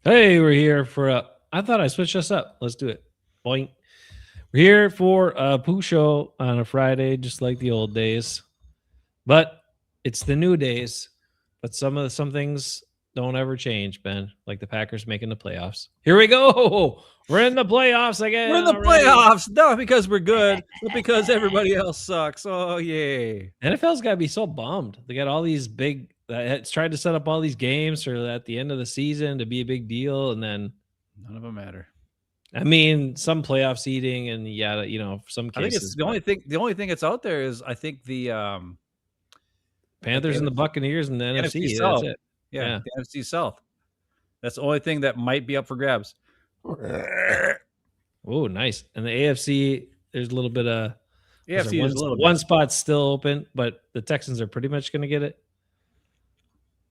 Hey, we're here for I thought I switched us up. Let's do it. Boink. We're here for a poo show on a Friday, just like the old days. But it's the new days. But some things don't ever change, Ben. Like the Packers making the playoffs. Here we go. We're in the playoffs We're again in the already. playoffs, not because we're good, but because everybody else sucks. Oh, yay. NFL's got to be so bummed. They got all these big. It's tried to set up all these games for at the end of the season to be a big deal, and then None of them matter. I mean, some playoff seeding and some I think it's cases. the only thing. The only thing that's out there is I think the Panthers and the Buccaneers and the NFC NFC. That's South. it. Yeah, Yeah. the NFC South. That's the only thing that might be up for grabs. Oh, nice. And the AFC, there's a little bit of AFC is a little one bit. spot's still open, but the Texans are pretty much going to get it.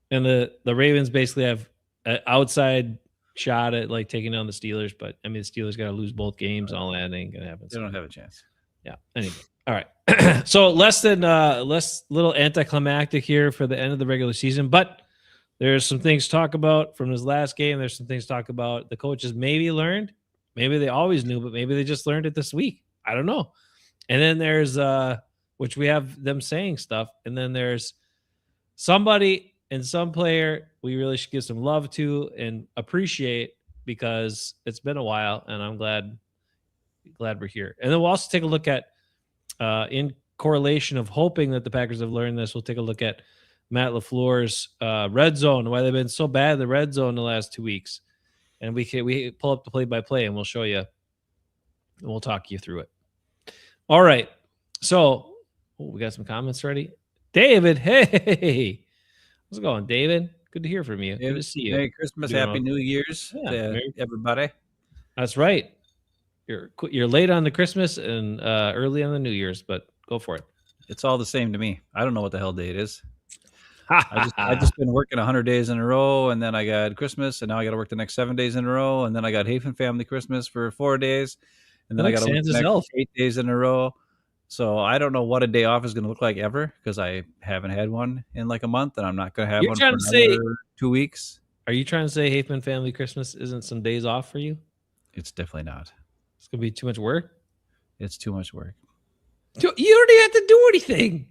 And the Ravens basically have an outside shot at like taking down the Steelers, but I mean the Steelers got to lose both games, and all that ain't gonna happen. They don't have a chance. Yeah. Anyway. All right. So less little anticlimactic here for the end of the regular season, but there's some things to talk about from this last game. There's some things to talk about. The coaches maybe learned, maybe they always knew, but maybe they just learned it this week. I don't know. And then there's which we have them saying stuff, and then there's somebody and some player we really should give some love to and appreciate because it's been a while, and I'm glad we're here. And then we'll also take a look at in correlation of hoping that the Packers have learned this, we'll take a look at Matt LaFleur's red zone, why they've been so bad in the red zone the last 2 weeks. And we pull up the play-by-play, and we'll show you, and we'll talk you through it. All right. So we got some comments ready. David, hey. How's it going, David? Good to hear from you. Good to see you. Merry Christmas, Happy New Year's to everybody. That's right. You're late on the Christmas and early on the New Year's, but go for it. It's all the same to me. I don't know what the hell day it is. I just been working 100 days in a row, and then I got Christmas, and now I got to work the next 7 days in a row, and then I got Hafen family Christmas for 4 days, and then I got to work the next 8 days in a row. So I don't know what a day off is going to look like ever because I haven't had one in like a month, and I'm not going to have one for another 2 weeks. Are you trying to say Hafen family Christmas isn't some days off for you? It's definitely not. It's going to be too much work? It's too much work. You don't even have to do anything.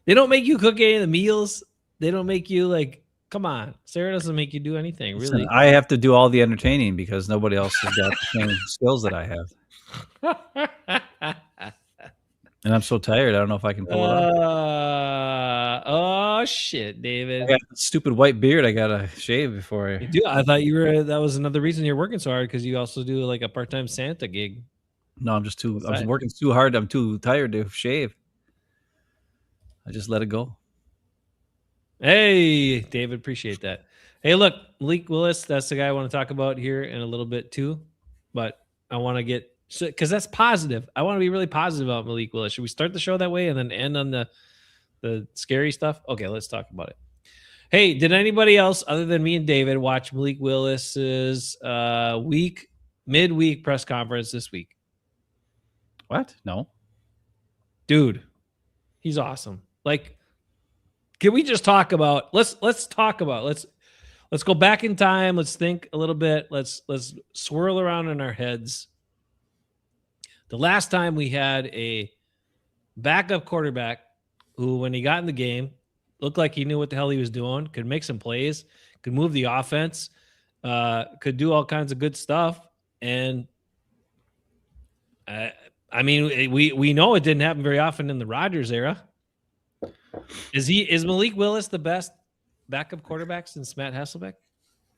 They don't make you cook any of the meals. They don't make you come on. Sarah doesn't make you do anything, really. Listen, I have to do all the entertaining because nobody else has got the same skills that I have. And I'm so tired. I don't know if I can pull it off. Oh shit, David! I got a stupid white beard. I gotta shave before I do. I thought you were. That was another reason you're working so hard because you also do like a part-time Santa gig. No, I'm working too hard. I'm too tired to shave. I just let it go. Hey, David, appreciate that. Hey, look, Malik Willis. That's the guy I want to talk about here in a little bit too. But I want to get. Because that's positive. I want to be really positive about Malik Willis. Should we start the show that way and then end on the scary stuff? Okay, let's talk about it. Hey, did anybody else other than me and David watch Malik Willis's midweek press conference this week? What? No. Dude, he's awesome. Like, can we just talk about let's go back in time. Let's think a little bit. Let's swirl around in our heads. The last time we had a backup quarterback who, when he got in the game, looked like he knew what the hell he was doing, could make some plays, could move the offense, could do all kinds of good stuff. And I mean, we know it didn't happen very often in the Rodgers era. Is Malik Willis the best backup quarterback since Matt Hasselbeck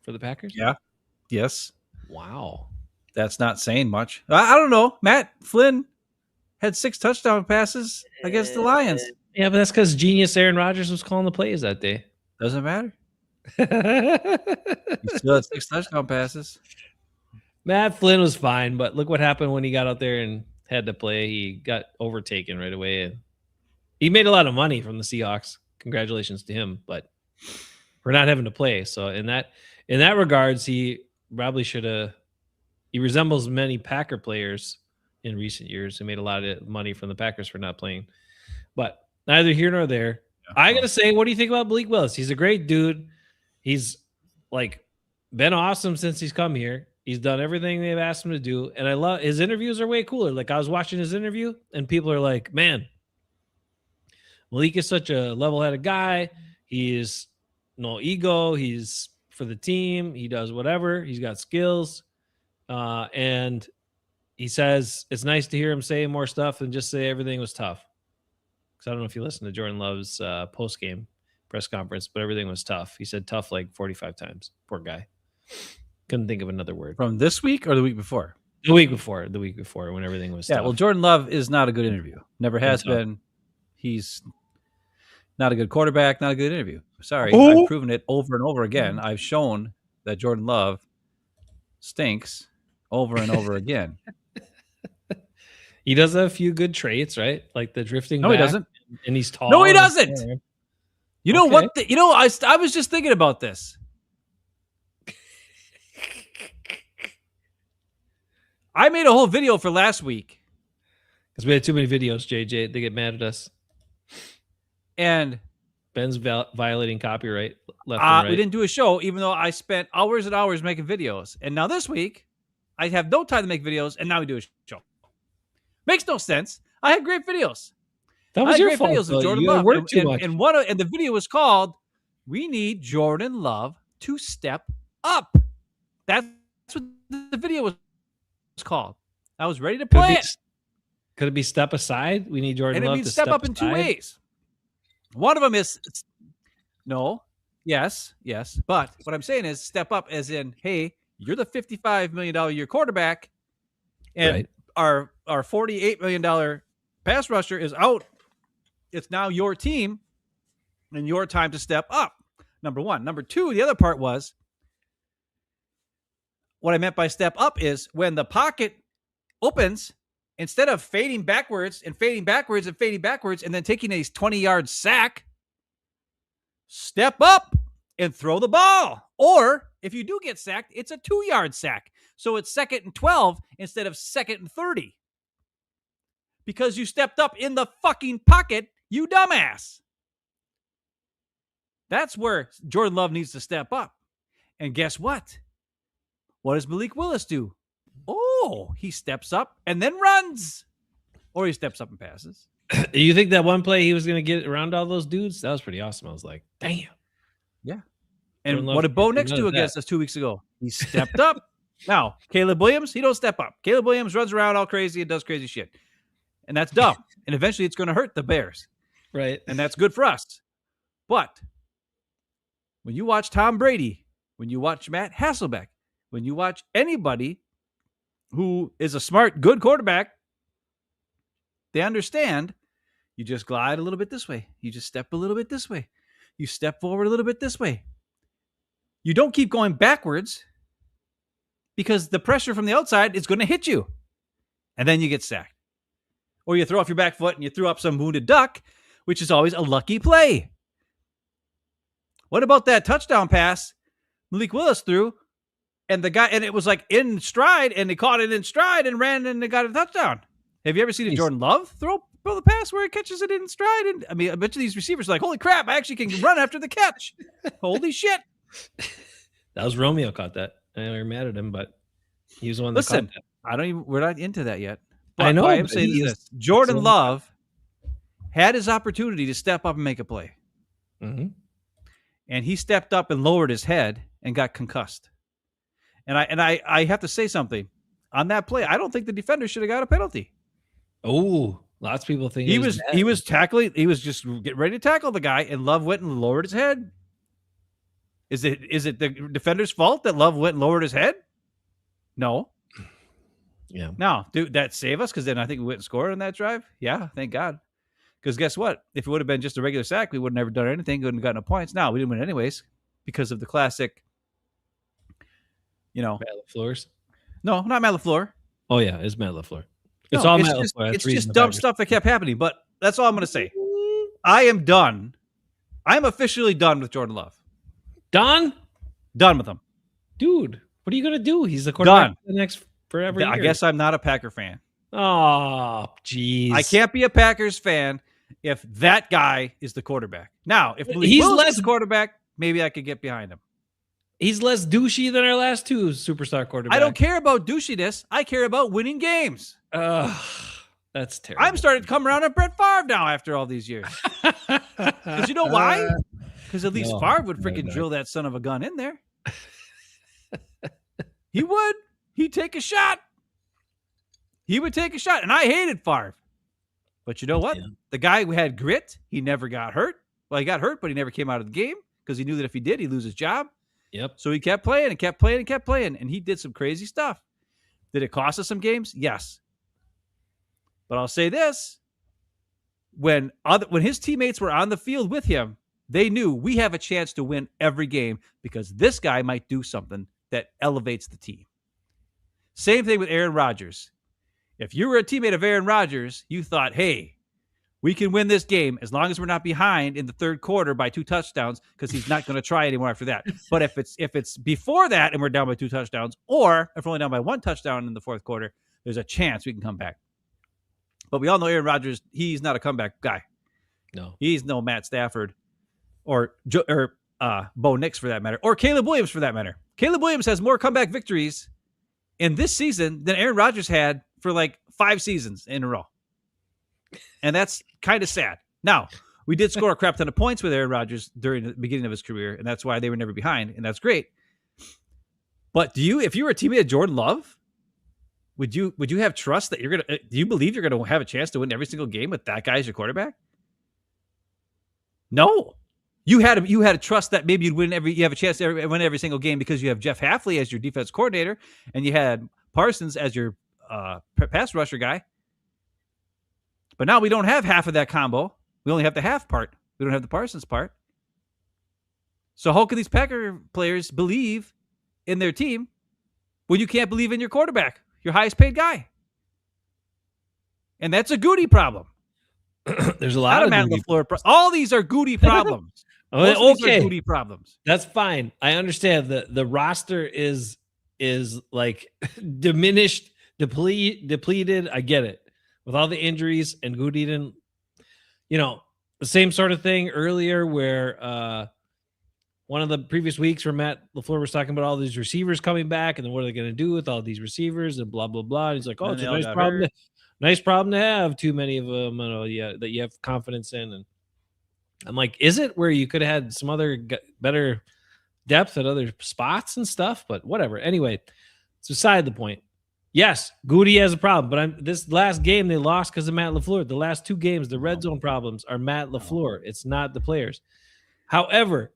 for the Packers? Yeah. Yes. Wow. That's not saying much. I don't know. Matt Flynn had 6 touchdown passes against the Lions. Yeah, but that's because genius Aaron Rodgers was calling the plays that day. Doesn't matter. He still had 6 touchdown passes. Matt Flynn was fine, but look what happened when he got out there and had to play. He got overtaken right away. And he made a lot of money from the Seahawks. Congratulations to him, but we're not having to play. So in that regards, he probably should have. He resembles many Packer players in recent years who made a lot of money from the Packers for not playing. But neither here nor there. Yeah. I got to say, what do you think about Malik Willis? He's a great dude. He's like been awesome since he's come here. He's done everything they've asked him to do, and I love his interviews are way cooler. Like I was watching his interview, and people are like, "Man, Malik is such a level-headed guy. He's no ego. He's for the team. He does whatever. He's got skills." And he says it's nice to hear him say more stuff than just say everything was tough. Because I don't know if you listened to Jordan Love's post-game press conference, but everything was tough. He said tough like 45 times. Poor guy. Couldn't think of another word. From this week or the week before? The week before, when everything was tough. Well, Jordan Love is not a good interview. Never has been. He's not a good quarterback, not a good interview. Sorry. I've proven it over and over again. I've shown that Jordan Love stinks over and over again. He does have a few good traits, right? Like the drifting. No, back, he doesn't. And he's tall. No, he doesn't. You know Okay. what? I was just thinking about this. I made a whole video for last week. Because we had too many videos, JJ. They get mad at us. And Ben's violating copyright left and right. We didn't do a show, even though I spent hours and hours making videos. And now this week, I have no time to make videos, and now we do a show. Makes no sense. I had great videos. That was your fault. Videos of Jordan Love. And the video was called "We Need Jordan Love to Step Up." That's what the video was called. I was ready to play it. Could it be step aside? We need Jordan Love to step up in 2 ways. One of them is yes. But what I'm saying is step up as in, hey, you're the $55 million a year quarterback, and our $48 million pass rusher is out. It's now your team and your time to step up. Number one. Number two, the other part was, what I meant by step up is when the pocket opens, instead of fading backwards and then taking a 20-yard sack, step up and throw the ball. Or if you do get sacked, it's a 2-yard sack. So it's 2nd and 12 instead of 2nd and 30. Because you stepped up in the fucking pocket, you dumbass. That's where Jordan Love needs to step up. And guess what? What does Malik Willis do? Oh, he steps up and then runs. Or he steps up and passes. You think that one play he was going to get around all those dudes? That was pretty awesome. I was like, damn. Yeah. And what did Bo Nix do against us 2 weeks ago? He stepped up. Now, Caleb Williams, he don't step up. Caleb Williams runs around all crazy and does crazy shit. And that's dumb. And eventually it's going to hurt the Bears. Right. And that's good for us. But when you watch Tom Brady, when you watch Matt Hasselbeck, when you watch anybody who is a smart, good quarterback, they understand you just glide a little bit this way. You just step a little bit this way. You step forward a little bit this way. You don't keep going backwards because the pressure from the outside is going to hit you. And then you get sacked. Or you throw off your back foot and you throw up some wounded duck, which is always a lucky play. What about that touchdown pass Malik Willis threw? And it was like in stride, and they caught it in stride and ran and they got a touchdown. Have you ever seen a Jordan Love throw the pass where he catches it in stride? And I mean, a bunch of these receivers are like, holy crap, I actually can run after the catch. Holy shit. That was Romeo caught that. And we were mad at him, but he was the one that caught that. We're not into that yet. But I know. I am saying this. Jordan Love had his opportunity to step up and make a play. Mm-hmm. And he stepped up and lowered his head and got concussed. And I have to say something. On that play, I don't think the defender should have got a penalty. Oh, lots of people think he was tackling. He was just getting ready to tackle the guy, and Love went and lowered his head. Is it the defender's fault that Love went and lowered his head? No. Yeah. Now, dude, that save us because then I think we went and scored on that drive. Yeah, thank God. Because guess what? If it would have been just a regular sack, we would have never done anything. We wouldn't have gotten no points. Now we didn't win anyways because of the classic. Matt LaFleur's? No, not Matt LaFleur. Oh yeah, it's Matt LaFleur. It's all Matt LaFleur. It's just dumb stuff that kept happening. But that's all I'm going to say. I am done. I'm officially done with Jordan Love. Done? Done with him. Dude, what are you going to do? He's the quarterback for the next forever. I guess I'm not a Packer fan. Oh, jeez. I can't be a Packers fan if that guy is the quarterback. Now, if Malik Willis is the quarterback, maybe I could get behind him. He's less douchey than our last two superstar quarterbacks. I don't care about douchiness. I care about winning games. That's terrible. I'm starting to come around on Brett Favre now after all these years. Because you know why? Because at least Favre would freaking drill that son of a gun in there. He would. He'd take a shot. He would take a shot. And I hated Favre. But you know what? Yeah. The guy who had grit, he never got hurt. Well, he got hurt, but he never came out of the game because he knew that if he did, he'd lose his job. Yep. So he kept playing and kept playing and kept playing. And he did some crazy stuff. Did it cost us some games? Yes. But I'll say this. When his teammates were on the field with him, they knew we have a chance to win every game because this guy might do something that elevates the team. Same thing with Aaron Rodgers. If you were a teammate of Aaron Rodgers, you thought, hey, we can win this game as long as we're not behind in the third quarter by 2 touchdowns because he's not going to try anymore after that. But if it's before that and we're down by 2 touchdowns, or if we're only down by 1 touchdown in the fourth quarter, there's a chance we can come back. But we all know Aaron Rodgers, he's not a comeback guy. No. He's no Matt Stafford or Bo Nix for that matter, or Caleb Williams for that matter. Caleb Williams has more comeback victories in this season than Aaron Rodgers had for like 5 seasons in a row. And that's kind of sad. Now, we did score a crap ton of points with Aaron Rodgers during the beginning of his career, and that's why they were never behind, and that's great. But if you were a teammate of Jordan Love, would you have trust that do you believe you're gonna have a chance to win every single game with that guy as your quarterback? No. You had to trust that maybe you have a chance to win every single game because you have Jeff Hafley as your defense coordinator, and you had Parsons as your pass rusher guy. But now we don't have half of that combo. We only have the half part. We don't have the Parsons part. So how can these Packer players believe in their team when you can't believe in your quarterback, your highest paid guy? And that's a Goody problem. There's a lot of Matt LaFleur. All these are Goody problems. Okay, Goody problems. That's fine. I understand the roster is like diminished, depleted. I get it. With all the injuries and Goody didn't, the same sort of thing earlier where one of the previous weeks where Matt LaFleur was talking about all these receivers coming back and then what are they going to do with all these receivers and blah, blah, blah. And he's like, oh, it's a nice problem to have too many of them that you have confidence in. And I'm like, is it where you could have had some other better depth at other spots and stuff? But whatever. Anyway, it's beside the point. Yes, Goody has a problem, but this last game they lost because of Matt LaFleur. The last 2 games, the red zone problems are Matt LaFleur. It's not the players. However,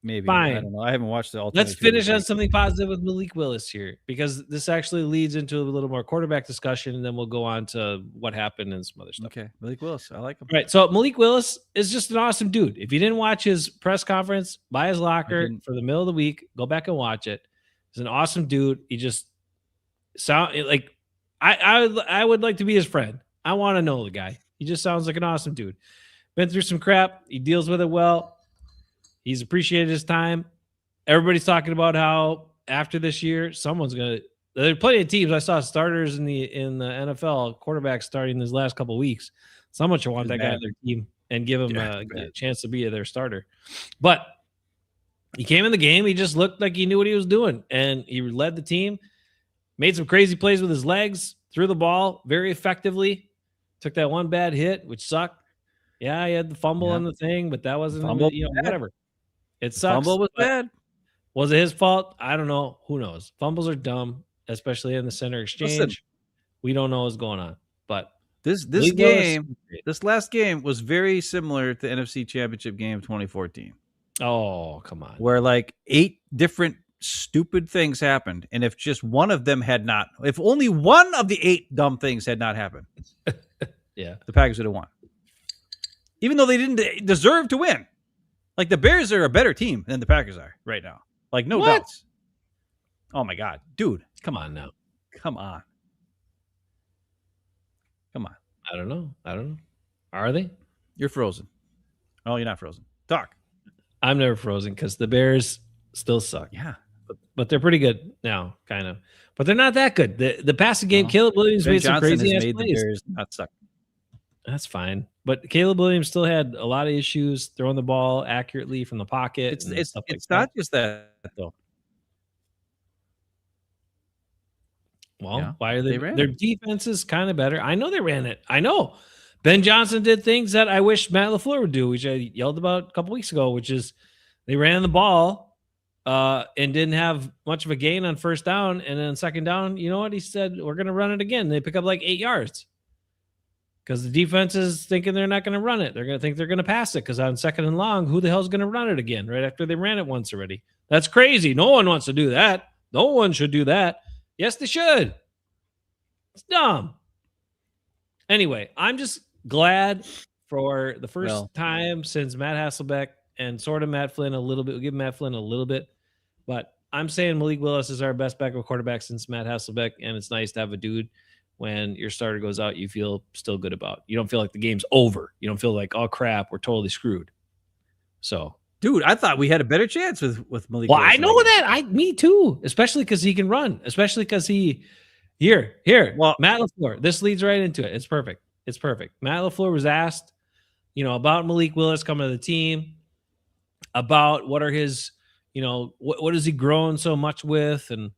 maybe fine. I don't know. I haven't watched the. Let's finish on something positive with Malik Willis here because this actually leads into a little more quarterback discussion, and then we'll go on to what happened and some other stuff. Okay, Malik Willis, I like him. Right, so Malik Willis is just an awesome dude. If you didn't watch his press conference by his locker for the middle of the week, go back and watch it. He's an awesome dude. He just sound like I would like to be his friend. I want to know the guy. He just sounds like an awesome dude. Been through some crap. He deals with it well. He's appreciated his time. Everybody's talking about how after this year, there are plenty of teams. I saw starters in the NFL, quarterbacks starting these last couple of weeks. Someone should want that guy on their team and give him a chance to be their starter. But he came in the game. He just looked like he knew what he was doing, and he led the team. Made some crazy plays with his legs, threw the ball very effectively, took that one bad hit, which sucked. Yeah, he had the fumble on the thing, but that wasn't, whatever. It sucks. Fumble was bad. Was it his fault? I don't know. Who knows? Fumbles are dumb, especially in the center exchange. Listen, we don't know what's going on. But this last game was very similar to the NFC Championship game of 2014. Oh, come on. Where like 8 different stupid things happened, and if only one of the 8 dumb things had not happened, yeah, the Packers would have won, even though they didn't deserve to win. Like the Bears are a better team than the Packers are right now, like no doubts. Oh my god, dude, come on now, come on. I don't know. Are they? You're frozen. Oh, you're not frozen. Talk. I'm never frozen because the Bears still suck. Yeah. But they're pretty good now, kind of. But they're not that good. The passing game, Caleb Williams made some crazy ass plays. The Bears not suck. That's fine. But Caleb Williams still had a lot of issues throwing the ball accurately from the pocket. It's not just that though. Well, why are they? They ran Their it. defense is kind of better. I know they ran it. I know Ben Johnson did things that I wish Matt LaFleur would do, which I yelled about a couple weeks ago, which is they ran the ball and didn't have much of a gain on first down, and then second down, you know what he said? We're going to run it again. They pick up like 8 yards because the defense is thinking they're not going to run it. They're going to think they're going to pass it because on second and long, who the hell's going to run it again right after they ran it once already? That's crazy. No one wants to do that. No one should do that. Yes, they should. It's dumb. Anyway, I'm just glad for the first time since Matt Hasselbeck and sort of Matt Flynn a little bit. We'll give Matt Flynn a little bit, but I'm saying Malik Willis is our best backup quarterback since Matt Hasselbeck, and it's nice to have a dude when your starter goes out you feel still good about. You don't feel like the game's over. You don't feel like, oh crap, we're totally screwed. So, dude, I thought we had a better chance with Malik. Well, Willis I know that. Me too. Especially because he can run. Especially because he here. Well, Matt LaFleur. This leads right into it. It's perfect. It's perfect. Matt LaFleur was asked, about Malik Willis coming to the team, about what are his, what has he grown so much with, and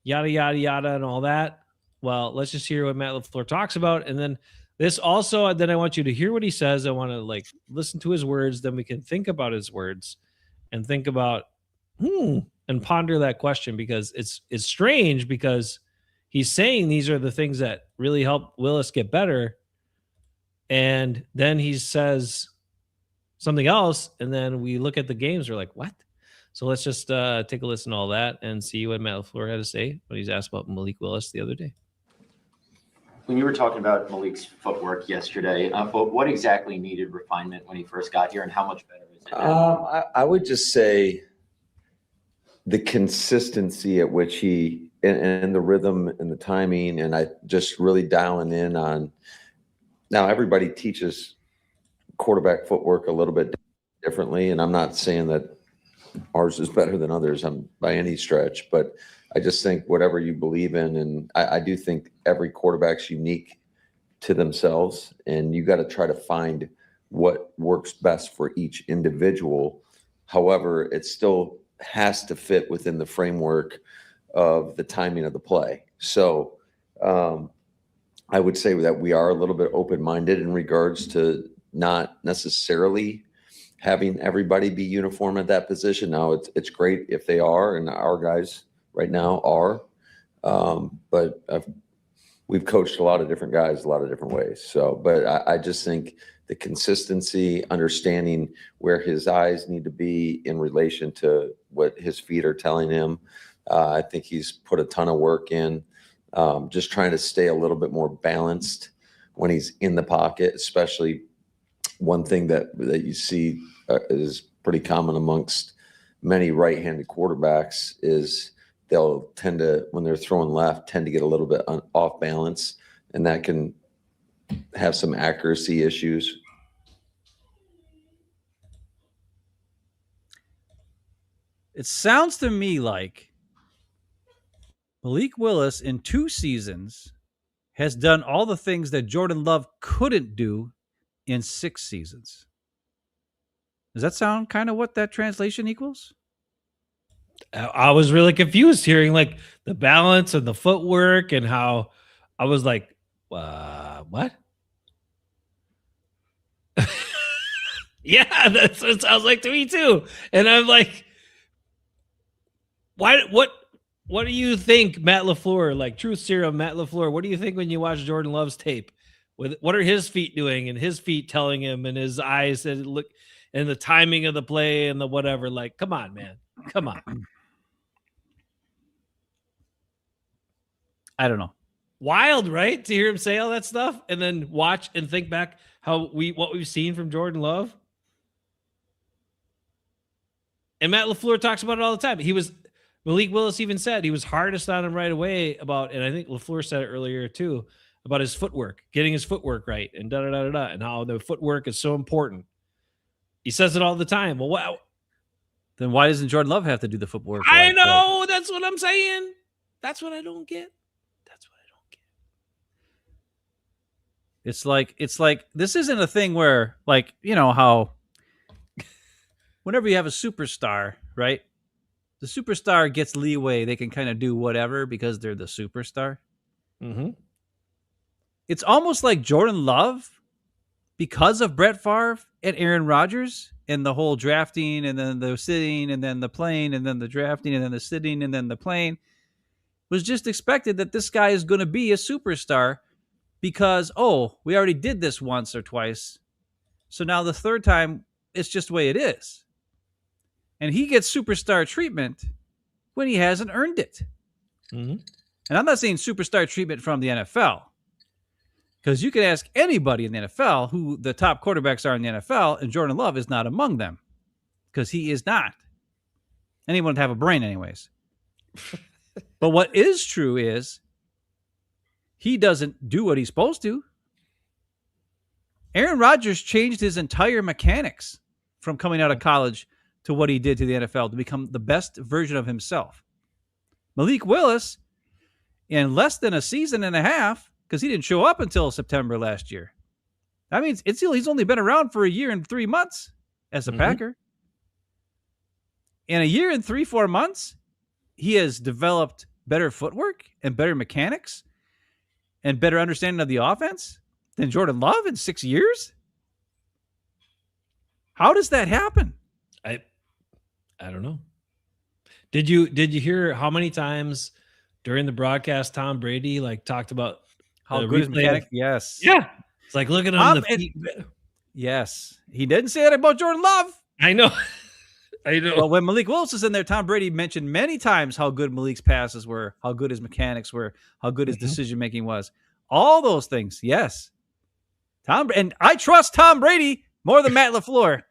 yada yada yada, and all that. Well, let's just hear what Matt LaFleur talks about, and then this also. Then I want you to hear what he says. I want to listen to his words. Then we can think about his words, and think about and ponder that question, because it's strange because he's saying these are the things that really help Willis get better. And then he says something else. And then we look at the games. We're like, what? So let's just take a listen to all that and see what Matt LaFleur had to say when he's asked about Malik Willis the other day. When you were talking about Malik's footwork yesterday, what exactly needed refinement when he first got here, and how much better is it now? I would just say the consistency at which he and the rhythm and the timing, and I just really dialing in on. Now everybody teaches quarterback footwork a little bit differently, and I'm not saying that ours is better than others by any stretch, but I just think whatever you believe in, and I do think every quarterback's unique to themselves, and you got to try to find what works best for each individual. However, it still has to fit within the framework of the timing of the play. So I would say that we are a little bit open-minded in regards to not necessarily having everybody be uniform at that position. Now it's great if they are, and our guys right now are, but we've coached a lot of different guys a lot of different ways. So, but I just think the consistency, understanding where his eyes need to be in relation to what his feet are telling him. I think he's put a ton of work in, just trying to stay a little bit more balanced when he's in the pocket. Especially one thing that you see is pretty common amongst many right-handed quarterbacks is they'll tend to, when they're throwing left, tend to get a little bit off balance, and that can have some accuracy issues. It sounds to me like Malik Willis in 2 seasons has done all the things that Jordan Love couldn't do in 6 seasons. Does that sound kind of what that translation equals? I was really confused hearing the balance and the footwork, and how I was like, what? Yeah, that's what it sounds like to me too. And I'm like, why? What do you think, Matt LaFleur? Truth serum, Matt LaFleur. What do you think when you watch Jordan Love's tape? What are his feet doing, and his feet telling him, and his eyes that look, and the timing of the play, and the whatever? Come on, man, come on. I don't know. Wild, right? To hear him say all that stuff, and then watch and think back what we've seen from Jordan Love. And Matt LaFleur talks about it all the time. Malik Willis even said he was hardest on him right away about, and I think LaFleur said it earlier too, about his footwork, getting his footwork right, and and how the footwork is so important. He says it all the time. Well, wow. Then why doesn't Jordan Love have to do the footwork? I know. That's what I'm saying. That's what I don't get. It's like this isn't a thing where, how whenever you have a superstar, right? The superstar gets leeway. They can kind of do whatever because they're the superstar. Mm-hmm. It's almost like Jordan Love, because of Brett Favre and Aaron Rodgers and the whole drafting and then the sitting and then the playing and then the drafting and then the sitting and then the playing, was just expected that this guy is going to be a superstar because, oh, we already did this once or twice. So now the third time, it's just the way it is. And he gets superstar treatment when he hasn't earned it. Mm-hmm. And I'm not saying superstar treatment from the NFL, because you can ask anybody in the NFL who the top quarterbacks are in the NFL, and Jordan Love is not among them, because he is not. Anyone would have a brain anyways. But what is true is he doesn't do what he's supposed to. Aaron Rodgers changed his entire mechanics from coming out of college to what he did to the NFL to become the best version of himself. Malik Willis, in less than a season and a half, because he didn't show up until September last year. That means he's only been around for a year and 3 months as a Packer. In a year and 3-4 months, he has developed better footwork and better mechanics and better understanding of the offense than Jordan Love in 6 years. How does that happen? I don't know. Did you hear how many times during the broadcast Tom Brady talked about How good his mechanic? Yes. Yeah. It's like, look at him. Yes. He didn't say that about Jordan Love. I know. I know. Well, when Malik Willis was in there, Tom Brady mentioned many times how good Malik's passes were, how good his mechanics were, how good his decision-making was. All those things, yes. And I trust Tom Brady more than Matt LaFleur.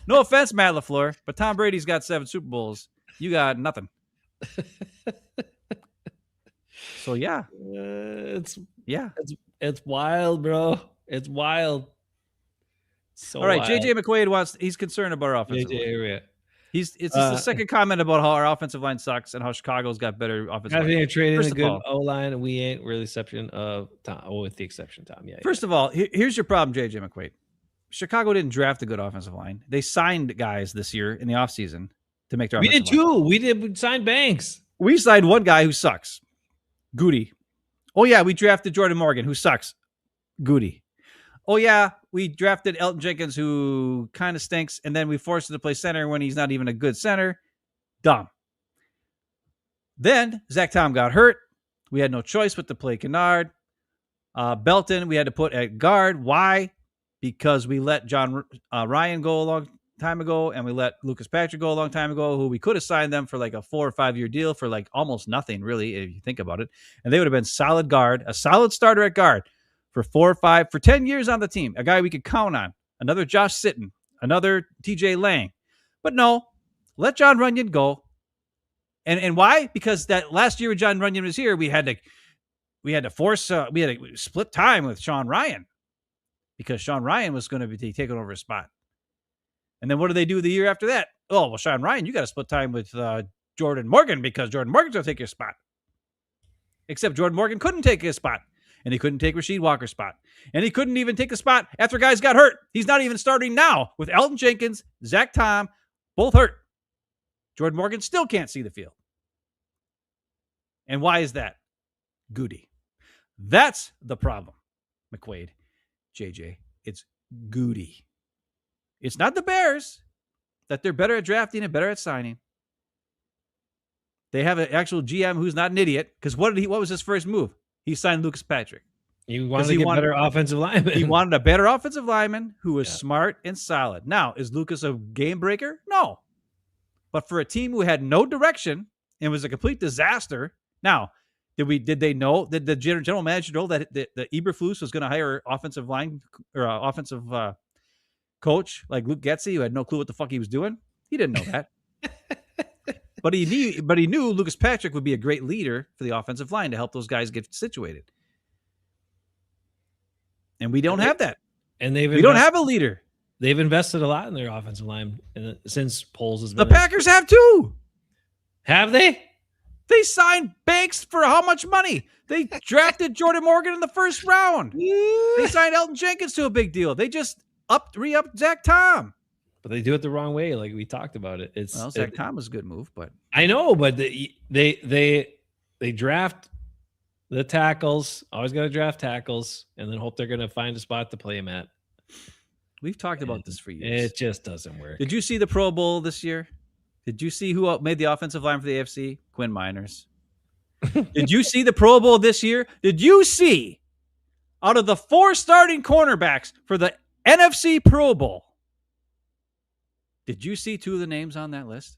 No offense, Matt LaFleur, but Tom Brady's got 7 Super Bowls. You got nothing. So, yeah. It's wild, bro. It's wild. So all right, wild. JJ McQuaid he's concerned about our offensive line. It's the second comment about how our offensive line sucks and how Chicago's got better offensive line. I think trading a good O-line, and we ain't really exception of Tom. Oh, with the exception of Tom. Yeah. First of all, here's your problem, JJ McQuaid. Chicago didn't draft a good offensive line. They signed guys this year in the offseason to make their offensive line. We did too. We signed Banks. We signed one guy who sucks. Goody. Oh, yeah, we drafted Jordan Morgan, who sucks. Goody. Oh, yeah, we drafted Elton Jenkins, who kind of stinks, and then we forced him to play center when he's not even a good center. Dumb. Then Zach Tom got hurt. We had no choice but to play Kennard. Belton, we had to put at guard. Why? Because we let John Ryan go a long time ago, and we let Lucas Patrick go a long time ago, who we could have signed them for like a 4 or 5 year deal for like almost nothing, really, if you think about it. And they would have been solid guard, a solid starter at guard for 10 years on the team, a guy we could count on, another Josh Sitton, another TJ Lang. But no, let John Runyon go. And why? Because that last year when John Runyon was here, we had to split time with Sean Ryan, because Sean Ryan was going to be taking over his spot. And then what do they do the year after that? Oh, well, Sean Ryan, you got to split time with Jordan Morgan, because Jordan Morgan's going to take your spot. Except Jordan Morgan couldn't take his spot. And he couldn't take Rasheed Walker's spot. And he couldn't even take a spot after guys got hurt. He's not even starting now with Elton Jenkins, Zach Tom, both hurt. Jordan Morgan still can't see the field. And why is that? Goody. That's the problem, McQuaid, JJ. It's Goody. It's not the Bears that they're better at drafting and better at signing. They have an actual GM who's not an idiot, because what was his first move? He signed Lucas Patrick. He wanted to get better offensive lineman. He wanted a better offensive lineman who was smart and solid. Now, is Lucas a game breaker? No. But for a team who had no direction and was a complete disaster, now, did they know, did the general manager know that the Eberflus was going to hire offensive line or offensive coach like Luke Getsy, who had no clue what the fuck he was doing? He didn't know that. But he knew Lucas Patrick would be a great leader for the offensive line to help those guys get situated. And we don't have that. And we don't have a leader. They've invested a lot in their offensive line since Poles has been. The Packers have too. Have they? They signed Banks for how much money? They drafted Jordan Morgan in the first round. They signed Elton Jenkins to a big deal. They just re-upped Zach Tom. But they do it the wrong way, like we talked about it. Zach Tom was a good move, but I know, but they draft the tackles. Always got to draft tackles, and then hope they're going to find a spot to play him at. We've talked about this for years. It just doesn't work. Did you see the Pro Bowl this year? Did you see who made the offensive line for the AFC? Quinn Miners. Did you see the Pro Bowl this year? Did you see out of the 4 starting cornerbacks for the NFC Pro Bowl, did you see 2 of the names on that list?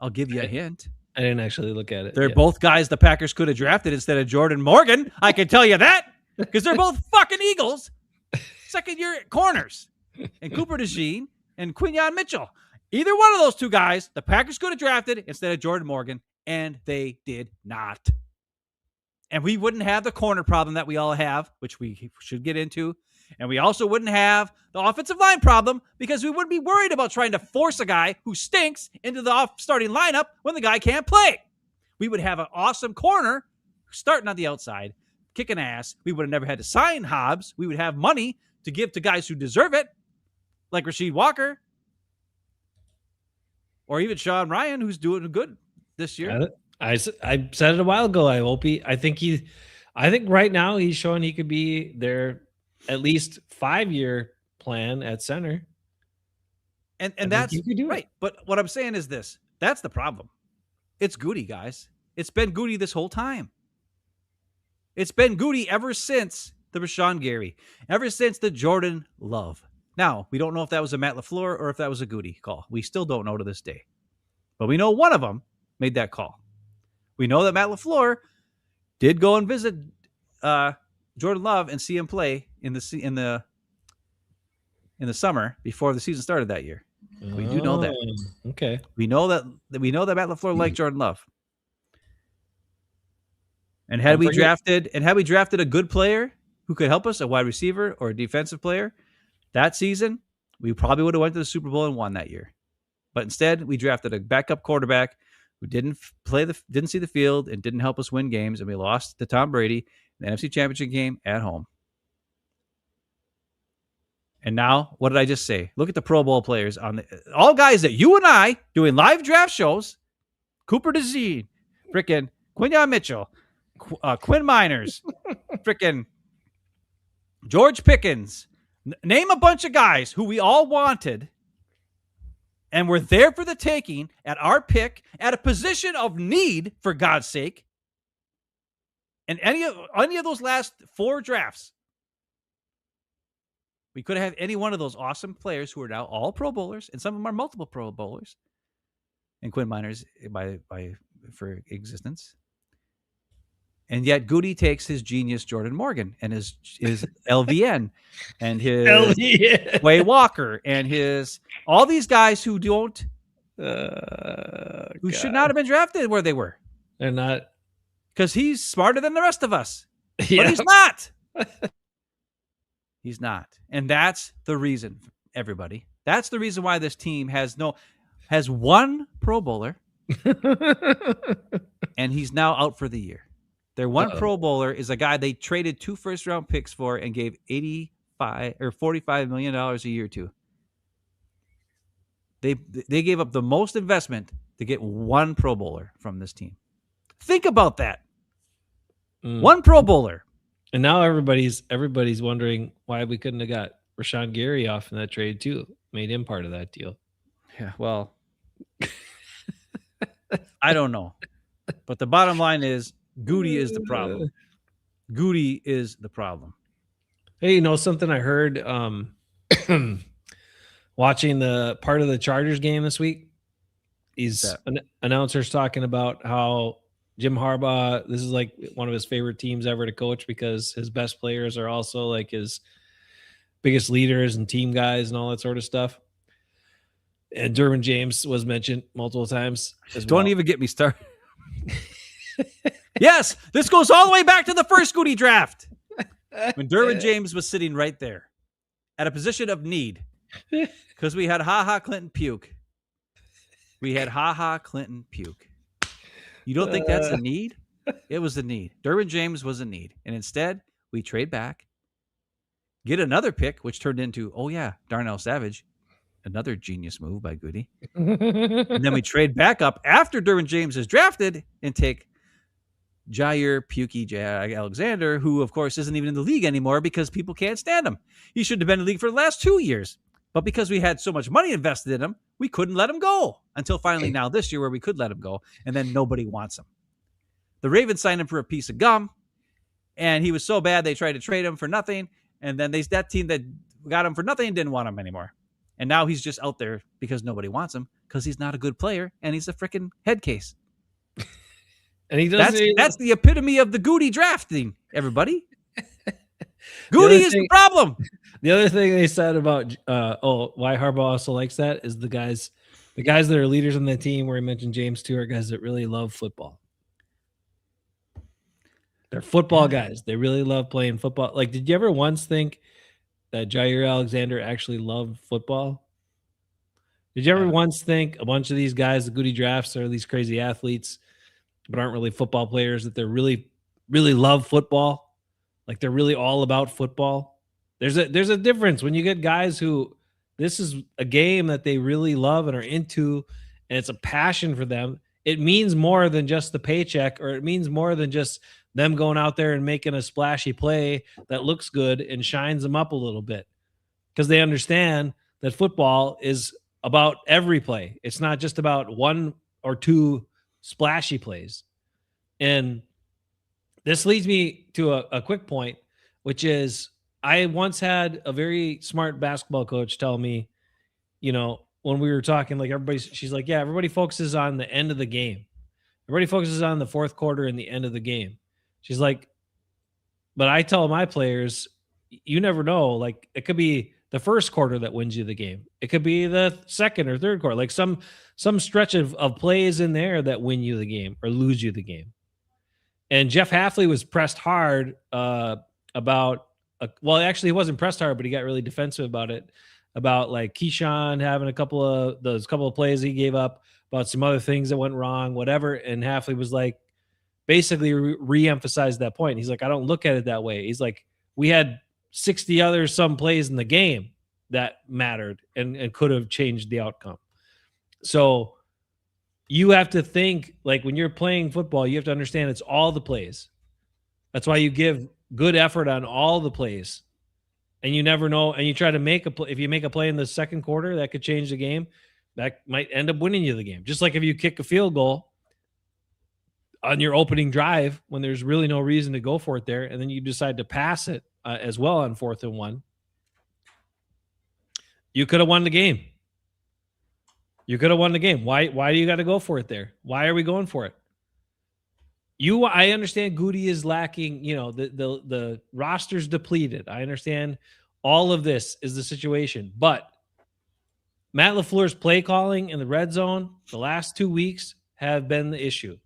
I'll give you a hint. I didn't actually look at it. They're yet. both guys the Packers could have drafted instead of Jordan Morgan. I can tell you that because they're both fucking Eagles. Second-year corners. And Cooper DeJean and Quinyon Mitchell. Either one of those 2 guys, the Packers could have drafted instead of Jordan Morgan, and they did not. And we wouldn't have the corner problem that we all have, which we should get into. And we also wouldn't have the offensive line problem because we wouldn't be worried about trying to force a guy who stinks into the starting lineup when the guy can't play. We would have an awesome corner starting on the outside, kicking ass. We would have never had to sign Hobbs. We would have money to give to guys who deserve it, like Rasheed Walker or even Sean Ryan, who's doing good this year. I said it a while ago. I think right now he's showing he could be their at least 5-year plan at center. And that's right. But what I'm saying is this. That's the problem. It's Goody, guys. It's been Goody this whole time. It's been Goody ever since the Rashawn Gary, ever since the Jordan Love. Now, we don't know if that was a Matt LaFleur or if that was a Goody call. We still don't know to this day. But we know one of them made that call. We know that Matt LaFleur did go and visit Jordan Love and see him play in the summer before the season started that year. We do know that. Okay. We know that Matt LaFleur liked Jordan Love. And had we drafted a good player who could help us, a wide receiver or a defensive player, that season, we probably would have went to the Super Bowl and won that year. But instead, we drafted a backup quarterback who didn't see the field and didn't help us win games, and we lost to Tom Brady in the NFC Championship game at home. And now, what did I just say? Look at the Pro Bowl players all guys that you and I doing live draft shows. Cooper DeJean, freaking Quinyon Mitchell, Quinn Miners, freaking George Pickens. Name a bunch of guys who we all wanted and were there for the taking at our pick at a position of need, for God's sake. And any of those last 4 drafts, we could have any one of those awesome players who are now all Pro Bowlers, and some of them are multiple Pro Bowlers, and Quinn Miners for existence. And yet Goody takes his genius Jordan Morgan and his LVN and his LVN. Way Walker and his all these guys who should not have been drafted where they were. They're not, because he's smarter than the rest of us. Yeah. But he's not. He's not. And that's the reason, everybody. That's the reason why this team has one Pro Bowler and he's now out for the year. Their one Pro Bowler is a guy they traded 2 first-round picks for and gave $45 million a year to. They gave up the most investment to get one Pro Bowler from this team. Think about that. One Pro Bowler. And now everybody's wondering why we couldn't have got Rashawn Gary off in that trade too. Made him part of that deal. Yeah, well, I don't know. But the bottom line is Goody is the problem. Goody is the problem. Hey, you know something I heard watching the part of the Chargers game this week? Announcers talking about how Jim Harbaugh, this is like one of his favorite teams ever to coach because his best players are also like his biggest leaders and team guys and all that sort of stuff. And Derwin James was mentioned multiple times. Don't even get me started. Yes, this goes all the way back to the first Goody draft when Derwin James was sitting right there at a position of need because we had Clinton Puke. You don't think that's a need? It was a need. Derwin James was a need. And instead, we trade back, get another pick, which turned into, Darnell Savage, another genius move by Goody. And then we trade back up after Derwin James is drafted and take Jair Pukey Alexander, who, of course, isn't even in the league anymore because people can't stand him. He should have been in the league for the last 2 years. But because we had so much money invested in him, we couldn't let him go until finally now this year where we could let him go, and then nobody wants him. The Ravens signed him for a piece of gum, and he was so bad they tried to trade him for nothing, and then that team that got him for nothing didn't want him anymore. And now he's just out there because nobody wants him because he's not a good player, and he's a freaking head case. And he does. That's the epitome of the Goody drafting, everybody. Goody is the problem. The other thing they said about why Harbaugh also likes that is the guys that are leaders on the team, where he mentioned James too, are guys that really love football. They're football guys. They really love playing football. Like, did you ever once think that Jair Alexander actually loved football? Did you ever once think a bunch of these guys, the Goody drafts, are these crazy athletes, but aren't really football players, that they're really, really love football? Like, they're really all about football. There's a difference when you get guys who this is a game that they really love and are into, and it's a passion for them. It means more than just the paycheck, or it means more than just them going out there and making a splashy play that looks good and shines them up a little bit, because they understand that football is about every play. It's not just about one or two splashy plays. And this leads me to a quick point, which is I once had a very smart basketball coach tell me, when we were talking, like, she's like, yeah, everybody focuses on the end of the game. Everybody focuses on the fourth quarter and the end of the game. She's like, but I tell my players, you never know. Like, it could be the first quarter that wins you the game. It could be the second or third quarter, like some stretch of plays in there that win you the game or lose you the game. And Jeff Hafley was pressed hard actually he wasn't pressed hard, but he got really defensive about it, about like Keyshawn having a couple of plays he gave up, about some other things that went wrong, whatever. And Hafley was like, basically re-emphasized that point. He's like, I don't look at it that way. He's like, we had 60 other some plays in the game that mattered and could have changed the outcome. So you have to think, like, when you're playing football, you have to understand it's all the plays. That's why you give good effort on all the plays. And you never know. And you try to make a play. If you make a play in the second quarter, that could change the game. That might end up winning you the game. Just like if you kick a field goal on your opening drive when there's really no reason to go for it there, and then you decide to pass it as well on 4th and 1, you could have won the game. You could have won the game. Why do you got to go for it there? Why are we going for it? I understand Goody is lacking, the roster's depleted. I understand all of this is the situation, but Matt LaFleur's play calling in the red zone the last 2 weeks have been the issue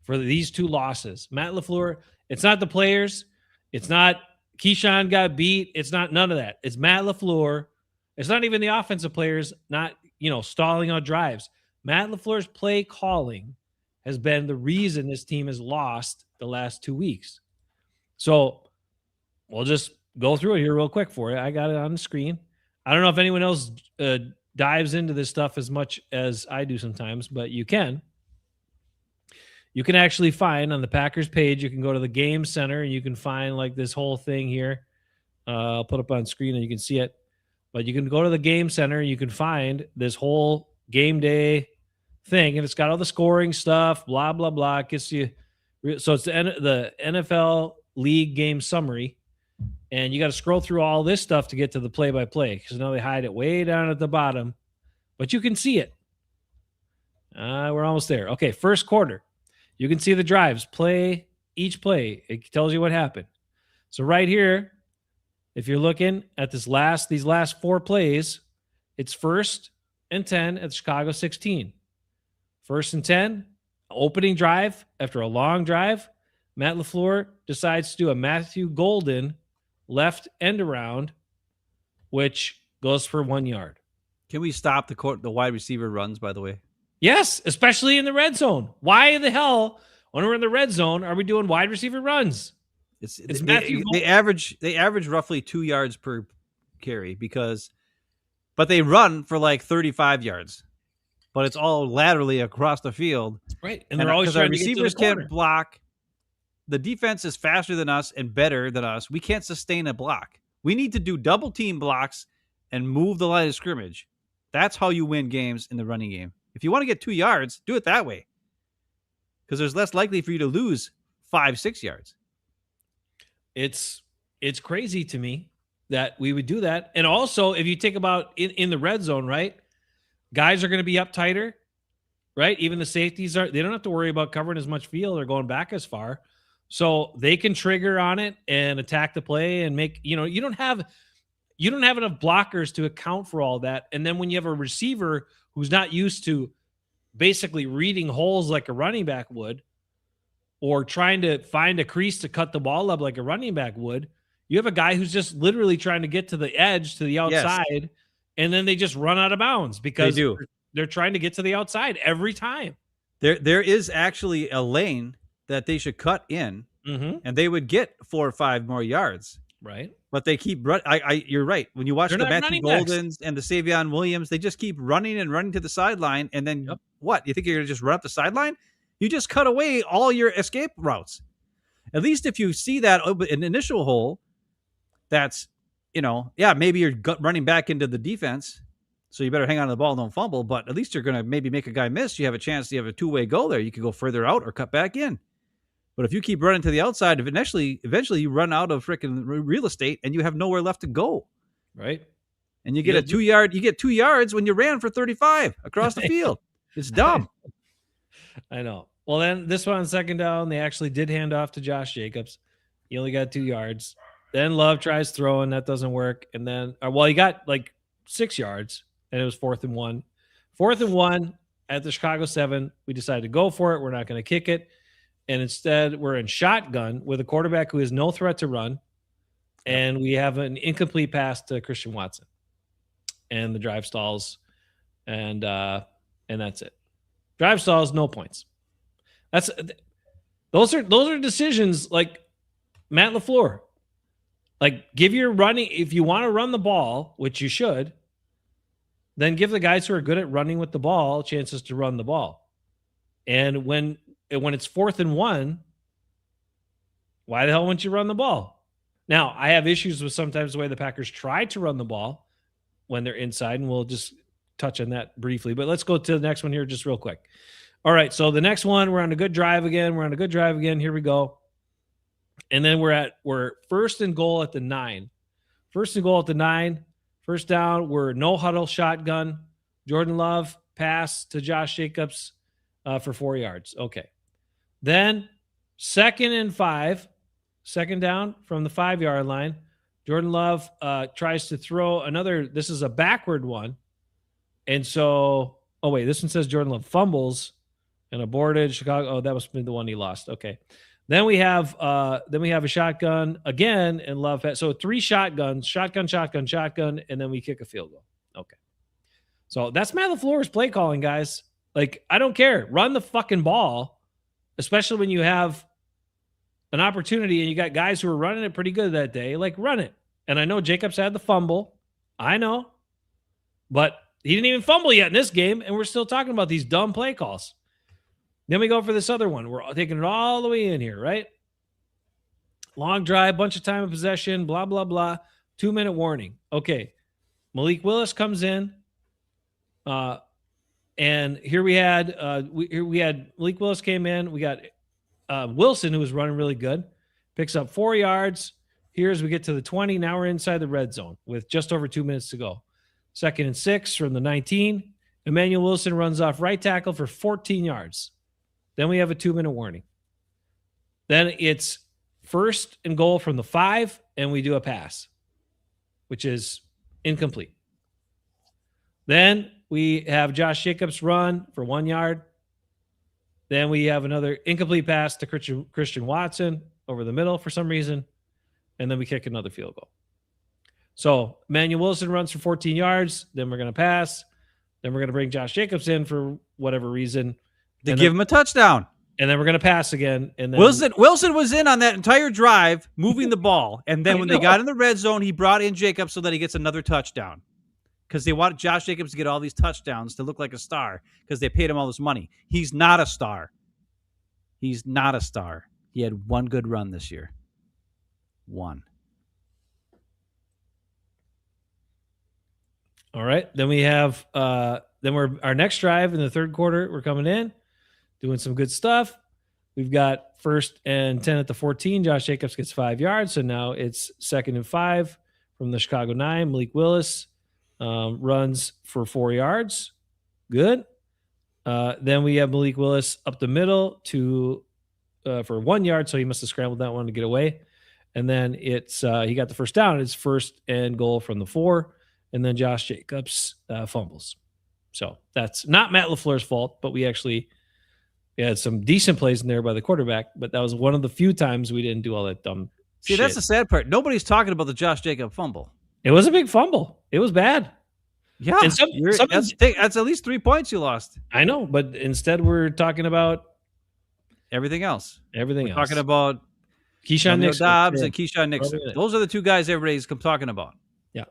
for these two losses. Matt LaFleur, it's not the players. It's not Keyshawn got beat. It's not none of that. It's Matt LaFleur. It's not even the offensive players not, stalling on drives. Matt LaFleur's play calling has been the reason this team has lost the last 2 weeks. So we'll just go through it here real quick for you. I got it on the screen. I don't know if anyone else dives into this stuff as much as I do sometimes, but you can. You can actually find on the Packers page, you can go to the Game Center and you can find like this whole thing here. I'll put up on screen and you can see it. But you can go to the Game Center and you can find this whole game day thing. And it's got all the scoring stuff, blah, blah, blah. It gets you. So it's the NFL League game summary. And you got to scroll through all this stuff to get to the play-by-play because now they hide it way down at the bottom. But you can see it. We're almost there. Okay, first quarter. You can see the drives, each play. It tells you what happened. So right here, if you're looking at these last 4 plays, it's 1st and 10 at Chicago 16. 1st and 10, opening drive. After a long drive, Matt LaFleur decides to do a Matthew Golden left end around, which goes for 1 yard. Can we stop the wide receiver runs, by the way? Yes, especially in the red zone. Why the hell, when we're in the red zone, are we doing wide receiver runs? It's Matthew. They average roughly 2 yards per carry but they run for like 35 yards. But it's all laterally across the field, right? And they're always because our receivers can't block. the defense is faster than us and better than us, we can't sustain a block. We need to do double team blocks and move the line of scrimmage. That's how you win games in the running game. If you want to get 2 yards, do it that way. Because there's less likely for you to lose 5-6 yards. It's crazy to me that we would do that. And also, if you think about in the red zone, right? Guys are going to be up tighter, right? Even the safeties they don't have to worry about covering as much field or going back as far. So they can trigger on it and attack the play and make, you don't have enough blockers to account for all that. And then when you have a receiver who's not used to basically reading holes like a running back would, or trying to find a crease to cut the ball up like a running back would, you have a guy who's just literally trying to get to the edge, to the outside, yes. And then they just run out of bounds because they're trying to get to the outside every time. There is actually a lane that they should cut in, and they would get 4 or 5 more yards. Right. But they keep running. You're right. When you watch the Matthew Goldens and the Savion Williams, they just keep running and running to the sideline. And then what? You think you're going to just run up the sideline? You just cut away all your escape routes. At least if you see that an initial hole, that's, maybe you're running back into the defense. So you better hang on to the ball and don't fumble. But at least you're going to maybe make a guy miss. You have a chance. You have a 2-way goal there. You could go further out or cut back in. But if you keep running to the outside, eventually you run out of freaking real estate and you have nowhere left to go. Right. And you get a 2 yard, you get 2 yards when you ran for 35 across the field. It's dumb. I know. Well, then this one on second down, they actually did hand off to Josh Jacobs. He only got 2 yards. Then Love tries throwing. That doesn't work. And then, he got like 6 yards and it was 4th and 1. 4th and 1 at the Chicago 7. We decided to go for it. We're not going to kick it. And instead, we're in shotgun with a quarterback who is no threat to run. And we have an incomplete pass to Christian Watson. And the drive stalls. And that's it. Drive stalls, no points. Those are decisions like Matt LaFleur. Like, give your running, if you want to run the ball, which you should, then give the guys who are good at running with the ball chances to run the ball. And when it's 4th and 1, why the hell wouldn't you run the ball? Now, I have issues with sometimes the way the Packers try to run the ball when they're inside, and we'll just touch on that briefly. But let's go to the next one here just real quick. All right, so the next one, we're on a good drive again. Here we go. And then we're 1st and goal at the 9. 1st and goal at the 9. First down, we're no huddle shotgun. Jordan Love pass to Josh Jacobs for 4 yards. Okay. Then 2nd and 5, second down from the 5-yard line. Jordan Love tries to throw another. This is a backward one. And so, this one says Jordan Love fumbles and aborted. Chicago. Oh, that must have been the one he lost. Okay. Then we have a shotgun again and Love. So 3 shotguns, shotgun, and then we kick a field goal. Okay. So that's Matt LaFleur's play calling, guys. Like, I don't care. Run the fucking ball, especially when you have an opportunity and you got guys who are running it pretty good that day. Like, run it. And I know Jacobs had the fumble. I know. But he didn't even fumble yet in this game, and we're still talking about these dumb play calls. Then we go for this other one. We're taking it all the way in here, right? Long drive, bunch of time of possession, blah, blah, blah. 2-minute warning. Okay. Malik Willis comes in. And here we had Malik Willis came in. We got Wilson, who was running really good, picks up 4 yards. Here's we get to the 20. Now we're inside the red zone with just over 2 minutes to go. 2nd and 6 from the 19. Emmanuel Wilson runs off right tackle for 14 yards. Then we have a 2-minute warning. Then it's 1st and goal from the 5, and we do a pass, which is incomplete. Then we have Josh Jacobs run for 1 yard. Then we have another incomplete pass to Christian Watson over the middle for some reason. And then we kick another field goal. So Emmanuel Wilson runs for 14 yards. Then we're going to pass. Then we're going to bring Josh Jacobs in for whatever reason. To give him a touchdown. And then we're going to pass again. And then Wilson was in on that entire drive, moving the ball. And then when they got in the red zone, he brought in Jacobs so that he gets another touchdown. Because they wanted Josh Jacobs to get all these touchdowns to look like a star because they paid him all this money. He's not a star. He's not a star. He had one good run this year. One. All right. Then we have our next drive in the third quarter. We're coming in, doing some good stuff. We've got 1st and 10 at the 14. Josh Jacobs gets 5 yards. So now it's 2nd and 5 from the Chicago 9. Malik Willis runs for 4 yards. Good. Then we have Malik Willis up the middle for 1 yard. So he must have scrambled that one to get away. And then it's he got the first down. It's 1st and goal from the 4. And then Josh Jacobs fumbles. So that's not Matt LaFleur's fault, but we actually had some decent plays in there by the quarterback. But that was one of the few times we didn't do all that dumb See, shit. that's the sad part. Nobody's talking about the Josh Jacobs fumble. It was a big fumble. It was bad. Yeah, And that's at least 3 points you lost. I know, but instead we're talking about Everything else. everything We're else. talking about Keyshawn Romeo Nixon. Dobbs Yeah. and Keyshawn Nixon. Romeo- Those are the two guys everybody's talking about. Yeah.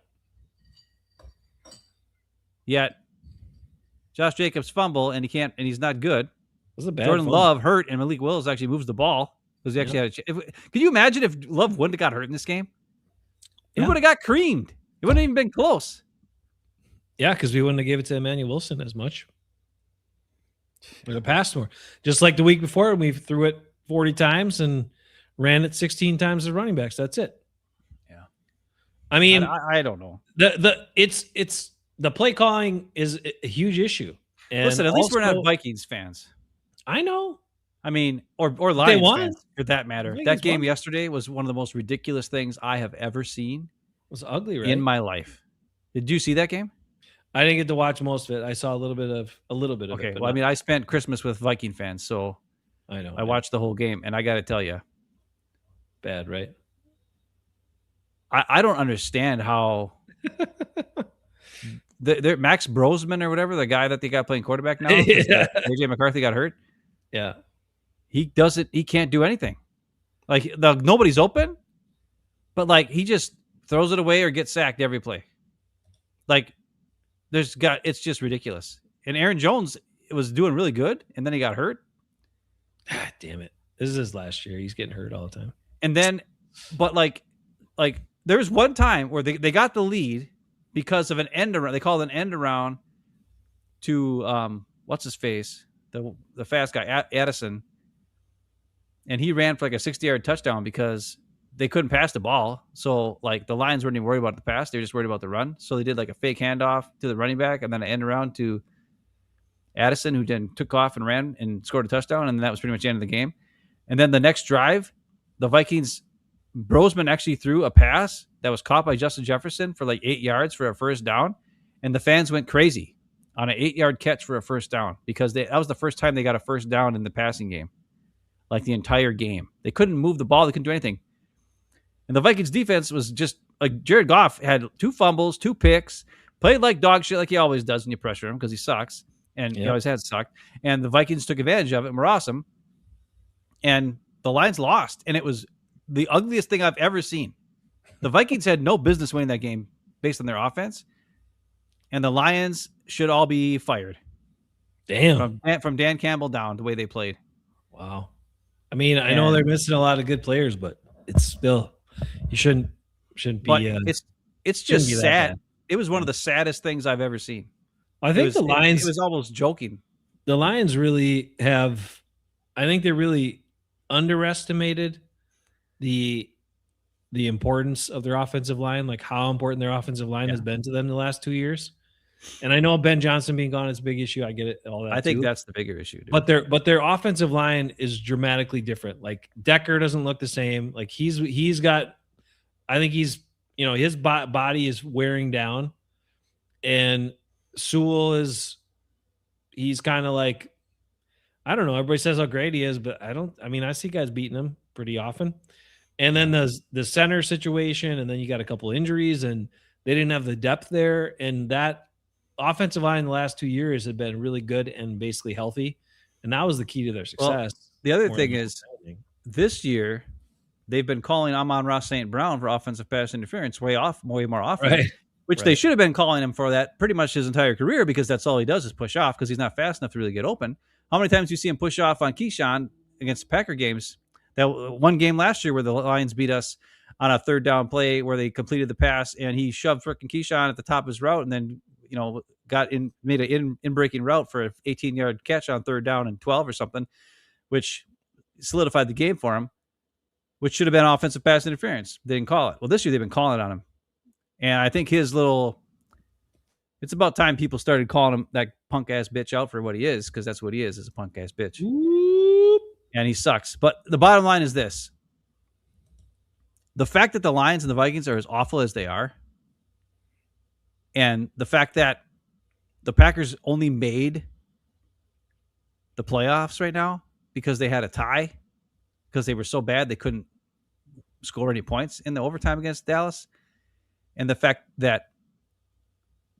Yet Josh Jacobs fumble and he's not good. It was a bad Jordan fumble. Love hurt and Malik Willis actually moves the ball because he actually had Can you imagine if Love wouldn't have got hurt in this game? He Yeah. would have got creamed. It wouldn't have even been close. Yeah, because we wouldn't have gave it to Emmanuel Wilson as much. We'd have passed more. Just like the week before, we threw it 40 times and ran it 16 times as running backs. That's it. Yeah. I mean, I don't know. it's the play calling is a huge issue. And Listen, at least we're also- not Vikings fans. I know. I mean, or Lions won. fans for that matter. Vikings That game won. yesterday was one of the most ridiculous things I have ever seen It was ugly, right? in my life. Did you see that game? I didn't get to watch most of it. I saw a little bit of Okay. it. but Well, I not- mean, I spent Christmas with Viking fans, so I know. I watched the whole game, and I got to tell you, bad, right? I don't understand how Max Brosman or whatever, the guy that they got playing quarterback now, 'cause, Yeah. AJ McCarthy got hurt. Yeah. He can't do anything. Like nobody's open, but like he just throws it away or gets sacked every play. Like it's just ridiculous. And Aaron Jones was doing really good, and then he got hurt. God damn it. This is his last year. He's getting hurt all the time. And then, but like there's one time where they got the lead because of an end around. They called an end around to what's his face, the fast guy Addison, and he ran for like a 60-yard touchdown because they couldn't pass the ball. So like the Lions weren't even worried about the pass; they were just worried about the run. So they did like a fake handoff to the running back and then an end around to Addison, who then took off and ran and scored a touchdown, and that was pretty much the end of the game. And then the next drive, the Vikings, Brosman actually threw a pass that was caught by Justin Jefferson for like 8 yards for a first down, and the fans went crazy on an 8-yard catch for a first down because that was the first time they got a first down in the passing game, like the entire game. They couldn't move the ball, they couldn't do anything, and the Vikings defense was just like Jared Goff had 2 fumbles, 2 picks, played like dog shit like he always does when you pressure him because he sucks, and he always has sucked. And the Vikings took advantage of it and were awesome. And the Lions lost, and it was the ugliest thing I've ever seen. The Vikings had no business winning that game based on their offense, and the Lions should all be fired. Damn. From Dan Campbell down, the way they played. Wow. I mean, I know they're missing a lot of good players, but it's still you shouldn't be. But it's just be that sad. bad. It was one of the saddest things I've ever seen. I think the Lions. It was almost joking. The Lions really have. I think they really underestimated the importance of their offensive line, like how important their offensive line has been to them the last 2 years. And I know Ben Johnson being gone is a big issue. I get it, all that. I think too. that's the bigger issue, dude. But their offensive line is dramatically different. Like Decker doesn't look the same. Like he's got. I think he's his body is wearing down, and Sewell he's kind of like. I don't know. Everybody says how great he is, but I see guys beating him pretty often. And then the center situation, and then you got a couple injuries, and they didn't have the depth there. And that offensive line the last 2 years had been really good and basically healthy. And that was the key to their success. Well, the other thing is this year they've been calling Amon-Ra St. Brown for offensive pass interference way more often. Right. Which they should have been calling him for that pretty much his entire career because that's all he does is push off because he's not fast enough to really get open. How many times do you see him push off on Keyshawn against the Packer games That one game last year where the Lions beat us on a third down play where they completed the pass and he shoved frickin' Keyshawn at the top of his route and then, made an in-breaking route for an 18-yard catch on third down and 12 or something, which solidified the game for him, which should have been offensive pass interference. They didn't call it. Well, this year they've been calling it on him. And I think it's about time people started calling him that punk ass bitch out for what he is, because that's what he is a punk ass bitch. And he sucks. But the bottom line is this. The fact that the Lions and the Vikings are as awful as they are, and the fact that the Packers only made the playoffs right now because they had a tie, because they were so bad they couldn't score any points in the overtime against Dallas, and the fact that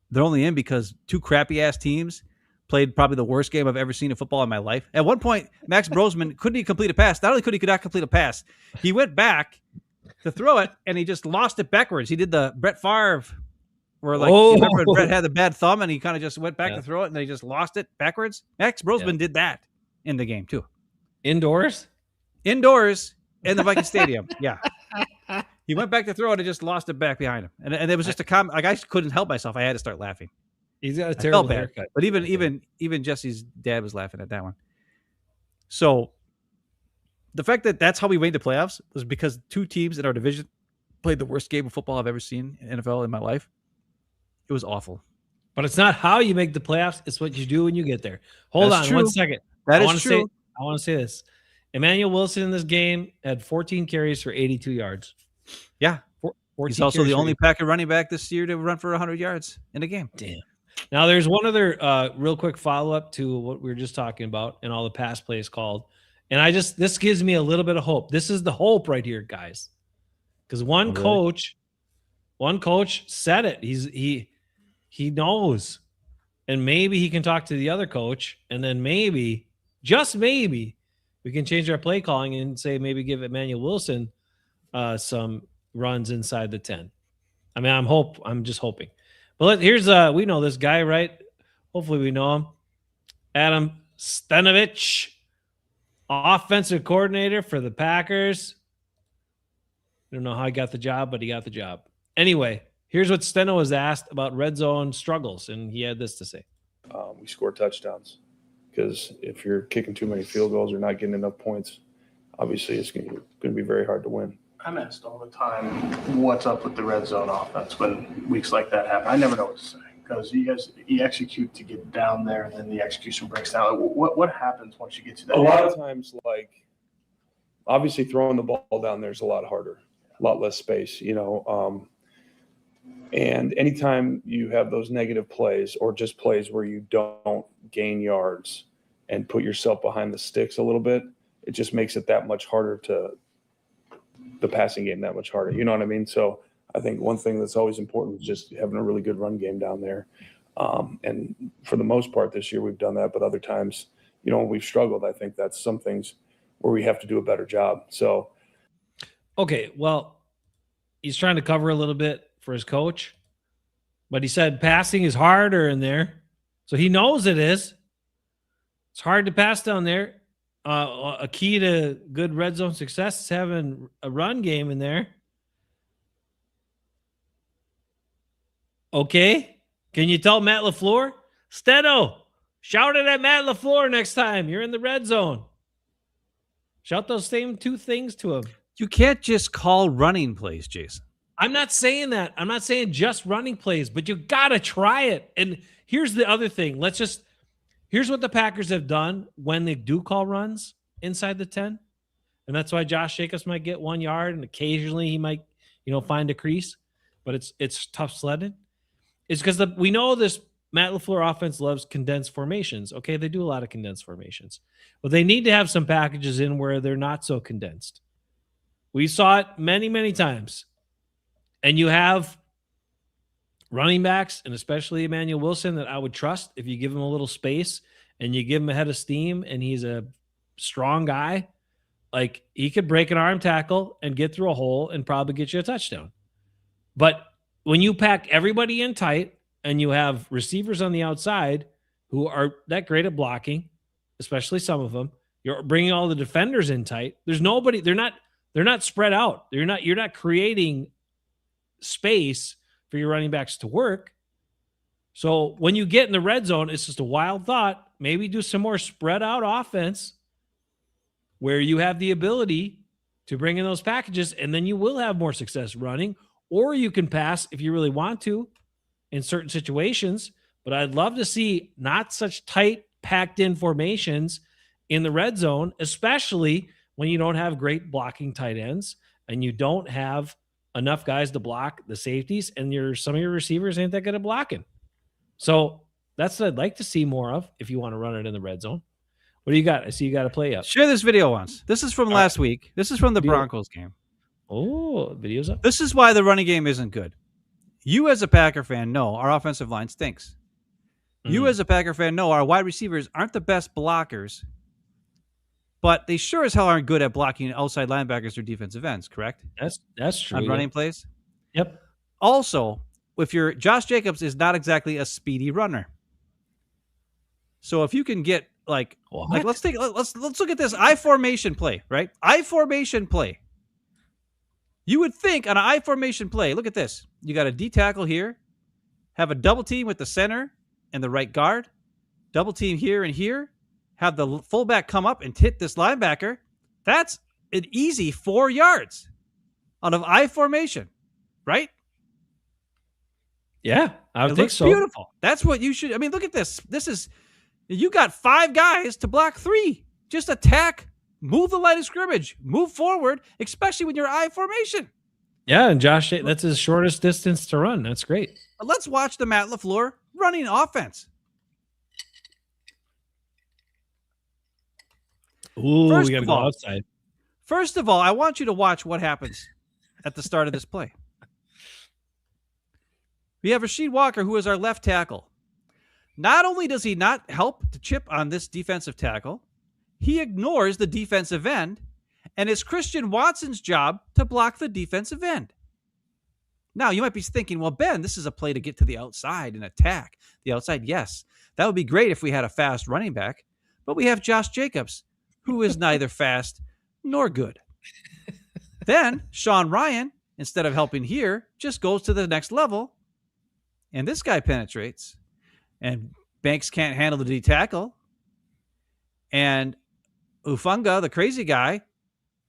they're only in because two crappy-ass teams played probably the worst game I've ever seen in football in my life. At one point, Max Brosman couldn't complete a pass. Not only could he not complete a pass, he went back to throw it, and he just lost it backwards. He did the Brett Favre, where remember when Brett had the bad thumb, and he kind of just went back to throw it, and then he just lost it backwards? Max Brosman did that in the game, too. Indoors in the Viking Stadium. Yeah. He went back to throw it and just lost it back behind him. And it was just a comment. Like, I couldn't help myself. I had to start laughing. He's got a terrible haircut. But even Jesse's dad was laughing at that one. So the fact that that's how we made the playoffs was because two teams in our division played the worst game of football I've ever seen in NFL in my life. It was awful. But it's not how you make the playoffs. It's what you do when you get there. Hold on 1 second. That is true. I want to say this. Emmanuel Wilson in this game had 14 carries for 82 yards. Yeah. He's also the only Packer running back this year to run for 100 yards in a game. Damn. Now, there's one other real quick follow-up to what we were just talking about and all the pass plays called. And this gives me a little bit of hope. This is the hope right here, guys. Because one coach said it. He knows. And maybe he can talk to the other coach, and then maybe, just maybe, we can change our play calling and say maybe give Emmanuel Wilson some runs inside the 10. I mean, I'm just hoping. But we know this guy, right? Hopefully we know him. Adam Stanovich, offensive coordinator for the Packers. I don't know how he got the job, but he got the job. Anyway, here's what Steno was asked about red zone struggles, and he had this to say. We score touchdowns, because if you're kicking too many field goals or not getting enough points, obviously it's going to be very hard to win. I'm asked all the time, what's up with the red zone offense when weeks like that happen? I never know what to say, because you execute to get down there, and then the execution breaks down. What happens once you get to that? A lot of times, obviously throwing the ball down there is a lot harder, a lot less space, and anytime you have those negative plays or just plays where you don't gain yards and put yourself behind the sticks a little bit, it just makes it that much harder the passing game that much harder. You know what I mean? So I think one thing that's always important is just having a really good run game down there. And for the most part this year, we've done that. But other times, when we've struggled, I think that's some things where we have to do a better job. So. Okay, well, he's trying to cover a little bit for his coach, but he said passing is harder in there. So he knows it is. It's hard to pass down there. A key to good red zone success is having a run game in there. Okay. Can you tell Matt LaFleur? Steno, shout it at Matt LaFleur next time you're in the red zone. Shout those same two things to him. You can't just call running plays, Jason. I'm not saying that. I'm not saying just running plays, but you got to try it. And here's the other thing. Here's what the Packers have done when they do call runs inside the 10. And that's why Josh Jacobs might get 1 yard, and occasionally he might, find a crease, but it's tough sledding. It's because we know this Matt LaFleur offense loves condensed formations. Okay, they do a lot of condensed formations. But they need to have some packages in where they're not so condensed. We saw it many, many times. And you have running backs, and especially Emmanuel Wilson, that I would trust if you give him a little space and you give him a head of steam and he's a strong guy. Like, he could break an arm tackle and get through a hole and probably get you a touchdown. But when you pack everybody in tight and you have receivers on the outside who are that great at blocking, especially some of them, You're bringing all the defenders in tight. There's nobody. They're not spread out. You're not creating space for your running backs to work. So when you get in the red zone, it's just a wild thought. Maybe do some more spread out offense where you have the ability to bring in those packages, and then you will have more success running, or you can pass if you really want to in certain situations. But I'd love to see not such tight, packed in formations in the red zone, especially when you don't have great blocking tight ends and you don't have enough guys to block the safeties, and some of your receivers ain't that good at blocking. So that's what I'd like to see more of if you want to run it in the red zone. What do you got? I see you got to play up. Share this video once. This is from last week. This is from the Broncos game. Oh, video's up. This is why the running game isn't good. You as a Packer fan know our offensive line stinks. You as a Packer fan know our wide receivers aren't the best blockers, but they sure as hell aren't good at blocking outside linebackers or defensive ends, correct? That's true. On running plays? Yep. Also, if your Josh Jacobs is not exactly a speedy runner. So if you can get like let's look at this I formation play, right? I formation play. You would think on an I formation play, look at this. You got a D tackle here, have a double team with the center and the right guard, double team here and here, have the fullback come up and hit this linebacker. That's an easy 4 yards out of I formation, right? Yeah, I would think so. Beautiful. That's what you should. I mean, look at this. You got 5 guys to block 3. Just attack, move the line of scrimmage, move forward, especially when you're I formation. Yeah, and Josh, that's his shortest distance to run. That's great. Let's watch the Matt LaFleur running offense. Ooh, we got to go outside. First of all, I want you to watch what happens at the start of this play. We have Rasheed Walker, who is our left tackle. Not only does he not help to chip on this defensive tackle, he ignores the defensive end, and it's Christian Watson's job to block the defensive end. Now, you might be thinking, well, Ben, this is a play to get to the outside and attack. The outside, yes. That would be great if we had a fast running back, but we have Josh Jacobs, who is neither fast nor good. Then Sean Ryan, instead of helping here, just goes to the next level, and this guy penetrates, and Banks can't handle the D tackle, and Ufunga, the crazy guy,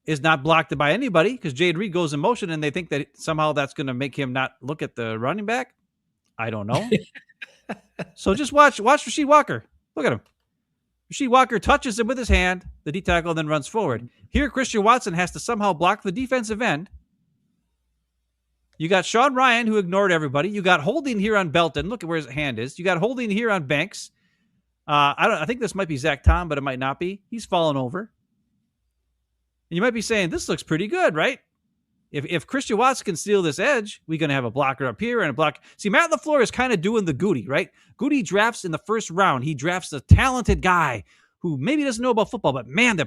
is not blocked by anybody because Jade Reed goes in motion, and they think that somehow that's going to make him not look at the running back. I don't know. So just watch Rasheed Walker. Look at him. Rasheed Walker touches him with his hand. The D tackle then runs forward. Here, Christian Watson has to somehow block the defensive end. You got Sean Ryan, who ignored everybody. You got holding here on Belton. Look at where his hand is. You got holding here on Banks. I think this might be Zach Tom, but it might not be. He's fallen over. And you might be saying, this looks pretty good, right? If Christian Watson can steal this edge, we're going to have a blocker up here and a block. See, Matt LaFleur is kind of doing the Goody, right? Goody drafts in the first round. He drafts a talented guy who maybe doesn't know about football, but man, the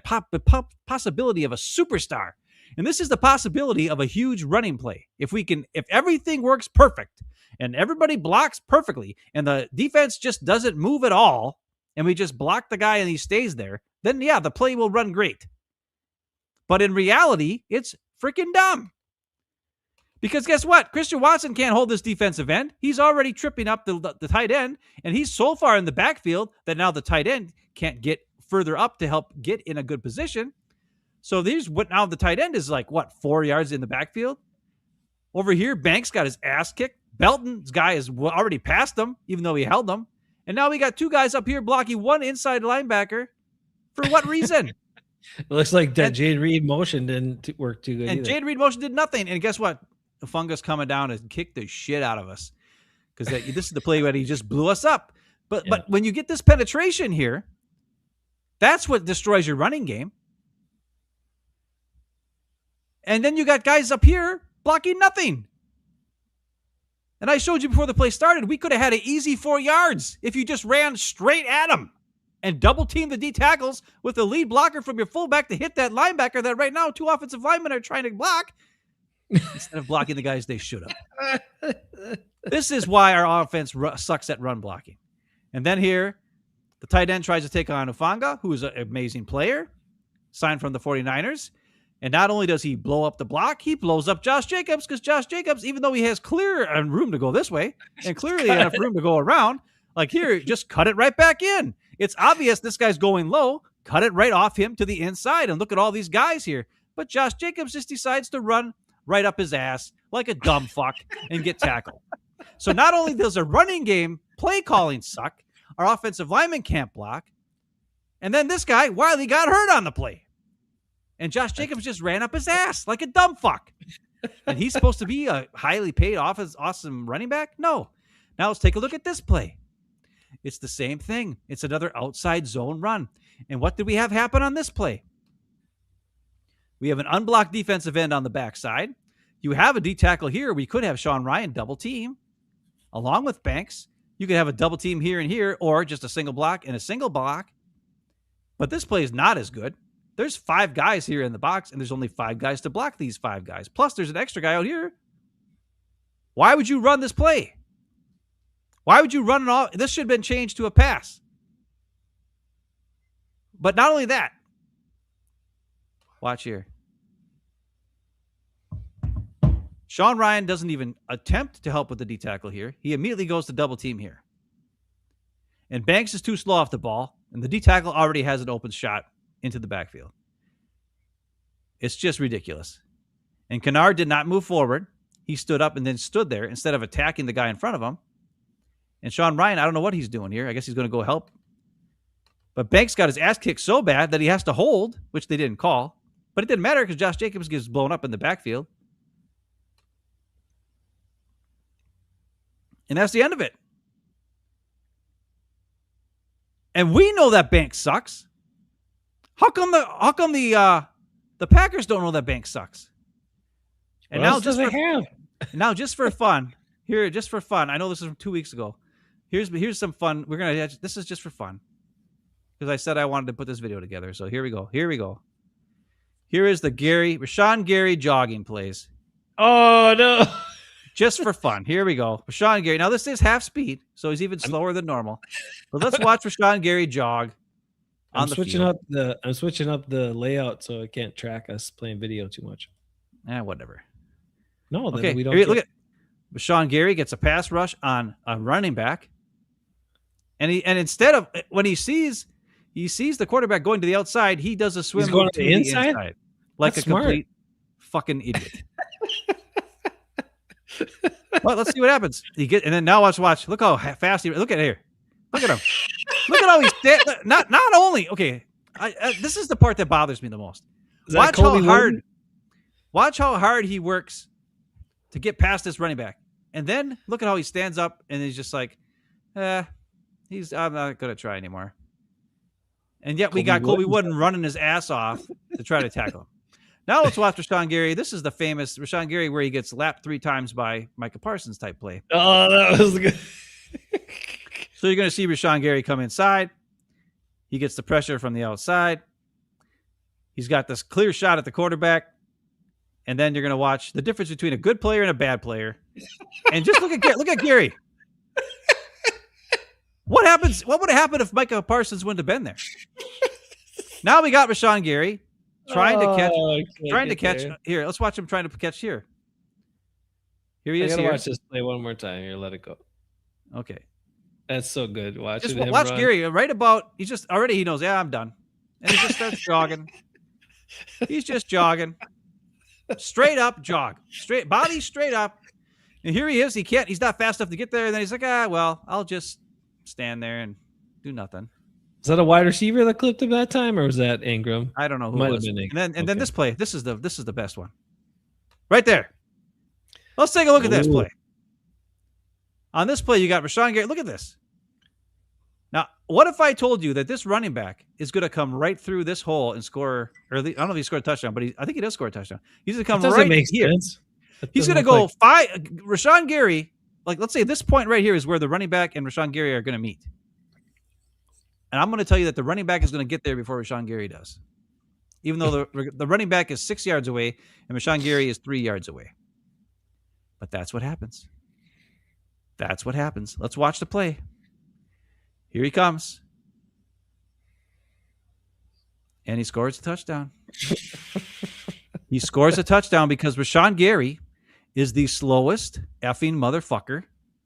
possibility of a superstar. And this is the possibility of a huge running play. If everything works perfect and everybody blocks perfectly and the defense just doesn't move at all and we just block the guy and he stays there, then yeah, the play will run great. But in reality, it's freaking dumb. Because guess what? Christian Watson can't hold this defensive end. He's already tripping up the tight end, and he's so far in the backfield that now the tight end can't get further up to help get in a good position. So now the tight end is 4 yards in the backfield. Over here, Banks got his ass kicked. Belton's guy is already past him, even though he held him. And now we got 2 guys up here blocking one inside linebacker. For what reason? It looks like that Jade Reed motion didn't work too good. And either. Jade Reed motion did nothing. And guess what? The fungus coming down and kicked the shit out of us. Because this is the play where he just blew us up. But when you get this penetration here, that's what destroys your running game. And then you got guys up here blocking nothing. And I showed you before the play started, we could have had an easy 4 yards if you just ran straight at them and double team the D tackles with the lead blocker from your fullback to hit that linebacker that right now 2 offensive linemen are trying to block instead of blocking the guys they should have. This is why our offense sucks at run blocking. And then here, the tight end tries to take on Ufanga, who is an amazing player. signed from the 49ers. And not only does he blow up the block, he blows up Josh Jacobs, because Josh Jacobs, even though he has clear room to go this way and clearly enough room to go around, like here, just cut it right back in. It's obvious this guy's going low. Cut it right off him to the inside. And look at all these guys here. But Josh Jacobs just decides to run right up his ass like a dumb fuck and get tackled. So not only does our running game play calling suck, our offensive lineman can't block, and then this guy, Wiley, got hurt on the play. And Josh Jacobs just ran up his ass like a dumb fuck. And he's supposed to be a highly paid, awesome running back? No. Now let's take a look at this play. It's the same thing. It's another outside zone run. And what did we have happen on this play? We have an unblocked defensive end on the backside. You have a D tackle here. We could have Sean Ryan double team along with Banks. You could have a double team here and here, or just a single block and a single block. But this play is not as good. There's 5 guys here in the box, and there's only 5 guys to block these 5 guys. Plus, there's an extra guy out here. Why would you run this play? Why would you run it all? This should have been changed to a pass. But not only that. Watch here. Sean Ryan doesn't even attempt to help with the D tackle here. He immediately goes to double team here. And Banks is too slow off the ball, and the D tackle already has an open shot into the backfield. It's just ridiculous. And Kennard did not move forward. He stood up and then stood there instead of attacking the guy in front of him. And Sean Ryan, I don't know what he's doing here. I guess he's going to go help. But Banks got his ass kicked so bad that he has to hold, which they didn't call. But it didn't matter because Josh Jacobs gets blown up in the backfield. And that's the end of it. And we know that Banks sucks. How come the Packers don't know that Banks sucks? And now just for fun, I know this is from 2 weeks ago. Here's some fun. This is just for fun. Because I said I wanted to put this video together. So here we go. Here is the Rashawn Gary jogging plays. Oh no. Just for fun. Here we go. Rashawn Gary. Now this is half speed, so he's even slower than normal. But let's watch Rashawn Gary jog. I'm switching up the layout so it can't track us playing video too much. Whatever. No, okay. We don't Look at Rashawn Gary gets a pass rush on a running back, and instead of when he sees the quarterback going to the outside, he does a swim going to the inside like That's a complete fucking idiot. Well, let's see what happens. And then now watch. Look how fast he. Look at here. Look at him. Look at how he's not only okay. This is the part that bothers me the most. Watch how hard he works to get past this running back, and then look at how he stands up and he's just like, I'm not going to try anymore. And yet we got Colby Wooden running his ass off to try to tackle him. Now let's watch Rashawn Gary. This is the famous Rashawn Gary where he gets lapped 3 times by Micah Parsons type play. Oh, that was good. So you're going to see Rashawn Gary come inside. He gets the pressure from the outside. He's got this clear shot at the quarterback. And then you're going to watch the difference between a good player and a bad player. And just look at Gary. What happens? What would have happened if Micah Parsons wouldn't have been there? Now we got Rashawn Gary trying to catch. Here, let's watch him trying to catch here. Here he is. I gotta watch this play one more time. Here, let it go. Okay. That's so good. Watch Gary right about. He knows. Yeah, I'm done. And he just starts jogging. He's just jogging. Straight up jog. Body straight up. And here he is. He's not fast enough to get there. And then he's like, well, I'll just stand there and do nothing. Is that a wide receiver that clipped him that time, or was that Ingram? I don't know who Might it was. have been Ingram. And then this play. This is the best one. Right there. Let's take a look at this play. On this play, you got Rashawn Gary. Look at this. Now, what if I told you that this running back is going to come right through this hole and score, or I don't know if he scored a touchdown, but I think he does score a touchdown. He's going to come right here. He's going to go 5. Rashawn Gary, like let's say this point right here is where the running back and Rashawn Gary are going to meet. And I'm going to tell you that the running back is going to get there before Rashawn Gary does. Even though the running back is 6 yards away and Rashawn Gary is 3 yards away. But that's what happens. That's what happens. Let's watch the play. Here he comes. And he scores a touchdown. He scores a touchdown because Rashawn Gary is the slowest effing motherfucker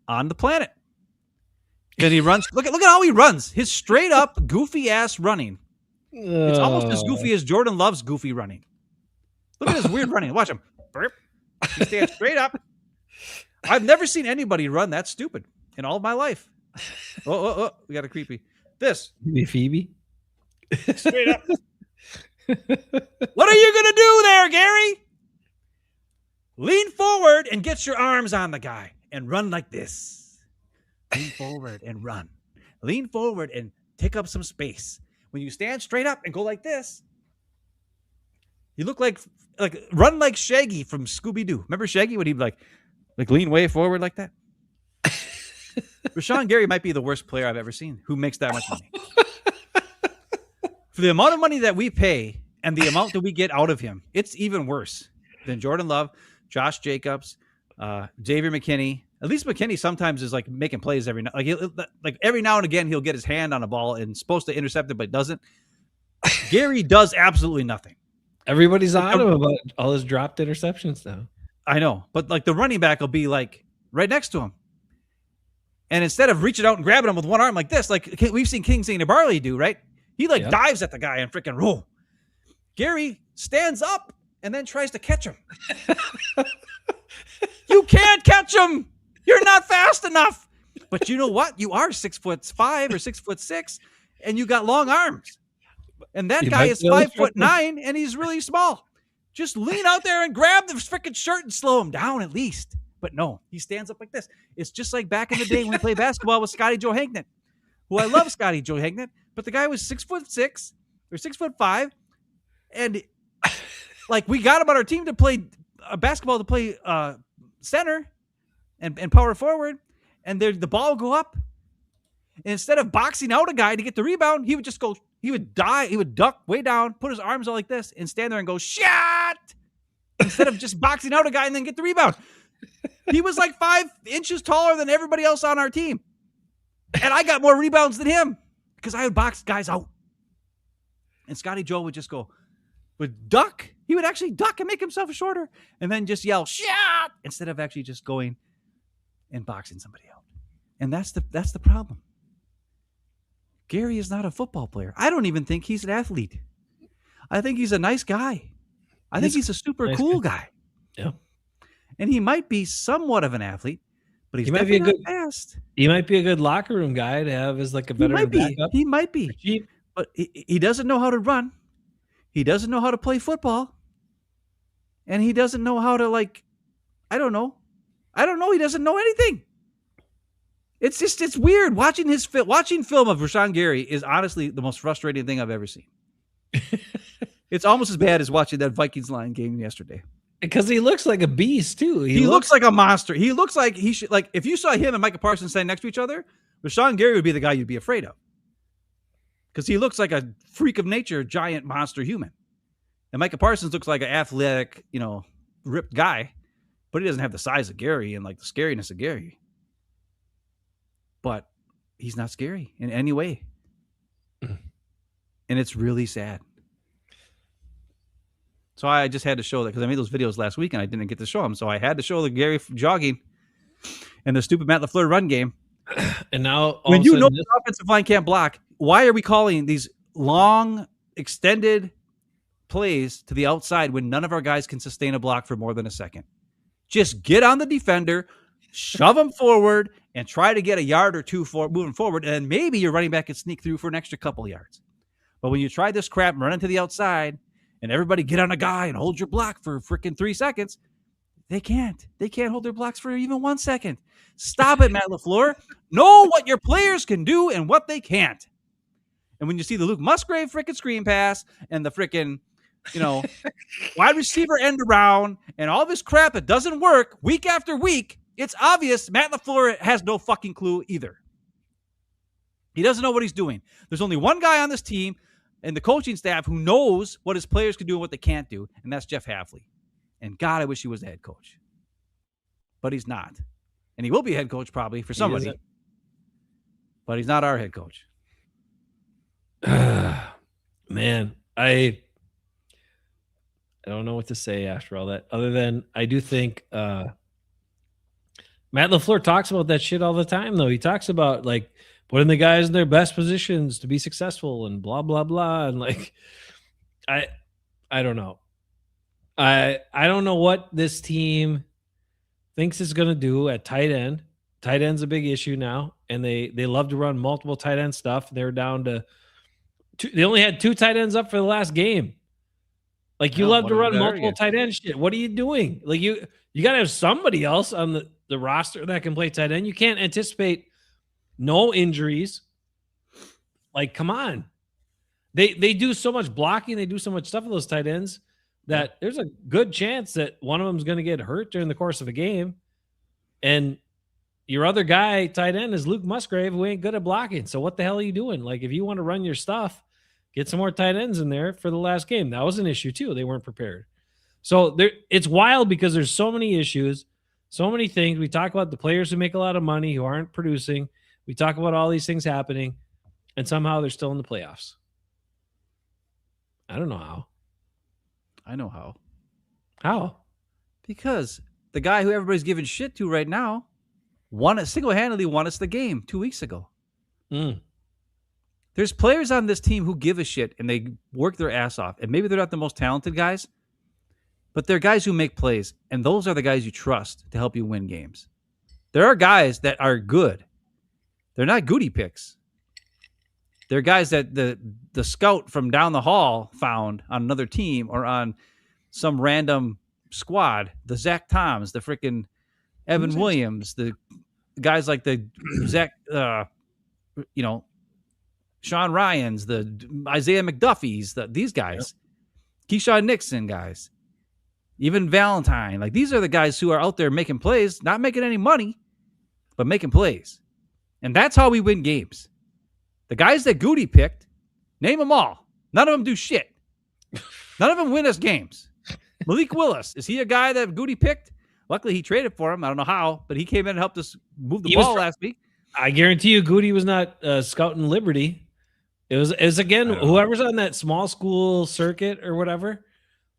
on the planet. And he runs. Look at how he runs. His straight up goofy ass running. It's almost as goofy as Jordan Love's goofy running. Look at his weird running. Watch him. Burp. He stands straight up. I've never seen anybody run that stupid in all of my life. Oh, we got a creepy. This. Phoebe. Straight up. What are you going to do there, Gary? Lean forward and get your arms on the guy and run like this. Lean forward and run. Lean forward and take up some space. When you stand straight up and go like this, you look like run like Shaggy from Scooby-Doo. Remember Shaggy when he'd like lean way forward like that? Rashawn Gary might be the worst player I've ever seen who makes that much money. For the amount of money that we pay and the amount that we get out of him, it's even worse than Jordan Love, Josh Jacobs, Xavier McKinney. At least McKinney sometimes is like making plays every now, like every now and again he'll get his hand on a ball and supposed to intercept it but doesn't. Gary does absolutely nothing. Everybody's on him about all his dropped interceptions now. I know, but like the running back will be like right next to him. And instead of reaching out and grabbing him with one arm like this, like we've seen King Zane Barley do, right? He dives at the guy and freaking roll. Gary stands up and then tries to catch him. You can't catch him. You're not fast enough. But you know what? You are 6'5" or 6'6", and you got long arms. And that guy is 5'9", and he's really small. Just lean out there and grab the freaking shirt and slow him down at least. But no, he stands up like this. It's just like back in the day when we played basketball with Scotty Joe Hanknet, who I love Scotty Joe Hanknet, but the guy was 6'6" or 6'5", and like we got him on our team to play basketball, to play center and power forward, and the ball would go up. And instead of boxing out a guy to get the rebound, he would just go. He would duck way down, put his arms out like this, and stand there and go shot. Instead of just boxing out a guy and then get the rebound. He was like 5 inches taller than everybody else on our team. And I got more rebounds than him because I would box guys out. And Scotty Joe would just would duck. He would actually duck and make himself shorter and then just yell, shot, instead of actually just going and boxing somebody out. And that's the problem. Gary is not a football player. I don't even think he's an athlete. I think he's a nice guy. I think he's a super cool guy. Yeah. And he might be somewhat of an athlete, but he might be not fast. He might be a good locker room guy to have as like a veteran backup. He might be. But he doesn't know how to run. He doesn't know how to play football. And he doesn't know how to I don't know. He doesn't know anything. It's weird. Watching film of Rashawn Gary is honestly the most frustrating thing I've ever seen. It's almost as bad as watching that Vikings Lion game yesterday. Because he looks like a beast too. He looks like a monster. He looks like he should, if you saw him and Micah Parsons standing next to each other, Rashawn Gary would be the guy you'd be afraid of. Because he looks like a freak of nature, giant monster human. And Micah Parsons looks like an athletic, ripped guy, but he doesn't have the size of Gary and the scariness of Gary. But he's not scary in any way. And it's really sad. So I just had to show that because I made those videos last week and I didn't get to show them. So I had to show the Gary jogging and the stupid Matt LaFleur run game. And now when you know the offensive line can't block, why are we calling these long, extended plays to the outside when none of our guys can sustain a block for more than a second? Just get on the defender, shove them forward, and try to get a yard or two moving forward. And maybe your running back can sneak through for an extra couple of yards. But when you try this crap and run into the outside and everybody get on a guy and hold your block for freaking 3 seconds, they can't. They can't hold their blocks for even 1 second. Stop it, Matt LaFleur. Know what your players can do and what they can't. And when you see the Luke Musgrave freaking screen pass and the freaking, wide receiver end around and all this crap that doesn't work week after week, it's obvious Matt LaFleur has no fucking clue either. He doesn't know what he's doing. There's only one guy on this team and the coaching staff who knows what his players can do and what they can't do, and that's Jeff Hafley. And God, I wish he was the head coach. But he's not. And he will be a head coach probably for somebody. But he's not our head coach. Man, I don't know what to say after all that, other than I do think Matt LaFleur talks about that shit all the time, though. He talks about like putting the guys in their best positions to be successful and blah blah blah. And like I don't know. I don't know what this team thinks it's gonna do at tight end. Tight end's a big issue now, and they love to run multiple tight end stuff. They're down to two, they only had 2 tight ends up for the last game. Like you No, love what to is run there multiple again? tight end shit. What are you doing? Like you got to have somebody else on the roster that can play tight end. You can't anticipate no injuries. Like, come on. They do so much blocking. They do so much stuff with those tight ends that there's a good chance that one of them is going to get hurt during the course of a game. And your other guy, tight end, is Luke Musgrave, who ain't good at blocking. So what the hell are you doing? Like, if you want to run your stuff, get some more tight ends in there for the last game. That was an issue too. They weren't prepared. So it's wild because there's so many issues, so many things. We talk about the players who make a lot of money who aren't producing. We talk about all these things happening, and somehow they're still in the playoffs. I don't know how. I know how. How? Because the guy who everybody's giving shit to right now single-handedly won us the game 2 weeks ago. There's players on this team who give a shit and they work their ass off. And maybe they're not the most talented guys, but they're guys who make plays. And those are the guys you trust to help you win games. There are guys that are good. They're not goody picks. They're guys that the scout from down the hall found on another team or on some random squad. The Zach Toms, the freaking Evan Williams, the guys like the Zach, Sean Ryans, the Isaiah McDuffies, these guys, Keyshawn Nixon guys, even Valentine. Like, these are the guys who are out there making plays, not making any money, but making plays. And that's how we win games. The guys that Goody picked, name them all. None of them do shit. None of them win us games. Malik Willis, is he a guy that Goody picked? Luckily, he traded for him. I don't know how, but he came in and helped us move the ball last week. I guarantee you, Goody was not scouting Liberty. It was again, whoever's on that small school circuit or whatever,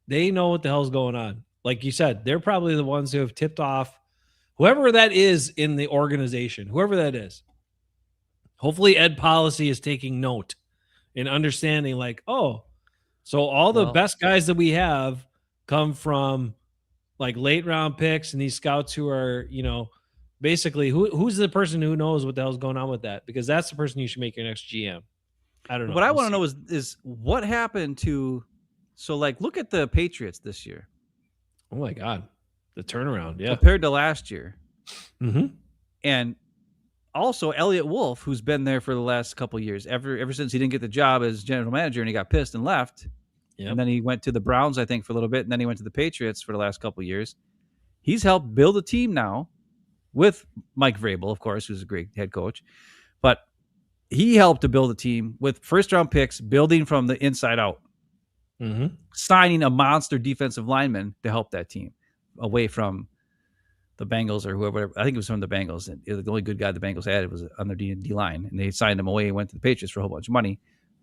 they know what the hell's going on. Like you said, they're probably the ones who have tipped off whoever that is in the organization, whoever that is. Hopefully Ed Policy is taking note and understanding like, oh, so all the best guys that we have come from like late round picks and these scouts who are, basically who's the person who knows what the hell's going on with that? Because that's the person you should make your next GM. I don't know. What I want to know is what happened to, so like, look at the Patriots this year. Oh my God. The turnaround. Yeah. Compared to last year. Mm-hmm. And also Elliott Wolf, who's been there for the last couple of years, ever since he didn't get the job as general manager and he got pissed and left. Yep. And then he went to the Browns, I think, for a little bit. And then he went to the Patriots for the last couple of years. He's helped build a team now with Mike Vrabel, of course, who's a great head coach. But he helped to build a team with first-round picks, building from the inside out, signing a monster defensive lineman to help that team away from the Bengals or whoever. I think it was from the Bengals. And the only good guy the Bengals had was on their D line, and they signed him away and went to the Patriots for a whole bunch of money.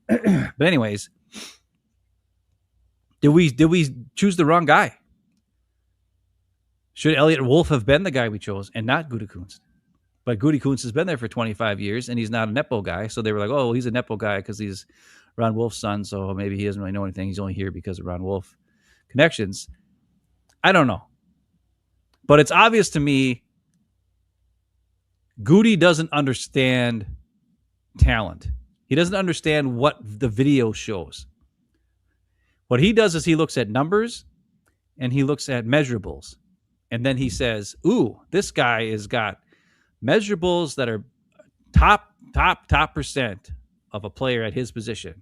But anyways, did we choose the wrong guy? Should Elliott Wolf have been the guy we chose and not Gutekunst? But Gutekunst has been there for 25 years, and he's not a Nepo guy. So they were like, oh, he's a Nepo guy because he's Ron Wolf's son, so maybe he doesn't really know anything. He's only here because of Ron Wolf connections. I don't know. But it's obvious to me Goody doesn't understand talent. He doesn't understand what the video shows. What he does is he looks at numbers and he looks at measurables. And then he says, ooh, this guy has got measurables that are top percent of a player at his position.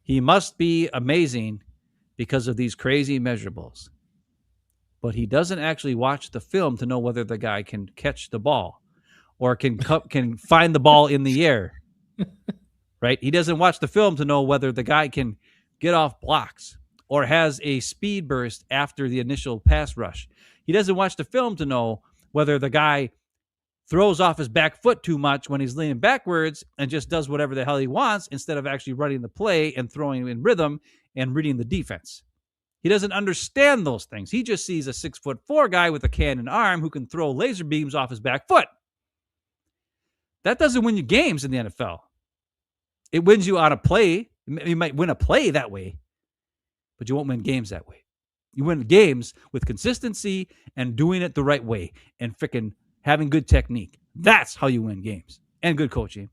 He must be amazing because of these crazy measurables. But he doesn't actually watch the film to know whether the guy can catch the ball or can find the ball in the air. Right? He doesn't watch the film to know whether the guy can get off blocks or has a speed burst after the initial pass rush. He doesn't watch the film to know whether the guy throws off his back foot too much when he's leaning backwards and just does whatever the hell he wants instead of actually running the play and throwing in rhythm and reading the defense. He doesn't understand those things. He just sees a 6'4" guy with a cannon arm who can throw laser beams off his back foot. That doesn't win you games in the NFL. It wins you on a play. You might win a play that way, but you won't win games that way. You win games with consistency and doing it the right way and freaking having good technique. That's how you win games, and good coaching.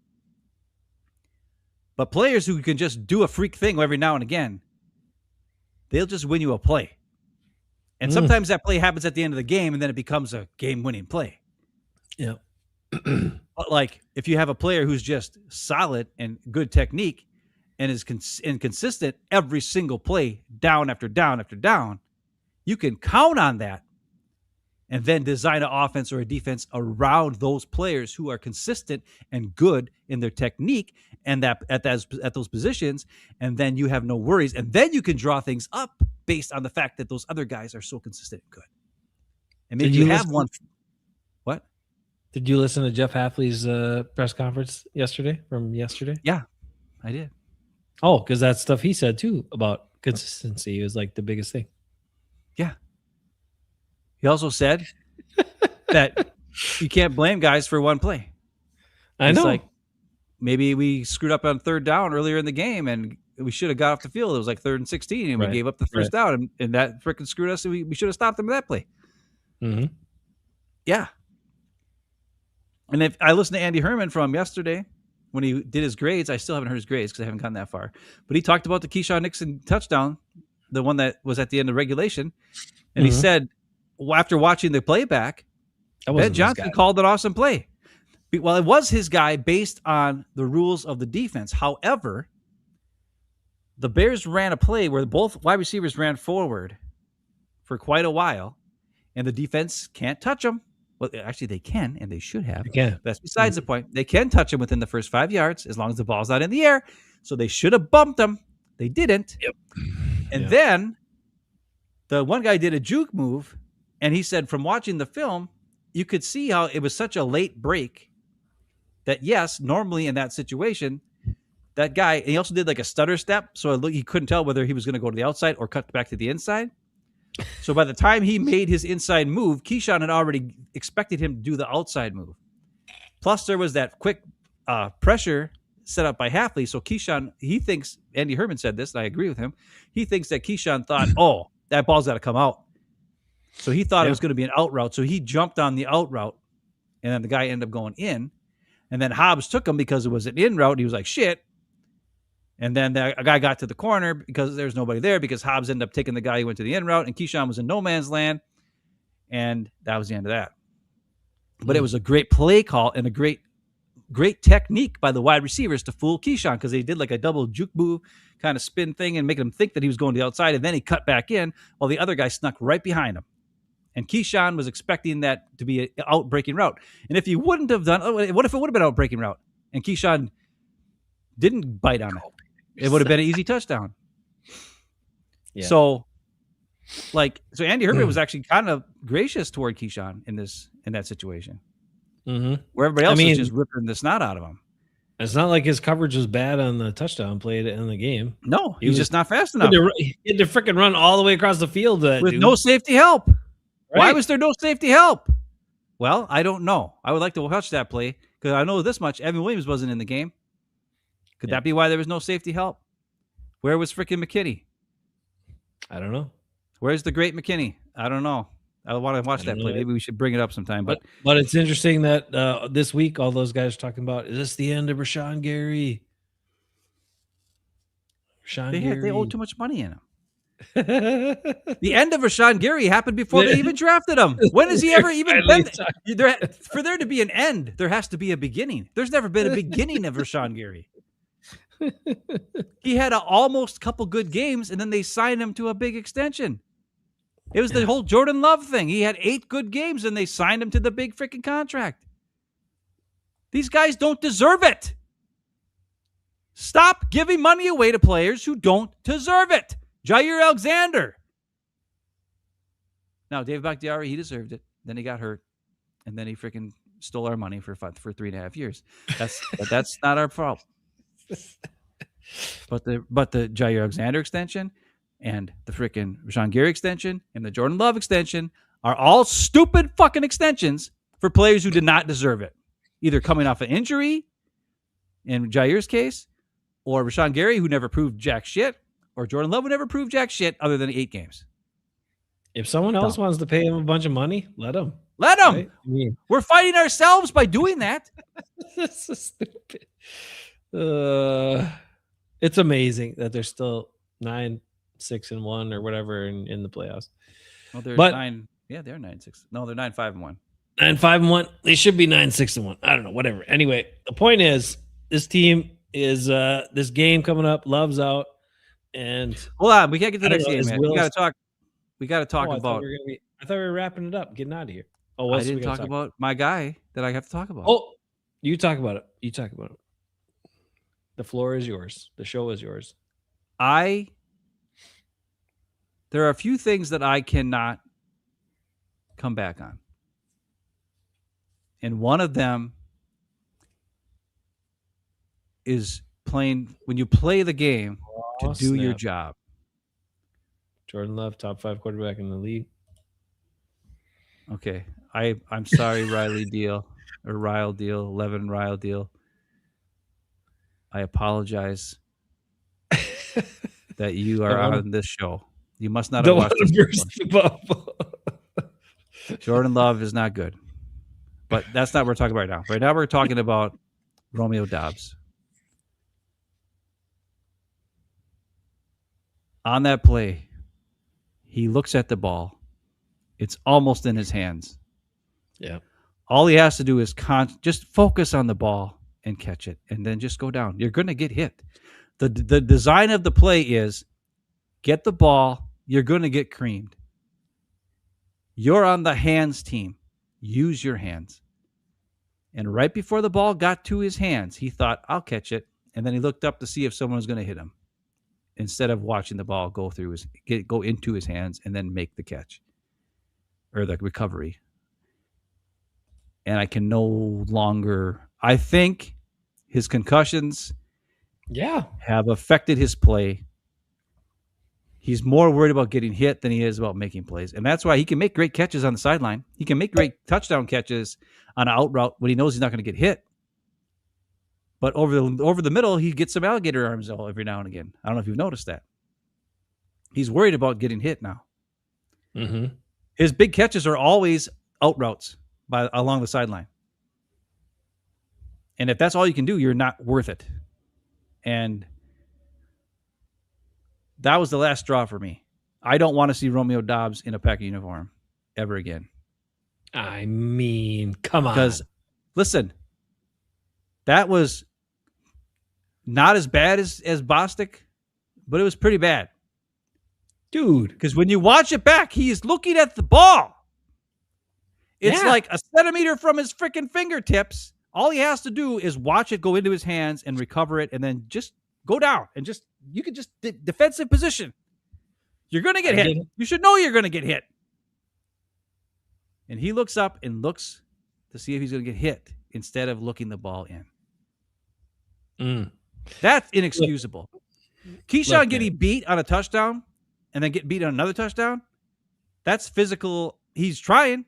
But players who can just do a freak thing every now and again, they'll just win you a play. And sometimes that play happens at the end of the game, and then it becomes a game-winning play. Yeah. But like, if you have a player who's just solid and good technique and is consistent every single play, down after down after down, you can count on that and then design an offense or a defense around those players who are consistent and good in their technique and that at those positions, and then you have no worries, and then you can draw things up based on the fact that those other guys are so consistent and good. And maybe you have one. What? Did you listen to Jeff Hafley's press conference from yesterday? Yeah, I did. Oh, because that stuff he said too about consistency was like the biggest thing. Yeah. He also said that you can't blame guys for one play. I know. Like, maybe we screwed up on third down earlier in the game and we should have got off the field. It was like 3rd and 16 and we gave up the first down and that freaking screwed us. And we should have stopped them with that play. Mm-hmm. Yeah. And if I listened to Andy Herman from yesterday when he did his grades, I still haven't heard his grades because I haven't gotten that far. But he talked about the Keyshawn Nixon touchdown, the one that was at the end of regulation. And he said, after watching the playback, Ben Johnson called an awesome play. Well, it was his guy based on the rules of the defense. However, the Bears ran a play where both wide receivers ran forward for quite a while, and the defense can't touch them. Well, actually, they can, and they should have. That's besides the point. They can touch him within the first 5 yards as long as the ball's not in the air. So they should have bumped him. They didn't. Yep. And then the one guy did a juke move, and he said from watching the film, you could see how it was such a late break that, yes, normally in that situation, that guy, and he also did like a stutter step, so he couldn't tell whether he was going to go to the outside or cut back to the inside. So by the time he made his inside move, Keyshawn had already expected him to do the outside move. Plus, there was that quick pressure set up by Hafley. So Keyshawn, he thinks, Andy Herman said this, and I agree with him, he thinks that Keyshawn thought, oh, that ball's got to come out. So he thought it was going to be an out route. So he jumped on the out route, and then the guy ended up going in. And then Hobbs took him because it was an in route. He was like, shit. And then a guy got to the corner because there's nobody there because Hobbs ended up taking the guy who went to the in route, and Keyshawn was in no man's land. And that was the end of that. But it was a great play call and a great technique by the wide receivers to fool Keyshawn because they did like a double juke move kind of spin thing and making him think that he was going to the outside. And then he cut back in while the other guy snuck right behind him. And Keyshawn was expecting that to be an out-breaking route. And if he wouldn't have done, what if it would have been an out-breaking route? And Keyshawn didn't bite on it. It would have been an easy touchdown. Yeah. So Andy Herman was actually kind of gracious toward Keyshawn in that situation. Mm-hmm. Where everybody else was just ripping the snot out of him. It's not like his coverage was bad on the touchdown play to end the game. No, he was just not fast enough. He had to freaking run all the way across the field with no safety help. Right. Why was there no safety help? Well, I don't know. I would like to watch that play because I know this much. Evan Williams wasn't in the game. Could that be why there was no safety help? Where was freaking McKinney? I don't know. Where's the great McKinney? I don't know. I want to watch that play. Maybe we should bring it up sometime. But it's interesting that this week all those guys are talking about, is this the end of Rashawn Gary? They owe too much money in him. The end of Rashawn Gary happened before they even drafted him. When has he ever even been there? For there to be an end, there has to be a beginning. There's never been a beginning of Rashawn Gary. He had almost couple good games, and then they signed him to a big extension. It was the whole Jordan Love thing. He had 8 good games, and they signed him to the big freaking contract. These guys don't deserve it. Stop giving money away to players who don't deserve it. Jair Alexander. Now, David Bakhtiari, he deserved it. Then he got hurt, and then he freaking stole our money for 3.5 years. That's not our fault. But the Jair Alexander extension and the freaking Rashawn Gary extension and the Jordan Love extension are all stupid fucking extensions for players who did not deserve it. Either coming off an injury, in Jair's case, or Rashawn Gary, who never proved jack shit, or Jordan Love, who never proved jack shit other than 8 games. If someone else wants to pay him a bunch of money, let him. Let them. Right? I mean, We're fighting ourselves by doing that. this is stupid. It's amazing that they're still 9-6-1 or whatever in the playoffs. Well, they're But- 9. Yeah, they're 9-6. No, they're 9-5-1. 9-5-1. They should be 9-6-1. I don't know. Whatever. Anyway, the point is, this team is this game coming up. Love's out, and Hold on, we can't get to the I don't next know, game, is man. We Willis- got to talk. We got to talk Oh, about. I thought we were wrapping it up, getting out of here. Oh, I what else we didn't gotta talk about my guy that I have to talk about. Oh, you talk about it. You talk about it. The floor is yours. The show is yours. There are a few things that I cannot come back on. And one of them is playing when you play the game to Oh, do your snap. job. Jordan Love, top 5 quarterback in the league. Okay. I'm sorry, Riley Deal or Ryle Deal, 11 Ryle Deal. I apologize that you are Don't wanna- on this show. You must not have Don't watched want this to burst before. the bubble. Jordan Love is not good. But that's not what we're talking about right now. Right now we're talking about Romeo Doubs. On that play, he looks at the ball. It's almost in his hands. Yeah. All he has to do is just focus on the ball and catch it, and then just go down. You're going to get hit. The design of the play is get the ball. You're going to get creamed. You're on the hands team. Use your hands. And right before the ball got to his hands, he thought, I'll catch it. And then he looked up to see if someone was going to hit him instead of watching the ball go into his hands and then make the catch or the recovery. And I can no longer, I think his concussions Yeah. have affected his play. He's more worried about getting hit than he is about making plays. And that's why he can make great catches on the sideline. He can make great touchdown catches on an out route when he knows he's not going to get hit. But over the middle, he gets some alligator arms every now and again. I don't know if you've noticed that. He's worried about getting hit now. Mm-hmm. His big catches are always out routes along the sideline. And if that's all you can do, you're not worth it. And that was the last straw for me. I don't want to see Romeo Doubs in a Packer uniform ever again. I mean, come on. Because, listen, that was not as bad as Bostic, but it was pretty bad. Dude. Because when you watch it back, he is looking at the ball. It's Yeah. like a centimeter from his freaking fingertips. All he has to do is watch it go into his hands and recover it, and then just go down and you can just defensive position. You're going to get hit. You should know you're going to get hit. And he looks up and looks to see if he's going to get hit instead of looking the ball in. That's inexcusable. Keyshawn getting beat on a touchdown and then get beat on another touchdown, that's physical. He's trying.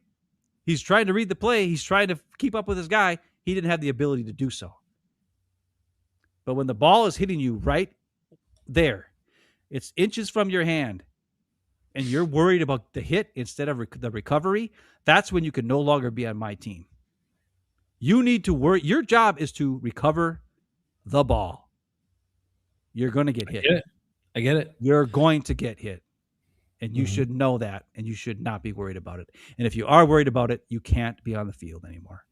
He's trying to read the play. He's trying to keep up with his guy. He didn't have the ability to do so. But when the ball is hitting you right there, it's inches from your hand, and you're worried about the hit instead of the recovery, that's when you can no longer be on my team. You need to worry. Your job is to recover the ball. You're going to get hit. I get it. You're going to get hit. And you should know that, and you should not be worried about it. And if you are worried about it, you can't be on the field anymore.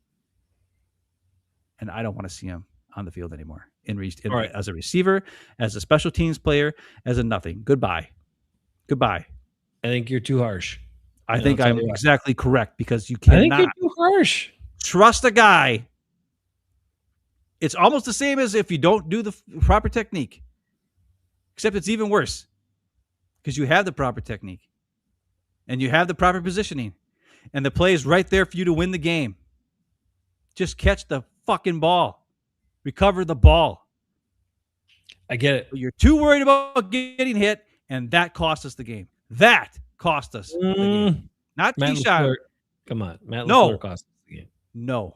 And I don't want to see him on the field anymore. Right. As a receiver, as a special teams player, as a nothing. Goodbye. I think you're too harsh. I And think I'll tell I'm you why. exactly correct, because you I think cannot you're too harsh. trust a guy. It's almost the same as if you don't do the proper technique, except it's even worse because you have the proper technique and you have the proper positioning and the play is right there for you to win the game. Just catch the fucking ball, recover the ball. I get it. But you're too worried about getting hit, and that cost us the game. That cost us the game. Not Matt Keyshawn. LaFleur. Come on, Matt No. LaFleur cost us the game. No.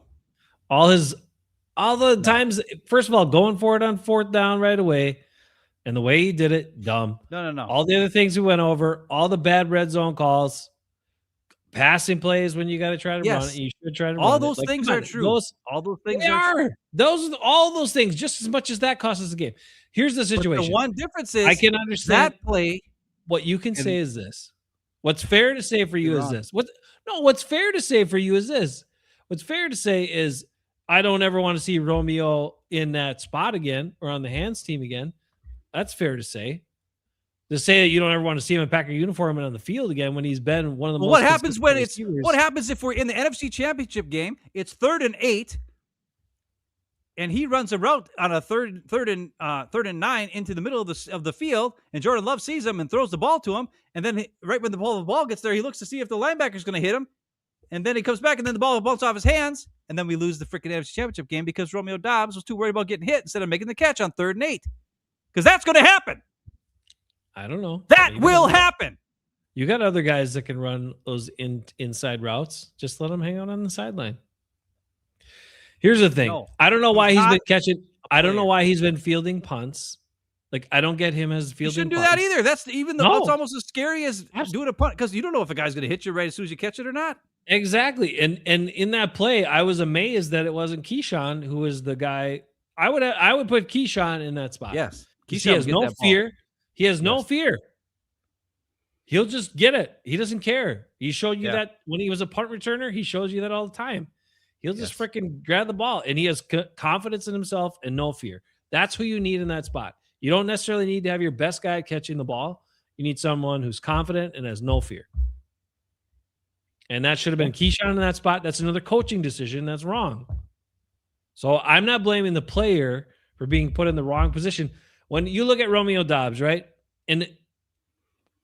All the times. First of all, going for it on 4th down right away, and the way he did it, dumb. No. All the other things we went over, all the bad red zone calls, passing plays when you got to try to run it. You should try to all run those it. things come are on, true. All those things They are true. are. All those things, just as much as that cost us the game. Here's the But situation. the one difference is I can understand that play. what you can and- say is this. What's fair to say for you You're is wrong. this. What's fair to say for you is this. What's fair to say is I don't ever want to see Romeo in that spot again or on the hands team again. That's fair to say. To say that you don't ever want to see him in Packer uniform and on the field again when he's been one of the Well, most. what happens when it's receivers. what happens if we're in the NFC Championship game? It's 3rd and 8, and he runs a route on a third and 9 into the middle of the field, and Jordan Love sees him and throws the ball to him, and then right when the ball gets there, he looks to see if the linebacker's going to hit him, and then he comes back, and then the ball bounces off his hands, and then we lose the freaking NFC Championship game because Romeo Doubs was too worried about getting hit instead of making the catch on 3rd and 8, because that's going to happen. I don't know. That You will got- happen. You got other guys that can run those inside routes. Just let them hang out on the sideline. Here's the thing. No. I don't know why he's Not been catching. I don't know player. why he's been fielding punts. Like I don't get him as You fielding. shouldn't do punts. that either. That's even though No. it's almost as scary as doing a punt because you don't know if a guy's going to hit you right as soon as you catch it or not. Exactly. And in that play, I was amazed that it wasn't Keyshawn who was the guy. I would put Keyshawn in that spot. Yes. He Keyshawn has would get no that ball. fear. He has no Yes. fear. He'll just get it. He doesn't care. He showed you Yeah. that when he was a punt returner. He shows you that all the time. He'll just Yes. freaking grab the ball, and he has confidence in himself and no fear. That's who you need in that spot. You don't necessarily need to have your best guy catching the ball. You need someone who's confident and has no fear. And that should have been Keyshawn in that spot. That's another coaching decision. That's wrong. So I'm not blaming the player for being put in the wrong position. When you look at Romeo Doubs, right? And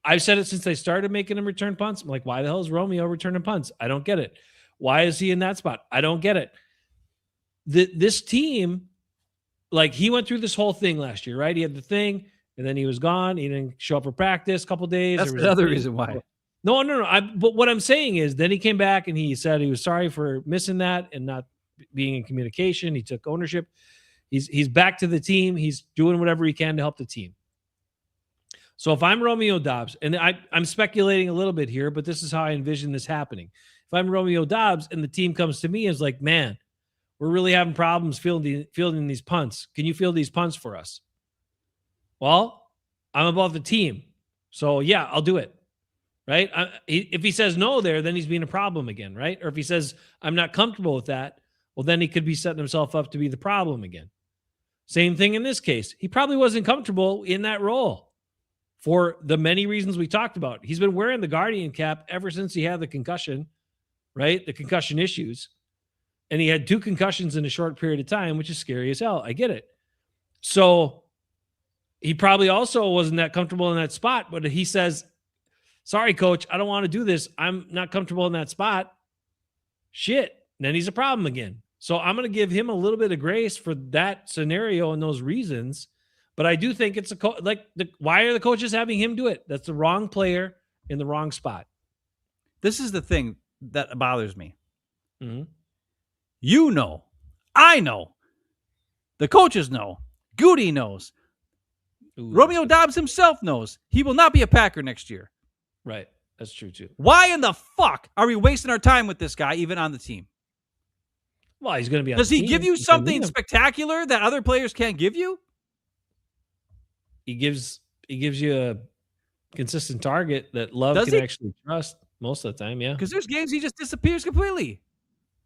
I've said it since they started making him return punts. I'm like, why the hell is Romeo returning punts? I don't get it. Why is he in that spot? I don't get it. This team, like he went through this whole thing last year, right? He had the thing, and then he was gone. He didn't show up for practice a couple days. That's There was another a thing. reason why. No. But what I'm saying is, then he came back and he said he was sorry for missing that and not being in communication. He took ownership. He's back to the team. He's doing whatever he can to help the team. So if I'm Romeo Doubs, and I'm speculating a little bit here, but this is how I envision this happening. If I'm Romeo Doubs and the team comes to me and is like, man, we're really having problems fielding these punts. Can you field these punts for us? Well, I'm above the team. So yeah, I'll do it. Right? If he says no there, then he's being a problem again, right? Or if he says, I'm not comfortable with that, well, then he could be setting himself up to be the problem again. Same thing in this case. He probably wasn't comfortable in that role for the many reasons we talked about. He's been wearing the Guardian cap ever since he had the concussion, right? The concussion issues. And he had 2 concussions in a short period of time, which is scary as hell. I get it. So he probably also wasn't that comfortable in that spot, but he says, sorry, coach, I don't want to do this. I'm not comfortable in that spot. Shit. Then he's a problem again. So I'm going to give him a little bit of grace for that scenario and those reasons. But I do think it's why are the coaches having him do it? That's the wrong player in the wrong spot. This is the thing that bothers me. Mm-hmm. You know, I know, the coaches know, Goody knows, Romeo Doubs himself knows he will not be a Packer next year. Right. That's true too. Why in the fuck are we wasting our time with this guy even on the team? Well, he's going to be on Does the he team. give you You can something lead him. spectacular that other players can't give you? He gives you a consistent target that Love Does can he? actually trust most of the time. Yeah. Because there's games he just disappears completely.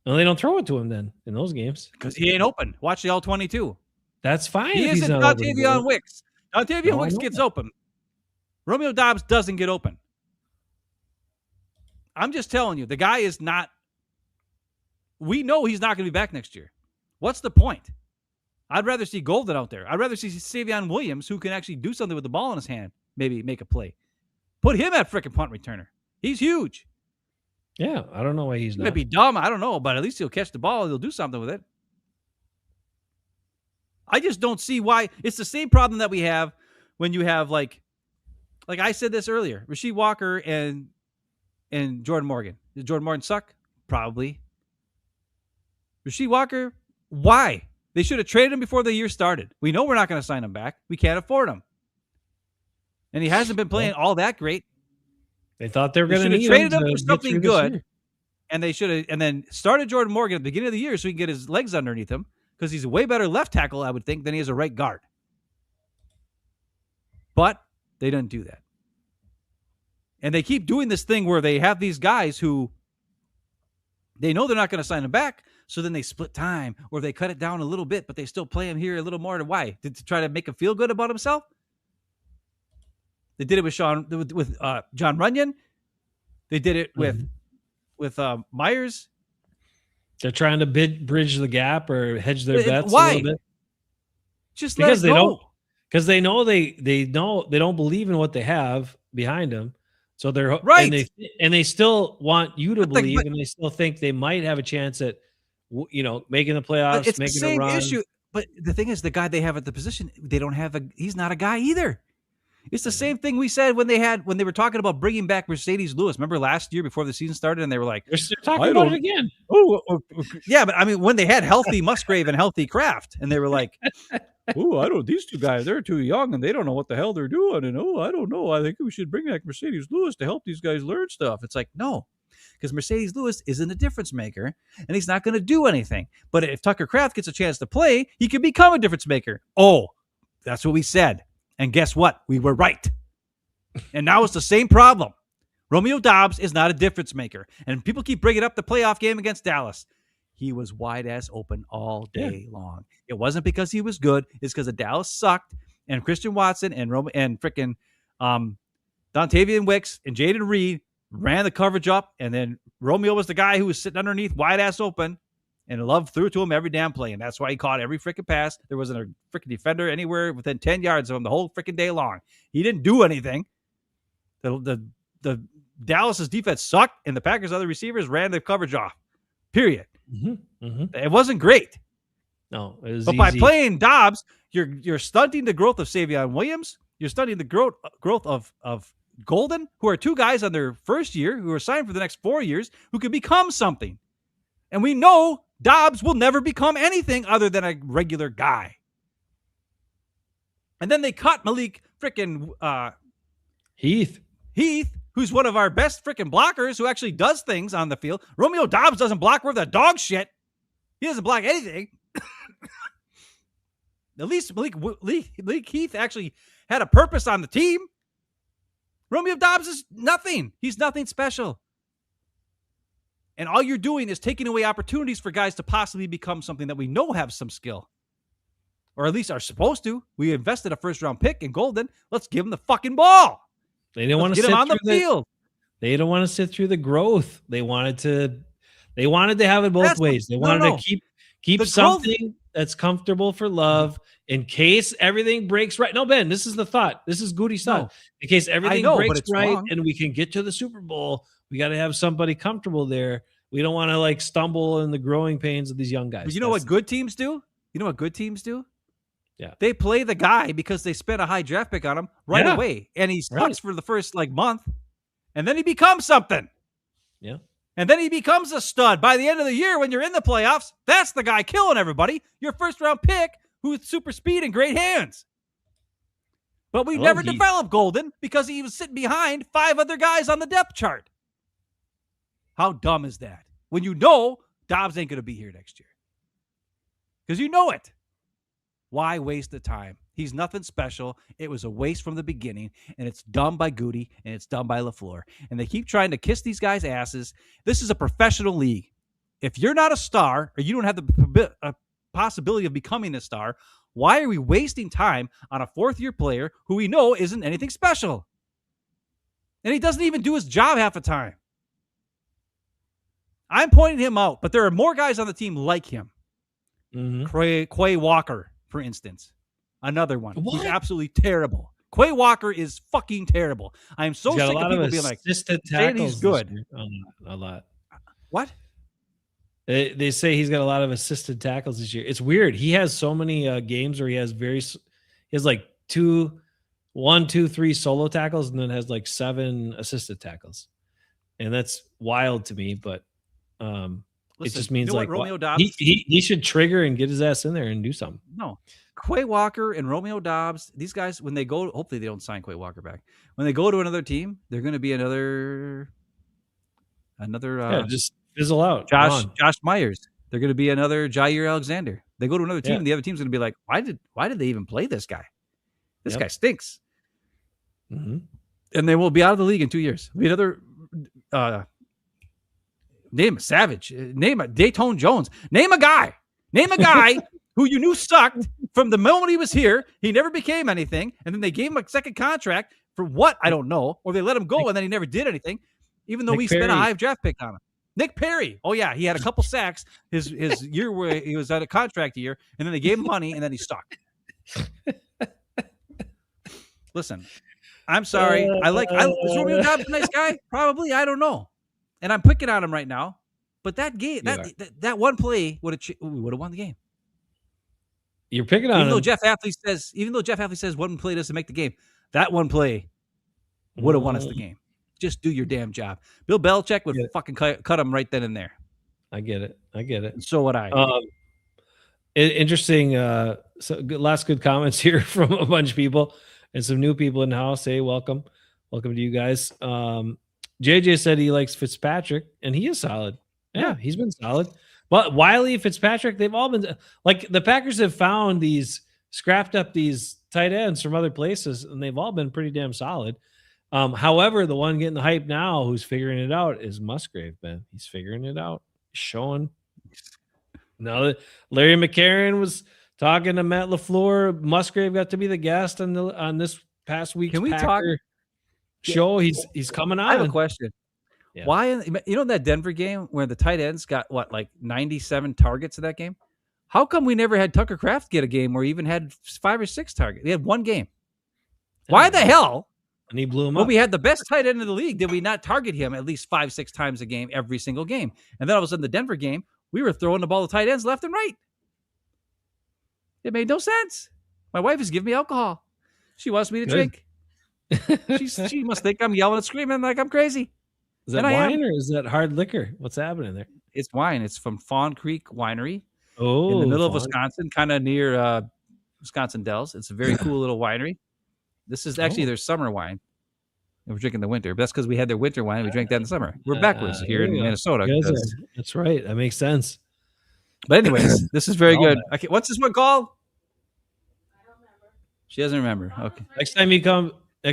And they don't throw it to him then in those games. Because he ain't open. Watch the all-22. That's fine. He if he's isn't not open to Dontavion it. Wicks. Dontavion No, I Wicks know gets that. open. Romeo Doubs doesn't get open. I'm just telling you, the guy is not. We know he's not going to be back next year. What's the point? I'd rather see Golden out there. I'd rather see Savion Williams, who can actually do something with the ball in his hand, maybe make a play. Put him at frickin' punt returner. He's huge. Yeah, I don't know why he's He not. might be dumb. I don't know, but at least he'll catch the ball. He'll do something with it. I just don't see why. It's the same problem that we have when you have like I said this earlier, Rasheed Walker and Jordan Morgan. Did Jordan Morgan suck? Probably. Rasheed Walker, why? They should have traded him before the year started. We know we're not going to sign him back. We can't afford him. And he hasn't been playing all that great. They thought they were They going should to have need traded him him for to get something through this good. year. And they should have, and then started Jordan Morgan at the beginning of the year so he can get his legs underneath him, because he's a way better left tackle, I would think, than he is a right guard. But they didn't do that. And they keep doing this thing where they have these guys who they know they're not going to sign them back, so then they split time or they cut it down a little bit, but they still play him here a little more. Why? To try to make him feel good about himself? They did it with John Runyon. They did it with Myers. They're trying to bridge the gap or hedge their bets Why? a little bit. Just Because let it go. they know they don't believe in what they have behind them. So they're right, and they still want you to believe, but and they still think they might have a chance at making the playoffs, it's the making same a run. issue. But the thing is, the guy they have at the position, they don't have he's not a guy either. It's the same thing we said when they were talking about bringing back Mercedes Lewis. Remember last year before the season started, and they were like, They're still talking about it again. Yeah, but I mean, when they had healthy Musgrave and healthy Kraft, and they were like, these two guys, they're too young and they don't know what the hell they're doing. And I don't know. I think we should bring back Mercedes Lewis to help these guys learn stuff. It's like, no, because Mercedes Lewis isn't a difference maker and he's not going to do anything. But if Tucker Kraft gets a chance to play, he can become a difference maker. Oh, that's what we said. And guess what? We were right. And now it's the same problem. Romeo Doubs is not a difference maker. And people keep bringing up the playoff game against Dallas. He was wide ass open all day long. It wasn't because he was good. It's because the Dallas sucked. And Christian Watson and frickin' Dontavian Wicks and Jaden Reed ran the coverage up. And then Romeo was the guy who was sitting underneath wide ass open. And Love threw it to him every damn play. And that's why he caught every freaking pass. There wasn't a freaking defender anywhere within 10 yards of him the whole freaking day long. He didn't do anything. The Dallas's defense sucked, and the Packers' other receivers ran the coverage off. Period. It wasn't great. No, it was but easy. by playing Dobbs, you're stunting the growth of Savion Williams. You're stunting the growth of Golden, who are two guys on their first year who are signed for the next 4 years who could become something. And we know Dobbs will never become anything other than a regular guy. And then they cut Malik freaking Heath, who's one of our best freaking blockers who actually does things on the field. Romeo Doubs doesn't block worth a dog shit. He doesn't block anything. At least Malik Heath actually had a purpose on the team. Romeo Doubs is nothing. He's nothing special. And all you're doing is taking away opportunities for guys to possibly become something that we know have some skill. Or at least are supposed to. We invested a first-round pick in Golden. Let's give him the fucking ball. They didn't want to get him on the field. They don't want to sit through the growth. They wanted to have it both ways. They wanted to keep the something growth that's comfortable for Love in case everything breaks right. No, Ben, this is the thought. This is Goody's thought. In case everything breaks right and we can get to the Super Bowl, we got to have somebody comfortable there. We don't want to stumble in the growing pains of these young guys. But you know what good teams do? Yeah. They play the guy because they spent a high draft pick on him right away. And he sucks for the first month. And then he becomes something. Yeah. And then he becomes a stud. By the end of the year, when you're in the playoffs, that's the guy killing everybody. Your first round pick who's super speed and great hands. But we never developed Golden because he was sitting behind 5 other guys on the depth chart. How dumb is that? When you know Dobbs ain't going to be here next year. Because you know it. Why waste the time? He's nothing special. It was a waste from the beginning, and it's done by Goody, and it's done by LaFleur. And they keep trying to kiss these guys' asses. This is a professional league. If you're not a star, or you don't have the possibility of becoming a star, why are we wasting time on a fourth-year player who we know isn't anything special? And he doesn't even do his job half the time. I'm pointing him out, but there are more guys on the team like him. Quay Walker, for instance. Another one who's absolutely terrible. Quay Walker is fucking terrible. I am so sick of people being like, saying he's good. A lot. What? They say he's got a lot of assisted tackles this year. It's weird. He has so many games where he has like 1, 2, 3 solo tackles, and then has like 7 assisted tackles, and that's wild to me. But it Listen, just means you know like what Romeo Dobbs. he should trigger and get his ass in there and do something. No, Quay Walker and Romeo Dobbs. These guys, when they go, hopefully they don't sign Quay Walker back. When they go to another team, they're going to be another. Just fizzle out. Josh Myers. They're going to be another Jair Alexander. They go to another team, and the other team's going to be like, why did they even play this guy? This guy stinks. Mm-hmm. And they will be out of the league in 2 years. Be another name a Savage, name a Dayton Jones, name a guy who you knew sucked from the moment he was here. He never became anything, and then they gave him a second contract for what I don't know, or they let him go and then he never did anything, even though we spent a high draft pick on him. Nick Perry. Oh yeah, he had a couple sacks his year where he was at a contract year, and then they gave him money, and then he stuck. Listen, I'm sorry. Is Romeo Dobbs a nice guy? Probably. I don't know. And I'm picking on him right now. But that game, that one play would have won the game. You're picking on him. Even though Jeff Hafley says one play doesn't make the game, that one play would have won us the game. Just do your damn job. Bill Belichick would fucking cut him right then and there. I get it. And so would I. Interesting. Last good comments here from a bunch of people and some new people in the house. Hey, welcome to you guys. JJ said he likes Fitzpatrick, and he is solid. Yeah, he's been solid. But Wiley, Fitzpatrick, they've all been like the Packers have scrapped up these tight ends from other places, and they've all been pretty damn solid. However, the one getting the hype now who's figuring it out is Musgrave, man. He's figuring it out. Showing. Now that Larry McCarron was talking to Matt LaFleur, Musgrave got to be the guest on this past week's Packer show. He's coming on. I have a question. Yeah. Why, in that Denver game where the tight ends got like 97 targets in that game? How come we never had Tucker Kraft get a game where he even had 5 or 6 targets? He had one game. Why the hell? And he blew him up. When we had the best tight end in the league, did we not target him at least 5-6 times a game, every single game? And then all of a sudden, the Denver game, we were throwing the ball to tight ends left and right. It made no sense. My wife is giving me alcohol. She wants me to drink. She must think I'm yelling and screaming like I'm crazy. Is that wine or is that hard liquor? What's happening there? It's wine. It's from Fawn Creek Winery in the middle of Wisconsin, kind of near Wisconsin Dells. It's a very cool little winery. This is actually their summer wine. And we're drinking the winter. But that's because we had their winter wine. And we drank that in the summer. We're backwards here in Minnesota. That's right. That makes sense. But anyways, this is very good. Okay, what's this one called? I don't remember. She doesn't remember. Okay. Next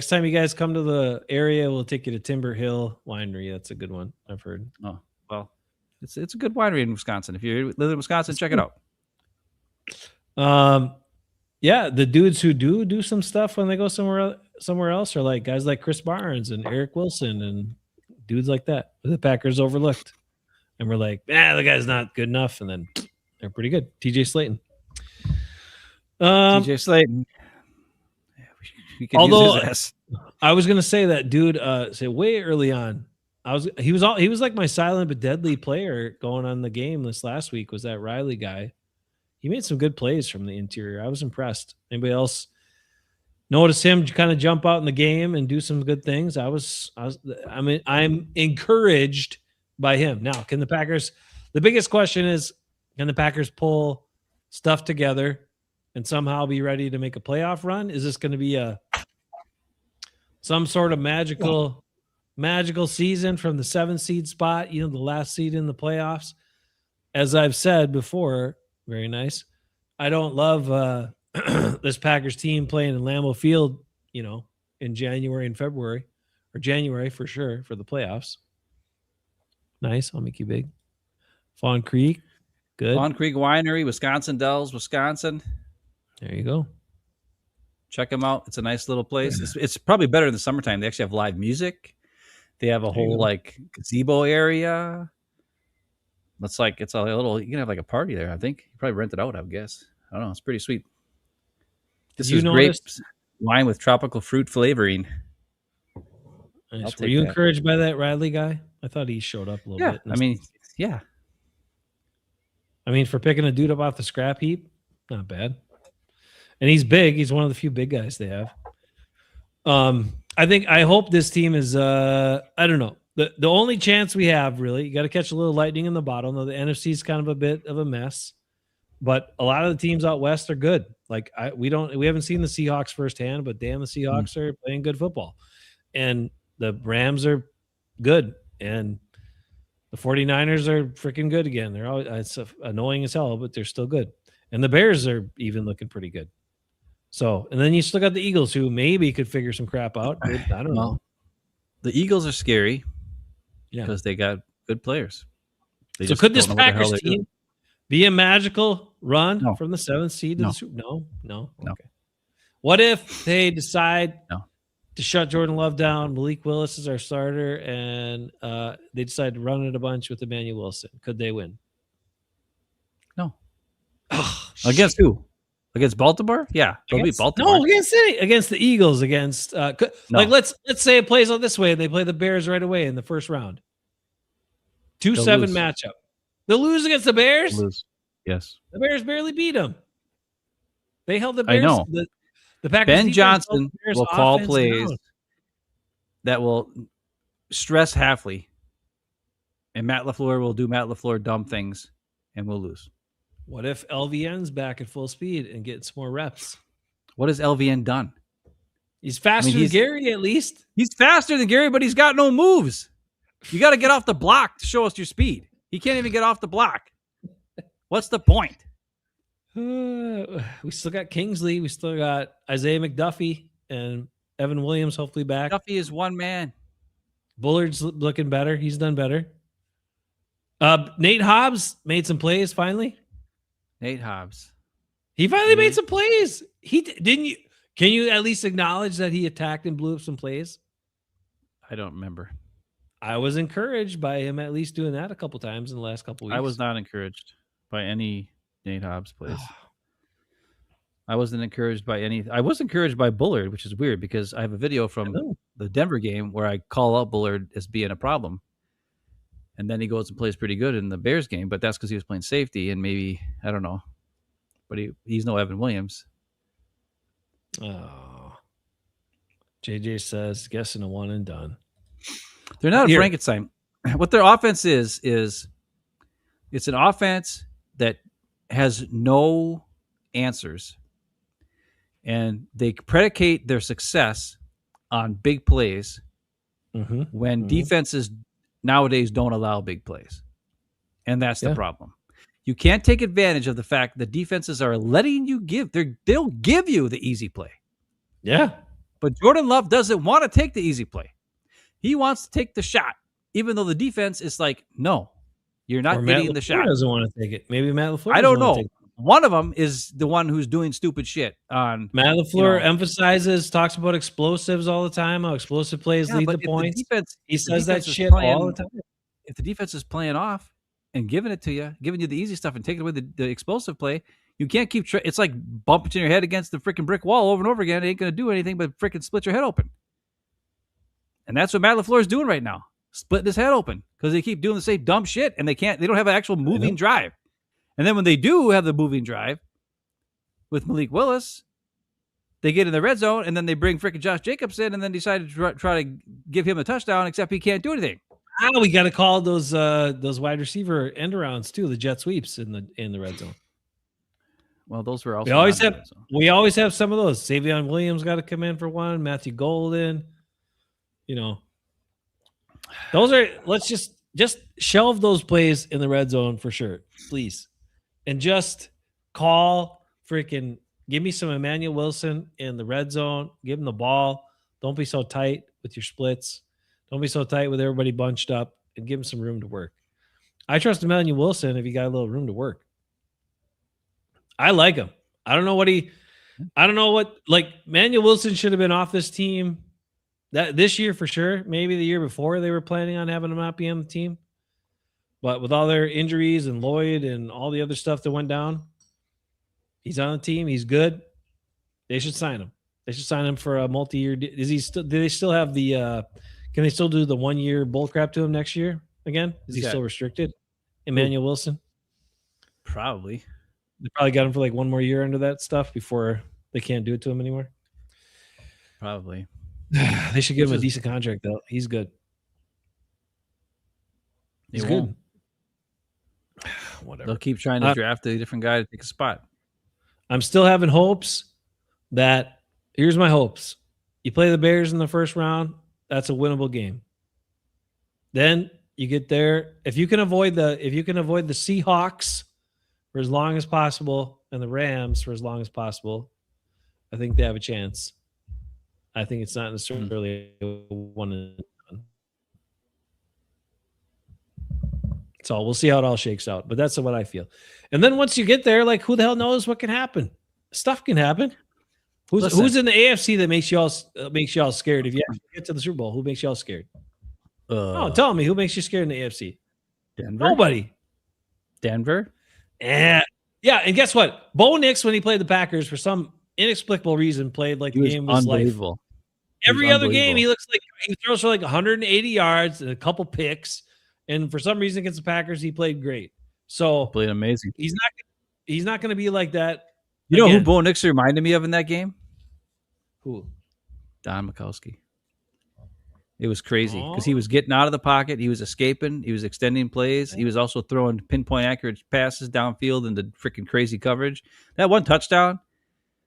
time you guys come to the area, we'll take you to Timber Hill Winery. That's a good one, I've heard. Oh, well, it's a good winery in Wisconsin. If you live in Wisconsin, check it out. Yeah, the dudes who do some stuff when they go somewhere else are like guys like Chris Barnes and Eric Wilson and dudes like that. The Packers overlooked, and we're like, the guy's not good enough, and then they're pretty good. TJ Slayton. TJ Slayton. Although I was gonna say that dude say way early on, he was like my silent but deadly player going on the game this last week was that Riley guy. He made some good plays from the interior. I was impressed. Anybody else notice him kind of jump out in the game and do some good things? I'm encouraged by him. Now, can the Packers? The biggest question is, can the Packers pull stuff together and somehow be ready to make a playoff run? Is this going to be some sort of magical season from the 7th seed spot, the last seed in the playoffs? As I've said before, very nice. I don't love this Packers team playing in Lambeau Field, in January and February, or January for sure for the playoffs. Nice. I'll make you big. Fawn Creek. Good. Fawn Creek Winery, Wisconsin Dells, Wisconsin. There you go. Check them out. It's a nice little place. It's probably better in the summertime. They actually have live music. They have a whole gazebo area. It's a little, you can have like a party there, I think. You probably rent it out, I would guess. I don't know. It's pretty sweet. This is grape wine with tropical fruit flavoring. Nice. Were you encouraged by that Radley guy? I thought he showed up a little bit. I mean, yeah. I mean, for picking a dude up off the scrap heap, not bad. And he's big. He's one of the few big guys they have. I hope this team is I don't know. The only chance we have, really, you got to catch a little lightning in the bottle. Now the NFC is kind of a bit of a mess, but a lot of the teams out west are good. Like we haven't seen the Seahawks firsthand, but damn, the Seahawks are playing good football. And the Rams are good, and the 49ers are freaking good again. They're always, it's annoying as hell, but they're still good. And the Bears are even looking pretty good. So, and then you still got the Eagles, who maybe could figure some crap out. I don't know. The Eagles are scary Yeah. because they got good players. They So just could this don't know what the hell Packers they're doing. team be a magical run No. from the 7th seed to No. the Super? No. No. Okay. What if they decide No. to shut Jordan Love down? Malik Willis is our starter, and they decide to run it a bunch with Emmanuel Wilson. Could they win? No. Oh, Against who? Against Baltimore? Yeah, they'll beat Baltimore. No, against the Eagles. Against like let's say it plays out this way. They play the Bears right away in the first round. 2-7 lose. matchup. They'll lose against the Bears. They'll lose. Yes. The Bears barely beat them. They held the I Bears. know. The Packers Ben defense held Johnson the Bears will call offense plays down. that will stress Halfley, and Matt LaFleur will do Matt LaFleur dumb things, and we'll lose. What if LVN's back at full speed and getting some more reps? What has LVN done? He's faster than Gary, at least. He's faster than Gary, but he's got no moves. You got to get off the block to show us your speed. He can't even get off the block. What's the point? We still got Kingsley. We still got Isaiah McDuffie and Evan Williams hopefully back. Duffy is one man. Bullard's looking better. He's done better. Nate Hobbs made some plays finally. Nate Hobbs. He finally made some plays. Didn't you? Can you at least acknowledge that he attacked and blew up some plays? I don't remember. I was encouraged by him at least doing that a couple times in the last couple weeks. I was not encouraged by any Nate Hobbs plays. I wasn't encouraged by any. I was encouraged by Bullard, which is weird because I have a video from the Denver game where I call out Bullard as being a problem. And then he goes and plays pretty good in the Bears game, but that's because he was playing safety and maybe, I don't know. But he's no Evan Williams. Oh. JJ says, guessing a one and done. They're not a Frankenstein. What their offense is it's an offense that has no answers. And they predicate their success on big plays when defenses nowadays don't allow big plays. And that's the problem. You can't take advantage of the fact that defenses are letting you they'll give you the easy play. Yeah. But Jordan Love doesn't want to take the easy play. He wants to take the shot, even though the defense is like, no, you're not getting the shot. Doesn't want to take it. Maybe Matt LaFleur. I don't know. One of them is the one who's doing stupid shit on. Matt LaFleur talks about explosives all the time, how explosive plays lead to points. He says that shit all the time. If the defense is playing off and giving it to you, giving you the easy stuff and taking away the explosive play, you can't keep. It's like bumping your head against the freaking brick wall over and over again. It ain't going to do anything but freaking split your head open. And that's what Matt LaFleur is doing right now, splitting his head open because they keep doing the same dumb shit and they don't have an actual moving drive. And then when they do have the moving drive with Malik Willis, they get in the red zone and then they bring freaking Josh Jacobs in and then decide to try to give him a touchdown, except he can't do anything. We got to call those wide receiver end arounds too, the jet sweeps in the red zone. Well, those were also we always have some of those. Savion Williams got to come in for one. Matthew Golden, those are. Let's just shelve those plays in the red zone for sure, please, and just call freaking. Give me some Emmanuel Wilson in the red zone. Give him the ball. Don't be so tight with your splits. Don't be so tight with everybody bunched up, and give him some room to work. I trust Emmanuel Wilson if he got a little room to work. I like him. I don't know what Emmanuel Wilson should have been off this team this year for sure. Maybe the year before they were planning on having him not be on the team. But with all their injuries and Lloyd and all the other stuff that went down, he's on the team. He's good. They should sign him. They should sign him for a multi-year. Do they still have the? Can they still do the 1 year bull crap to him next year again? Is he still restricted? Emmanuel Wilson. Probably. They probably got him for like one more year under that stuff before they can't do it to him anymore. Probably. They should give him Which a is- decent contract though. He's good. They He's won't. good. Whatever. They'll keep trying to draft a different guy to take a spot. I'm still having hopes that here's my hopes. You play the Bears in the first round, that's a winnable game. Then you get there. If you can avoid the Seahawks for as long as possible and the Rams for as long as possible, I think they have a chance. I think it's not necessarily a one and done. So we'll see how it all shakes out. But that's what I feel. And then once you get there, like who the hell knows what can happen? Stuff can happen. Who's in the AFC that makes you all scared? If you actually get to the Super Bowl, who makes you all scared? Tell me who makes you scared in the AFC? Denver. Nobody. Denver. Yeah. And guess what? Bo Nix, when he played the Packers, for some inexplicable reason, played like the game was life. Every other game, he looks like he throws for like 180 yards and a couple picks. And for some reason against the Packers, he played great. So Played amazing. He's not going to be like that. You know who Bo Nix reminded me of in that game? Who? Don Mikowski. It was crazy because he was getting out of the pocket. He was escaping. He was extending plays. He was also throwing pinpoint accurate passes downfield into freaking crazy coverage. That one touchdown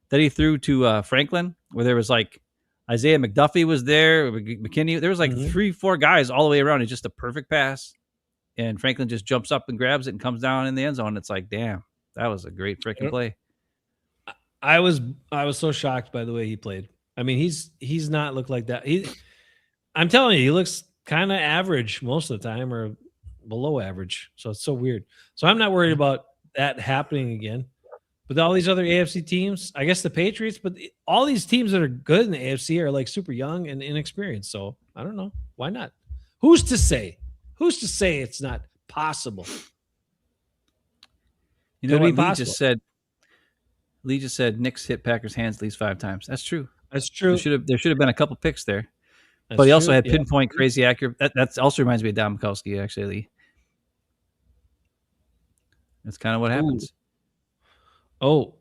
that he threw to Franklin, where there was like Isaiah McDuffie was there, McKinney. There was like 3-4 guys all the way around. It's just a perfect pass. And Franklin just jumps up and grabs it and comes down in the end zone. It's like, damn, that was a great freaking play. I was so shocked by the way he played. I mean, he's not looked like that. I'm telling you, he looks kind of average most of the time or below average. So it's so weird. So I'm not worried about that happening again. But all these other AFC teams, I guess the Patriots, but all these teams that are good in the AFC are like super young and inexperienced. So I don't know. Why not? Who's to say? Who's to say it's not possible? You know what Lee just said Knicks hit Packers' hands at least 5 times. That's true. That's true. There should have been a couple picks there. But he also had pinpoint crazy accurate. That also reminds me of Don Mikowski, actually, Lee. That's kind of what happens. Oh,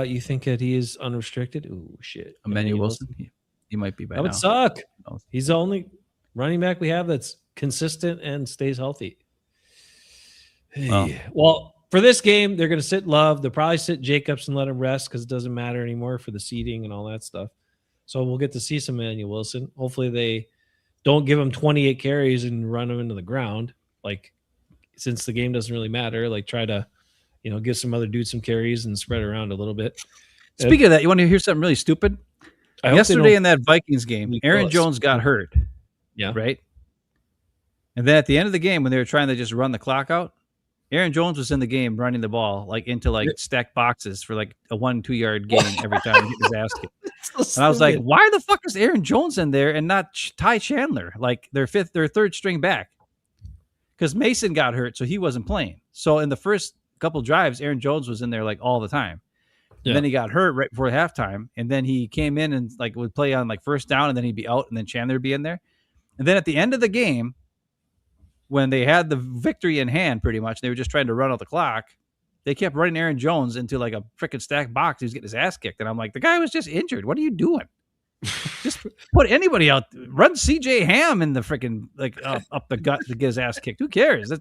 you think that he is unrestricted? Ooh, shit. Emmanuel Wilson? He might be by now. That would suck. He's the only running back we have that's consistent and stays healthy. Well, for this game, they're going to sit Love. They'll probably sit Jacobs and let him rest because it doesn't matter anymore for the seeding and all that stuff. So we'll get to see some Emmanuel Wilson. Hopefully they don't give him 28 carries and run him into the ground. Like, since the game doesn't really matter, like try to, give some other dudes some carries and spread around a little bit. Speaking of that, you want to hear something really stupid? Yesterday in that Vikings game, Aaron Jones got hurt. Yeah. Right? And then at the end of the game, when they were trying to just run the clock out, Aaron Jones was in the game running the ball like into like stacked boxes for like a 1-2 yard gain every time he his ass kicked. And I was like, why the fuck is Aaron Jones in there and not Ty Chandler, like their third string back? Because Mason got hurt, so he wasn't playing. So in the first couple drives, Aaron Jones was in there like all the time. Yeah. And then he got hurt right before halftime, and then he came in and like would play on like first down, and then he'd be out, and then Chandler would be in there. And then at the end of the game, when they had the victory in hand, pretty much, they were just trying to run out the clock. They kept running Aaron Jones into like a freaking stacked box. He was getting his ass kicked. And I'm like, the guy was just injured. What are you doing? Just put anybody out. Run CJ Ham in the freaking like up the gut to get his ass kicked. Who cares?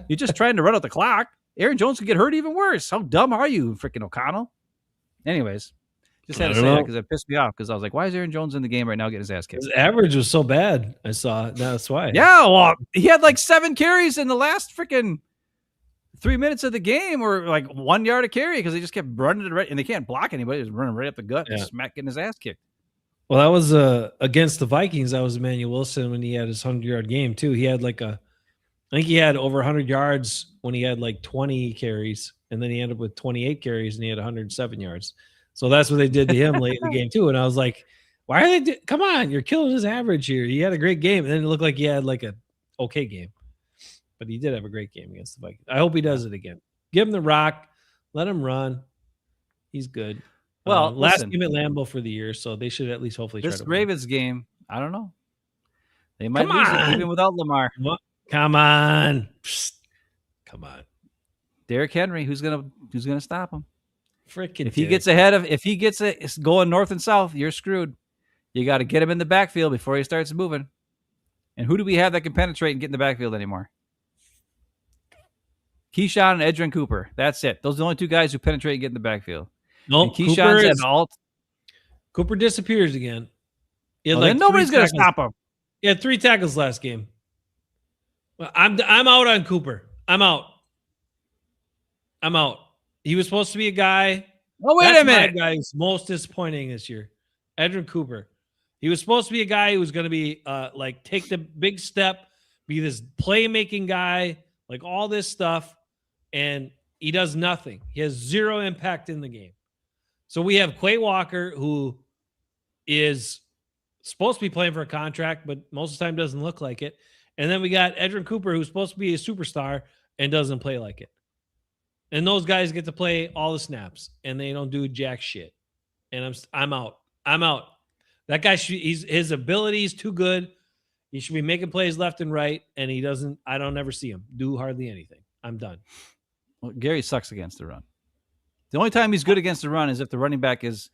You're just trying to run out the clock. Aaron Jones could get hurt even worse. How dumb are you, freaking O'Connell? Anyways, just had to say that because it pissed me off because I was like, why is Aaron Jones in the game right now getting his ass kicked? His average was so bad. I saw. That's why. Yeah, well, he had like 7 carries in the last freaking 3 minutes of the game, or like 1 yard a carry because they just kept running it right, and they can't block anybody. Just running right up the gut and getting his ass kicked. Well, that was against the Vikings. That was Emmanuel Wilson when he had his 100-yard game too. He had I think he had over 100 yards when he had like 20 carries, and then he ended up with 28 carries and he had 107 yards. So that's what they did to him late in the game too. And I was like, why are they? Come on, you're killing his average here. He had a great game, and then it looked like he had like a okay game, but he did have a great game against the Vikings. I hope he does it again. Give him the rock, let him run. He's good. Well, last game at Lambeau for the year, so they should at least hopefully try this to Ravens game. I don't know. They might lose it even without Lamar. Come on. Psst. Come on. Derrick Henry. Who's gonna stop him? Freaking If he gets going north and south, you're screwed. You got to get him in the backfield before he starts moving. And who do we have that can penetrate and get in the backfield anymore? Keyshawn and Edgerrin Cooper. That's it. Those are the only two guys who penetrate and get in the backfield. No, Keyshawn's an alt. Cooper disappears again. Then nobody's going to stop him. He had 3 tackles last game. Well, I'm out on Cooper. I'm out. He was supposed to be a guy. Oh, wait a minute. My guy who's most disappointing this year. Edgerrin Cooper. He was supposed to be a guy who was going to be like take the big step, be this playmaking guy, like all this stuff, and he does nothing. He has 0 impact in the game. So we have Quay Walker, who is supposed to be playing for a contract, but most of the time doesn't look like it. And then we got Edgerrin Cooper, who's supposed to be a superstar and doesn't play like it. And those guys get to play all the snaps, and they don't do jack shit. And I'm out. That guy his ability is too good. He should be making plays left and right, and he doesn't. I don't ever see him do hardly anything. I'm done. Well, Gary sucks against the run. The only time he's good against the run is if the running back is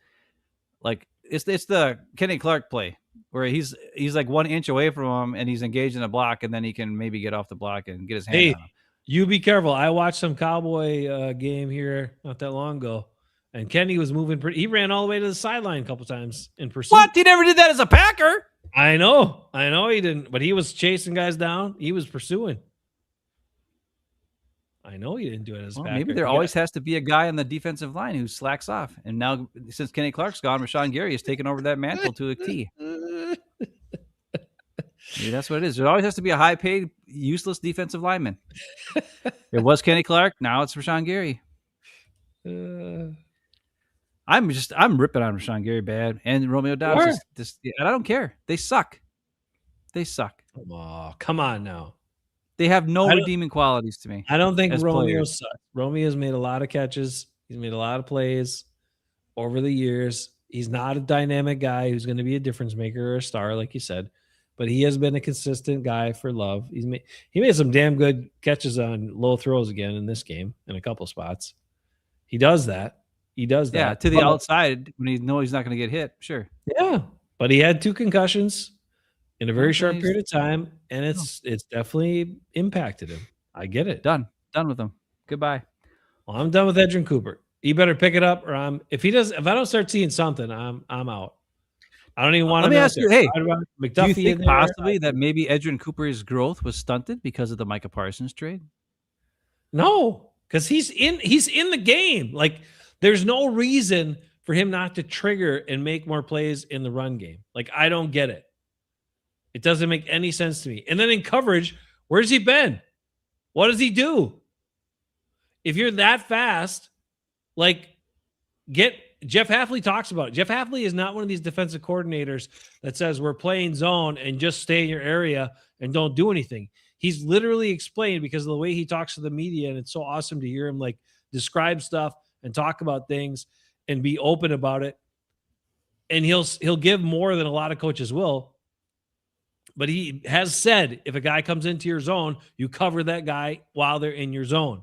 like it's the Kenny Clark play where he's like 1 inch away from him and he's engaged in a block, and then he can maybe get off the block and get his hand on him. You be careful. I watched some Cowboy game here not that long ago, and Kenny was moving pretty. He ran all the way to the sideline a couple times in pursuit. What? He never did that as a Packer. I know he didn't, but he was chasing guys down. He was pursuing. I know he didn't do it as a Packer. Maybe there always has to be a guy on the defensive line who slacks off. And now, since Kenny Clark's gone, Rashawn Gary has taken over that mantle to a T. Maybe that's what it is. There always has to be a high-paid, useless defensive lineman. It was Kenny Clark. Now it's Rashawn Gary. I'm ripping on Rashawn Gary bad, and Romeo Doubs. And I don't care. They suck. Oh, come on now. They have no redeeming qualities to me. I don't think Romeo sucks. Romeo's made a lot of catches. He's made a lot of plays over the years. He's not a dynamic guy who's going to be a difference maker or a star, like you said. But he has been a consistent guy for Love. He made some damn good catches on low throws again in this game in a couple spots. He does that. Yeah, to the outside when he knows he's not going to get hit. Sure. Yeah, but he had 2 concussions in a very short period of time, and it's definitely impacted him. I get it. Done with him. Goodbye. Well, I'm done with Edgerrin Cooper. He better pick it up, or if I don't start seeing something, I'm out. I don't even want to. Let me ask you, hey, McDuffie, do you think possibly that maybe Edgerrin Cooper's growth was stunted because of the Micah Parsons trade? No, because he's in the game. Like, there's no reason for him not to trigger and make more plays in the run game. Like, I don't get it. It doesn't make any sense to me. And then in coverage, where's he been? What does he do? If you're that fast, like, Jeff Hafley talks about it. Jeff Hafley is not one of these defensive coordinators that says we're playing zone and just stay in your area and don't do anything. He's literally explained, because of the way he talks to the media, and it's so awesome to hear him like describe stuff and talk about things and be open about it. And he'll give more than a lot of coaches will. But he has said, if a guy comes into your zone, you cover that guy while they're in your zone.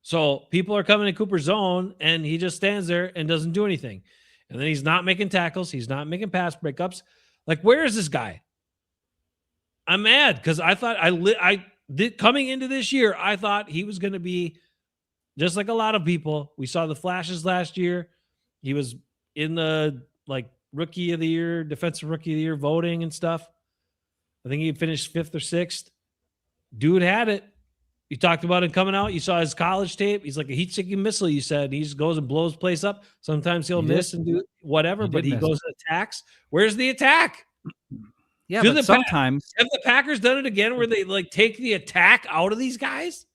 So people are coming in Cooper's zone, and he just stands there and doesn't do anything. And then he's not making tackles. He's not making pass breakups. Like, where is this guy? I'm mad because I thought coming into this year, I thought he was going to be just like a lot of people. We saw the flashes last year. He was in the rookie of the year, defensive rookie of the year voting and stuff. I think he finished 5th or 6th. Dude had it. You talked about him coming out. You saw his college tape. He's like a heat-seeking missile, you said. He just goes and blows place up. Sometimes he'll miss and do whatever, but he goes and attacks. Where's the attack? Yeah, but sometimes... Have the Packers done it again where they take the attack out of these guys?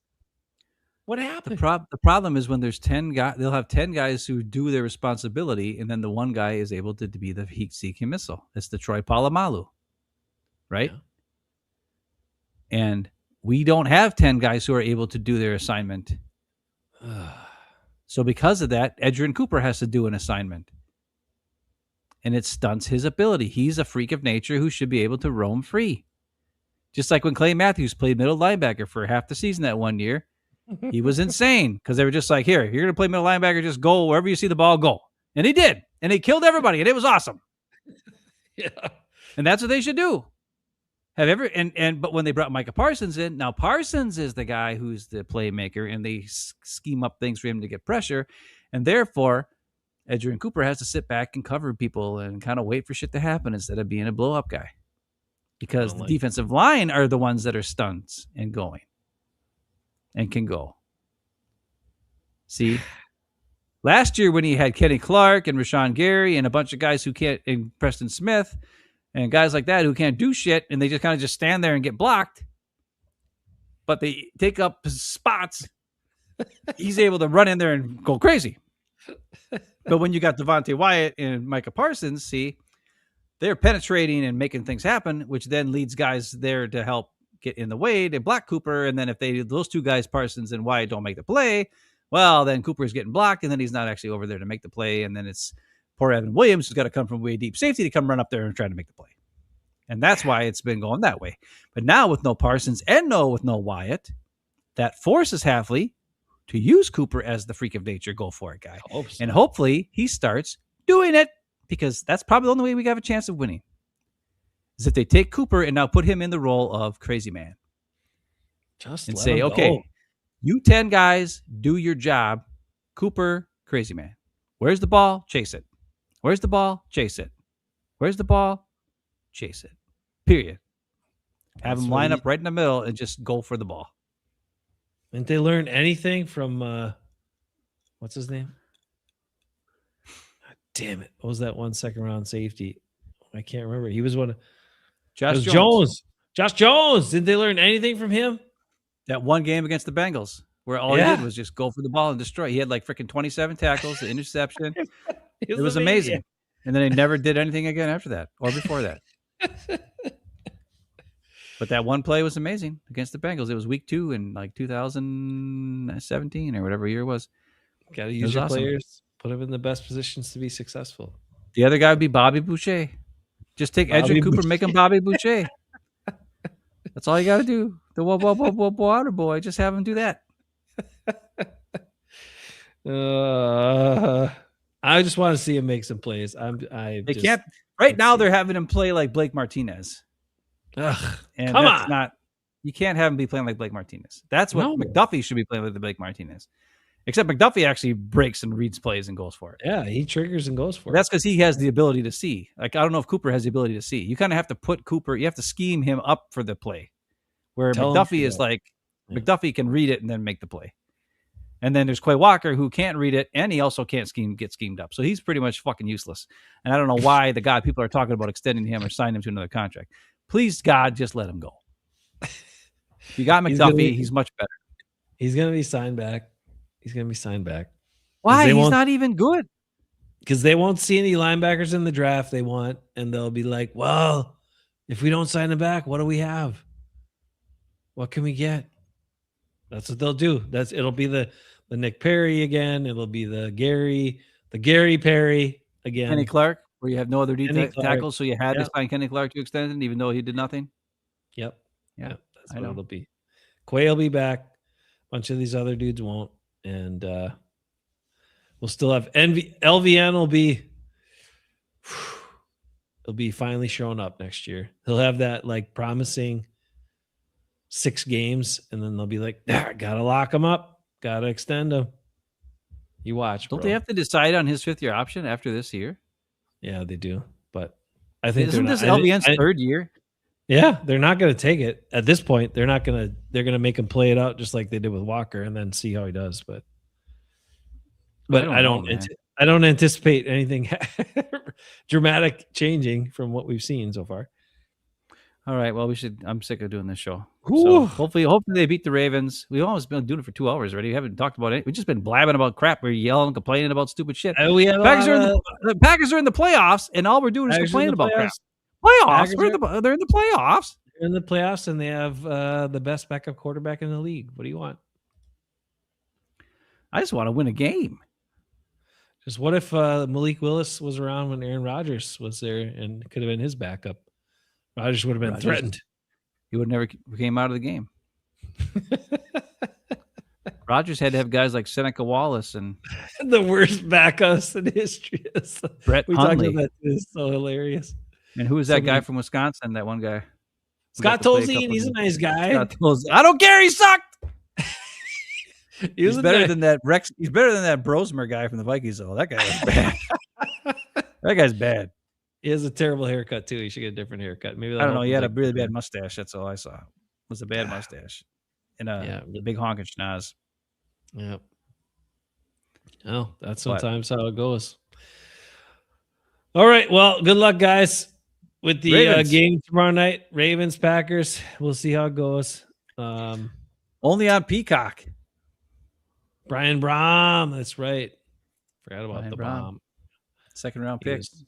What happened? The problem is when there's 10 guys, they'll have 10 guys who do their responsibility, and then the one guy is able to be the heat-seeking missile. It's the Troy Polamalu, right? Yeah. And we don't have 10 guys who are able to do their assignment. So because of that, Edgerrin Cooper has to do an assignment. And it stunts his ability. He's a freak of nature who should be able to roam free. Just like when Clay Matthews played middle linebacker for half the season that one year, He was insane because they were just like, here, you're going to play middle linebacker, just go wherever you see the ball, go. And he did. And he killed everybody. And it was awesome. Yeah. And that's what they should do. But when they brought Micah Parsons in, now Parsons is the guy who's the playmaker, and they scheme up things for him to get pressure. And therefore, Adrian Cooper has to sit back and cover people and kind of wait for shit to happen instead of being a blow-up guy. Because the defensive line are the ones that are stunts and going and can go. See? Last year when he had Kenny Clark and Rashawn Gary and a bunch of guys who can't, and Preston Smith and guys like that who can't do shit, and they just kind of just stand there and get blocked, but they take up spots, he's able to run in there and go crazy. But when you got Devontae Wyatt and Micah Parsons, see, they're penetrating and making things happen, which then leads guys there to help get in the way to block Cooper. And then if those two guys, Parsons and Wyatt, don't make the play, well, then Cooper's getting blocked, and then he's not actually over there to make the play. And then it's poor Evan Williams who's got to come from way deep safety to come run up there and try to make the play. And that's why it's been going that way. But now with no Parsons and with no Wyatt, that forces Hafley to use Cooper as the freak of nature, go for it guy. And hopefully he starts doing it, because that's probably the only way we have a chance of winning, is if they take Cooper and now put him in the role of crazy man. And say, okay, you 10 guys, do your job. Cooper, crazy man. Where's the ball? Chase it. Where's the ball? Chase it. Where's the ball? Chase it. Period. Have them line up right in the middle and just go for the ball. Didn't they learn anything from what's his name? God damn it. What was that 1 second round safety? I can't remember. He was one of Josh Jones. Josh Jones. Did they learn anything from him? That one game against the Bengals, where all he did was just go for the ball and destroy. He had like freaking 27 tackles, the interception. It was amazing. And then he never did anything again after that or before that. But that one play was amazing against the Bengals. It was week 2 in like 2017 or whatever year it was. Got to use your players, put them in the best positions to be successful. The other guy would be Bobby Boucher. Just take Adrian Cooper, make him Bobby Boucher. That's all you got to do. The water boy. Just have him do that. I just want to see him make some plays. They can't. Right now, they're having him play like Blake Martinez. Ugh, and come that's on. not. You can't have him be playing like Blake Martinez. That's what McDuffie should be playing like the Blake Martinez. Except McDuffie actually breaks and reads plays and goes for it. Yeah, he triggers and goes for it. That's because he has the ability to see. Like, I don't know if Cooper has the ability to see. You kind of have to put Cooper, you have to scheme him up for the play. Where McDuffie is like, McDuffie can read it and then make the play. And then there's Quay Walker, who can't read it, and he also can't get schemed up. So he's pretty much fucking useless. And I don't know why the guy people are talking about extending him or signing him to another contract. Please, God, just let him go. You got McDuffie, he's much better. He's going to be signed back. He's going to be signed back. Why? He's not even good. Because they won't see any linebackers in the draft they want, and they'll be like, well, if we don't sign him back, what do we have? What can we get? That's what they'll do. It'll be the Nick Perry again. It'll be the Gary Perry again. Kenny Clark, where you have no other tackles, so you had to sign Kenny Clark to extend it, even though he did nothing. Yep. Yeah. That's what it'll be. Quay will be back. A bunch of these other dudes won't. And we'll still have LVN will be finally showing up next year. He'll have that like promising 6 games, and then they'll be like, gotta lock him up, gotta extend him. You watch. Don't they have to decide on his 5th year option after this year? Yeah, they do. But I think isn't this LVN's 3rd year? Yeah, they're not going to take it at this point. They're going to make him play it out just like they did with Walker, and then see how he does. But I don't anticipate anything dramatic changing from what we've seen so far. All right. Well, I'm sick of doing this show. So hopefully they beat the Ravens. We've almost been doing it for 2 hours already. We haven't talked about it. We've just been blabbing about crap. We're yelling, complaining about stupid shit. The Packers are in the playoffs, and all we're doing is complaining about crap. Playoffs? They're in the playoffs. They're in the playoffs, and they have the best backup quarterback in the league. What do you want? I just want to win a game. Just what if Malik Willis was around when Aaron Rodgers was there and could have been his backup? Rodgers would have been threatened. He would never came out of the game. Rodgers had to have guys like Seneca Wallace and The worst backups in history. Brett We talked Hundley. about that. It's so hilarious. And who was that So guy many- from Wisconsin? That one guy. Scott Who got to play a Tolzien, couple he's a of- nice guy. Scott Tolzien. I don't care. He sucked. He was He's a better nice- than that Rex. He's better than that Brosmer guy from the Vikings. Though that guy was bad. That guy's bad. He has a terrible haircut too. He should get a different haircut. Maybe I don't know. He had a really bad mustache. That's all I saw. It was a bad mustache and a big honking schnoz. Yeah. Oh, that's But- sometimes how it goes. All right. Well, good luck, guys, with the Ravens. game tomorrow night. Ravens, Packers. We'll see how it goes. Only on Peacock. Brian Brom. That's right. Forgot about Brian the Brom. bomb. Second round He pick. was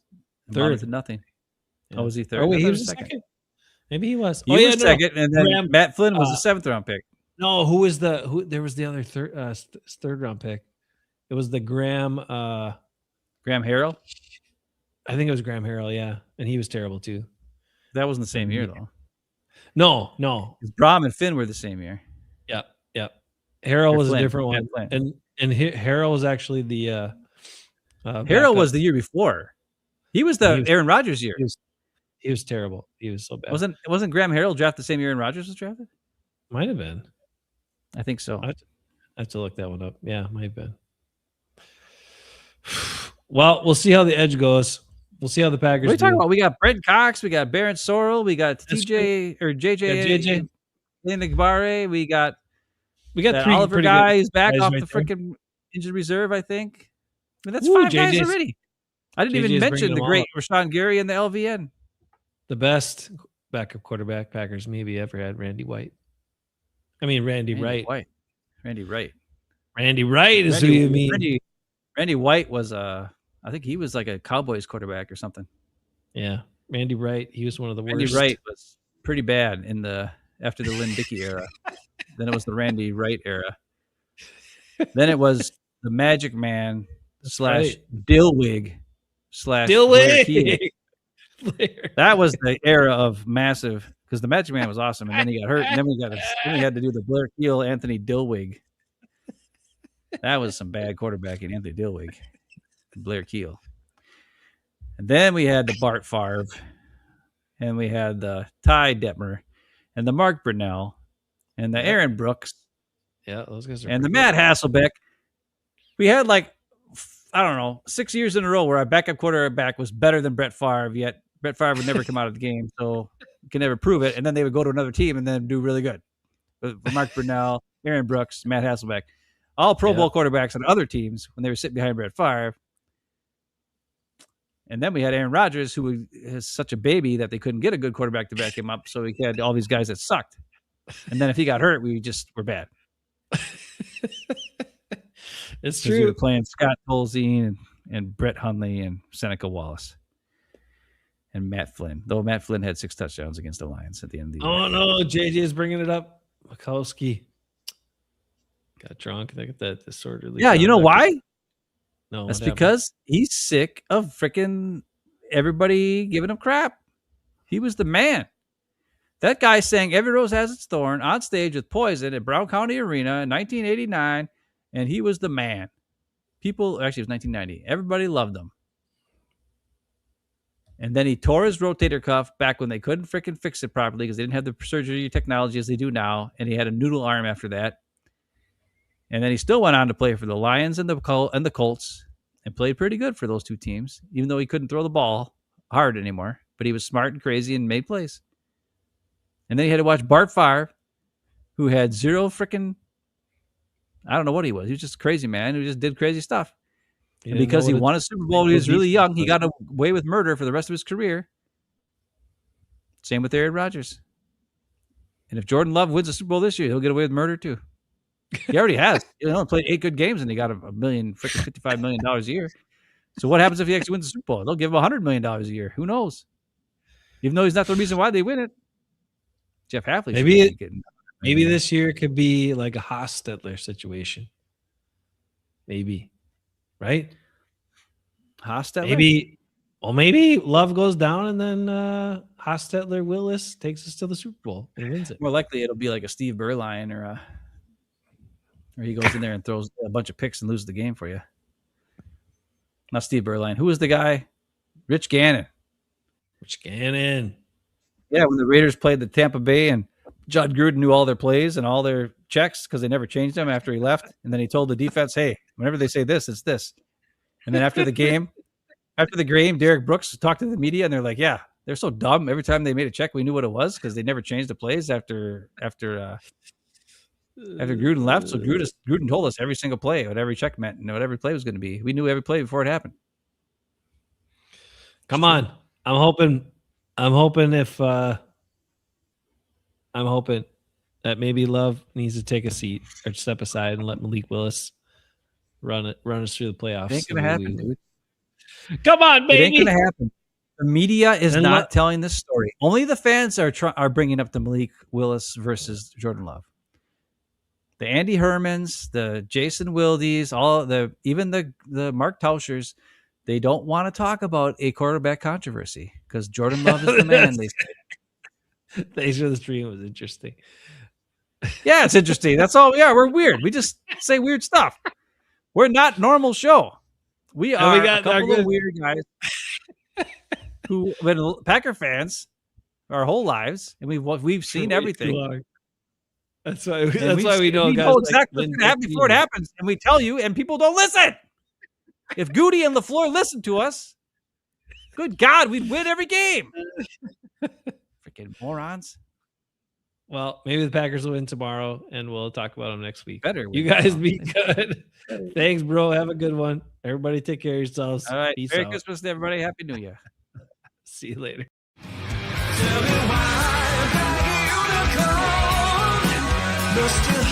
Third third. to nothing. Yeah. Oh, was he third? Oh, wait, I he thought was second. Maybe he was. He oh, was yeah, no. second, and then Graham- Matt Flynn was the 7th round pick. No, who was the there was the other third round pick. It was the Graham Graham Harrell. I think it was Graham Harrell, yeah. And he was terrible too. That wasn't the same year though. No. 'Cause Brom and Finn were the same year. Yep. Harrell Or was Flynn, a different Matt one. Flynn. And Harrell was actually the Harrell was the year before. He was the He was- Aaron Rodgers year. he was terrible. He was so bad. Wasn't Graham Harrell drafted the same year Aaron Rodgers was drafted? Might have been. I think so. I have to look that one up. Yeah, might have been. Well, we'll see how the edge goes. We'll see how the Packers What are you talking do. about? We got Brent Cox, we got Barrett Sorrell, we got That's TJ or JJ, Yeah, JJ. Nigbare, we got We got that three Oliver pretty guy good who's back guys off right the there. freaking injured reserve, I think. I mean, that's Ooh, 5 guys JJ's already. I didn't even JJ's mention bringing the them great all Rashawn Gary and the LVN. The best backup quarterback Packers maybe ever had, Randy White. I mean Randy Wright. Randy Wright. Randy Wright is who you mean. Randy White was I think he was like a Cowboys quarterback or something. Yeah. Randy Wright. He was one of the Randy worst. Wright was pretty bad after the Lynn Dickey era. Then it was the Randy Wright era. Then it was the Magic Man / right. Dillwig / Blair Keel. Blair. That was the era of massive because the Magic Man was awesome, and then he got hurt, and then we had to do the Blair Keel, Anthony Dillwig. That was some bad quarterbacking, Anthony Dillwig, Blair Keel. And then we had the Bart Favre, and we had the Ty Detmer, and the Mark Brunell, and the Aaron Brooks, Yeah, those guys are and the pretty Matt Hasselbeck. We had like, I don't know, 6 years in a row where our backup quarterback was better than Brett Favre, yet Brett Favre would never come out of the game, so you can never prove it. And then they would go to another team and then do really good. But Mark Brunell, Aaron Brooks, Matt Hasselbeck, all Pro Bowl quarterbacks on other teams when they were sitting behind Brett Favre. And then we had Aaron Rodgers, who is such a baby that they couldn't get a good quarterback to back him up, so he had all these guys that sucked. And then if he got hurt, we just were bad. It's 'Cause we were true. playing Scott Tolzien and Brett Hundley and Seneca Wallace and Matt Flynn. Though Matt Flynn had 6 touchdowns against the Lions at the end of the year. Oh no, JJ is bringing it up. Mikowski got drunk. They got that disorderly. Yeah, you know conduct. why? No, That's what happened? because he's sick of freaking everybody giving him crap. He was the man. That guy sang "Every Rose Has Its Thorn" on stage with Poison at Brown County Arena in 1989, and he was the man. People, actually, it was 1990. Everybody loved him. And then he tore his rotator cuff back when they couldn't freaking fix it properly because they didn't have the surgery technology as they do now, and he had a noodle arm after that. And then he still went on to play for the Lions and the Colts and played pretty good for those two teams, even though he couldn't throw the ball hard anymore. But he was smart and crazy and made plays. And then he had to watch Bart Favre, who had zero freaking, I don't know what he was. He was just a crazy man who just did crazy stuff. You And didn't because know he what won a Super Bowl when he was defense really young, he was. got away with murder for the rest of his career. Same with Aaron Rodgers. And if Jordan Love wins the Super Bowl this year, he'll get away with murder too. He already has. He only played 8 good games and he got $55 million a year. So what happens if he actually wins the Super Bowl? They'll give him $100 million a year. Who knows? Even though he's not the reason why they win it. Jeff Hafley. Maybe this year could be like a Hostetler situation. Maybe, right? Hostetler? Maybe Love goes down and then Hostetler Willis takes us to the Super Bowl and wins it. More likely it'll be like a Steve Berline or a Or he goes in there and throws a bunch of picks and loses the game for you. Not Steve Berline. Who was the guy? Rich Gannon. Rich Gannon. Yeah, when the Raiders played the Tampa Bay and John Gruden knew all their plays and all their checks because they never changed them after he left. And then he told the defense, hey, whenever they say this, it's this. And then after the game, Derek Brooks talked to the media and they're like, yeah, they're so dumb. Every time they made a check, we knew what it was because they never changed the plays after Gruden left. So Gruden told us every single play, what every check meant and what every play was going to be. We knew every play before it happened. Come on. I'm hoping that maybe Love needs to take a seat or step aside and let Malik Willis run us through the playoffs. It ain't gonna happen, dude. Come on, baby. It ain't gonna happen. The media is not telling this story. Only the fans are bringing up the Malik Willis versus Jordan Love. The Andy Hermans, the Jason Wildes, even the Mark Tauschers, they don't want to talk about a quarterback controversy because Jordan Love is the man. They say. Thanks for the stream. It was interesting. Yeah, it's interesting. That's all we are. We're weird. We just say weird stuff. We're not normal show. We are a couple of weird guys who have been Packer fans our whole lives, and we've seen everything. That's why we know guys know exactly what's going to happen before it happens, and we tell you, and people don't listen. If Goody and LaFleur listened to us, good God, we'd win every game. Freaking morons. Well, maybe the Packers will win tomorrow, and we'll talk about them next week. Better. You guys be good. Thanks, bro. Have a good one. Everybody take care of yourselves. All right. Peace Merry out. Christmas to everybody. Happy New Year. See you later. Tell me why I beg you to come.